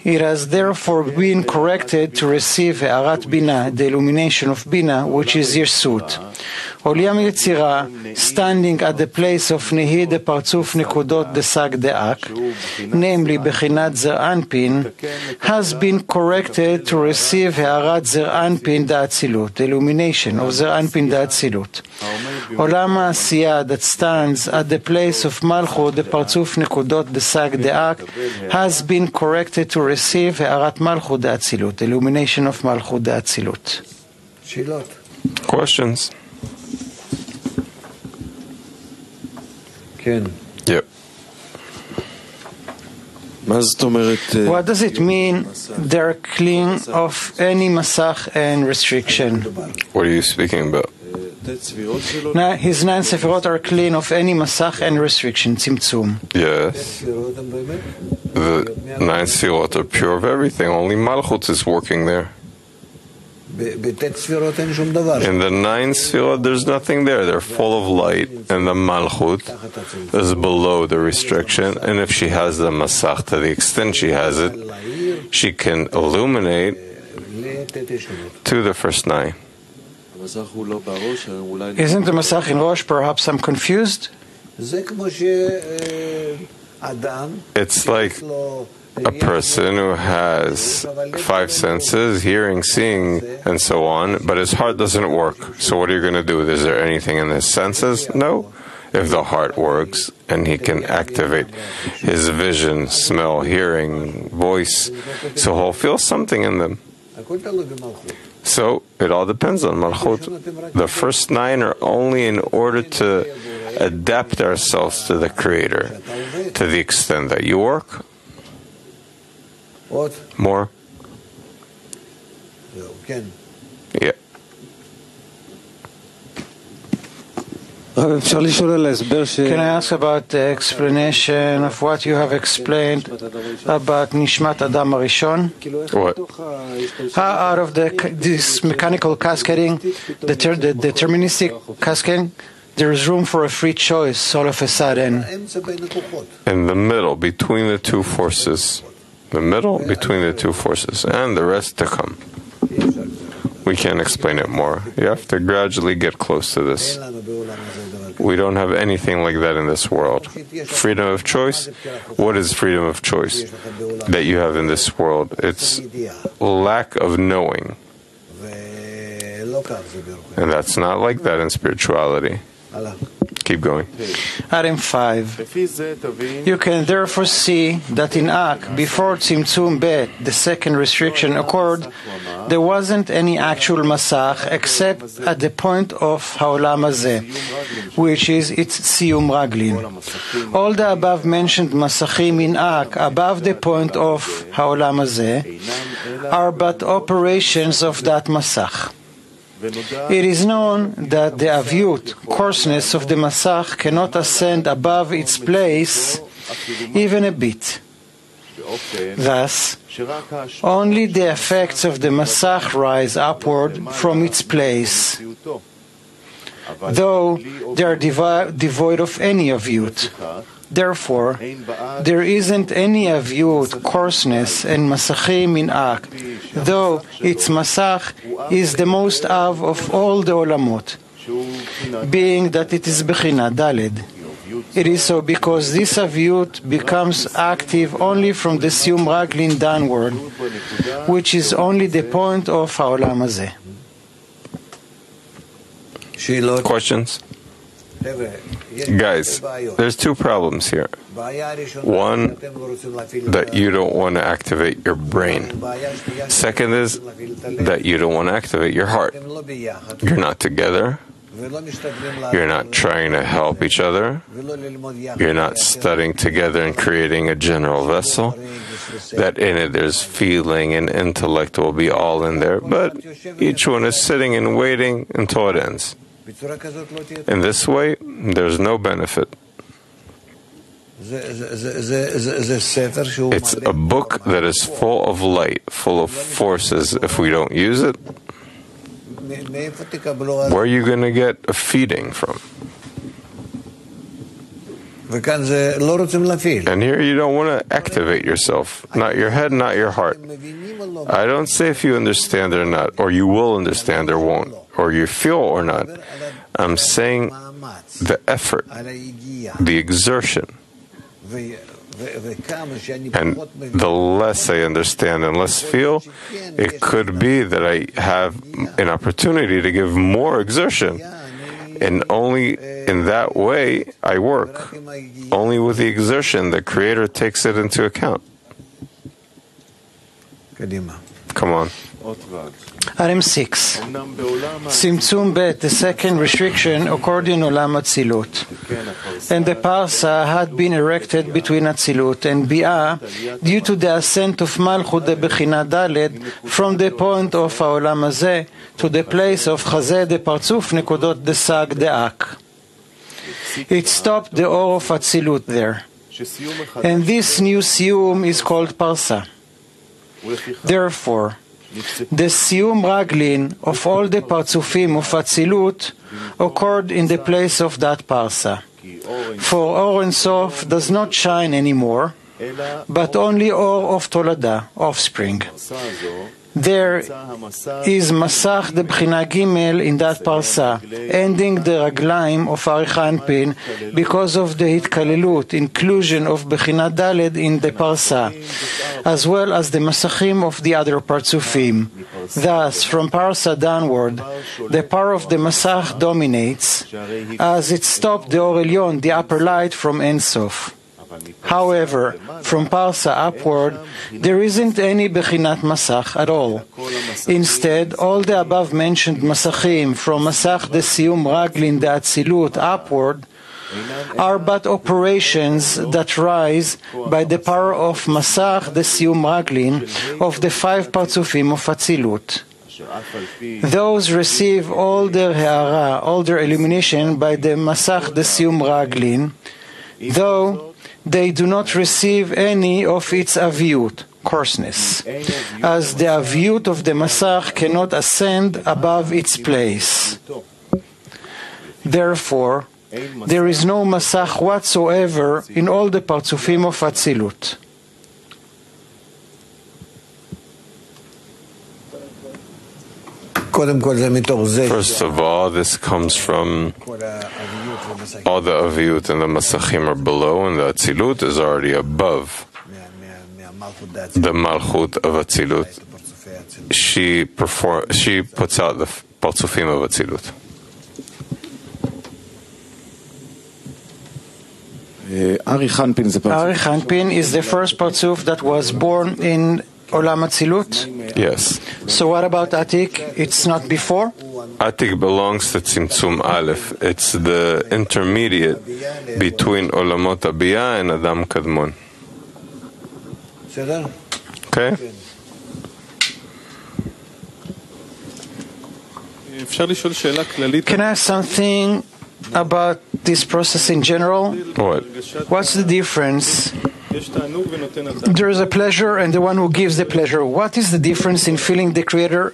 It has therefore been corrected to receive Ha'arat Bina, the illumination of Bina, which is Yirsut. Olam Yetzirah, standing at the place of Nehi de Partzuf Nekudot de Sag De'ak, namely Bechinat Zer Anpin, has been corrected to receive Ha'arat Zer Anpin da Atzilut, the illumination of Zer Anpin da Atzilut. Olam HaAsiyah, that stands at the place of Malchut de Partzuf Nekudot de Sag De'ak, has been corrected to receive Ha'arat Malchut da Atzilut, the illumination of Malchut da Atzilut. Questions? Yep. What does it mean they're clean of any masach and restriction? What are you speaking about? Now, his 9 sefirot are clean of any masach and restriction, tzimtzum. Yes. The 9 sefirot are pure of everything. Only Malchut is working there. In the 9 sefirot, there's nothing there. They're full of light, and the Malchut is below the restriction. And if she has the Masach to the extent she has it, she can illuminate to the first 9. Isn't the Masach in Rosh? Perhaps I'm confused. It's like a person who has 5 senses, hearing, seeing, and so on, but his heart doesn't work. So what are you going to do? Is there anything in his senses? No. If the heart works and he can activate his vision, smell, hearing, voice, so he'll feel something in them. So it all depends on Malchut. The first 9 are only in order to adapt ourselves to the Creator, to the extent that you work. More? Yeah. Can I ask about the explanation of what you have explained about Nishmat Adam Arishon? What? How out of this mechanical cascading, the deterministic cascading, there is room for a free choice all of a sudden? In the middle, between the 2 forces. The middle between the 2 forces, and the rest to come. We can't explain it more. You have to gradually get close to this. We don't have anything like that in this world. Freedom of choice? What is freedom of choice that you have in this world? It's lack of knowing. And that's not like that in spirituality. Keep going. Item 5. You can therefore see that in Ak, before Tzimtzum Bet, the second restriction occurred, there wasn't any actual Masach except at the point of Ha'olam Hazeh, which is its Siyum Raglin. All the above mentioned Masachim in Ak, above the point of Ha'olam Hazeh, are but operations of that Masach. It is known that the avyut, coarseness of the Masach, cannot ascend above its place even a bit. Thus, only the effects of the Masach rise upward from its place, though they are devoid of any avyut. Therefore, there isn't any avyut, coarseness, and masachim in Ak, though its masach is the most of all the olamot, being that it is bechina daled. It is so because this avyut becomes active only from the siyum raglin downward, which is only the point of ha'olam hazeh. Questions? Guys, there's 2 problems here. One, that you don't want to activate your brain. Second is that you don't want to activate your heart. You're not together. You're not trying to help each other. You're not studying together and creating a general vessel. That in it there's feeling and intellect will be all in there, but each one is sitting and waiting until it ends. In this way, there's no benefit. It's a book that is full of light, full of forces. If we don't use it, where are you going to get a feeding from? And here you don't want to activate yourself. Not your head, not your heart. I don't say if you understand it or not, or you will understand or won't, or you feel or not. I'm saying the effort, the exertion. And the less I understand and less feel, it could be that I have an opportunity to give more exertion. And only in that way I work. Only with the exertion, the Creator takes it into account. Come on. Item 6. Tzimtzum Bet, the second restriction, occurred in Olam Atzilut. And the Parsa had been erected between Atzilut and Bi'ah due to the ascent of Malchut de Bechina Daled from the point of Ha'olam Hazeh to the place of Chazeh de Partzuf Nekodot de Sag de Ak. It stopped the Or of Atzilut there. And this new Siyum is called Parsa. Therefore, the Siyum Raglin of all the Partzufim of Atzilut occurred in the place of that Parsa. For Or Ein Sof does not shine anymore, but only Or of Tolada, offspring. There is Masach de Bchina Gimel in that Parsa, ending the Raglaim of Arich Anpin because of the Hitkalelut, inclusion of Bechina Daled in the Parsa, as well as the Masachim of the other Partzufim. Thus, from Parsa downward, the power of the Masach dominates, as it stopped the Or Elyon, the upper light, from Ein Sof. However, from Parsa upward, there isn't any Bechinat Masach at all. Instead, all the above-mentioned Masachim from Masach de Siyum Raglin de Atzilut upward are but operations that rise by the power of Masach de Siyum Raglin of the 5 Partzufim of Atzilut. Those receive all their Ha'ara, all their illumination by the Masach de Siyum Raglin, though they do not receive any of its aviut, coarseness, as the aviut of the Masach cannot ascend above its place. Therefore, there is no Masach whatsoever in all the Partzufim of Atzilut. First of all, this comes from all the Aviut and the Masachim are below, and the Atzilut is already above the Malchut of Atzilut. She puts out the Partzufim of Atzilut. Arich Anpin is the first Partzuf that was born in Olam Atzilut? Yes. So what about Atik? It's not before? Atik belongs to Tzimtzum Aleph. It's the intermediate between Olamot Abiyah and Adam Kadmon. Okay? Can I ask something about this process in general? What? What's the difference? There is a pleasure and the one who gives the pleasure. What is the difference in feeling the Creator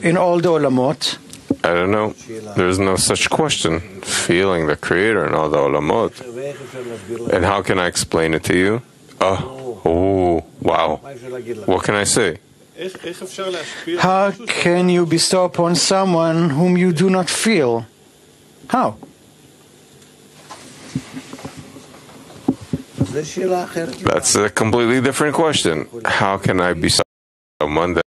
in all the Olamot? I don't know. There's no such question. Feeling the Creator in all the Olamot. And how can I explain it to you? Oh, wow. What can I say? How can you bestow upon someone whom you do not feel? How? That's a completely different question. How can I be someone that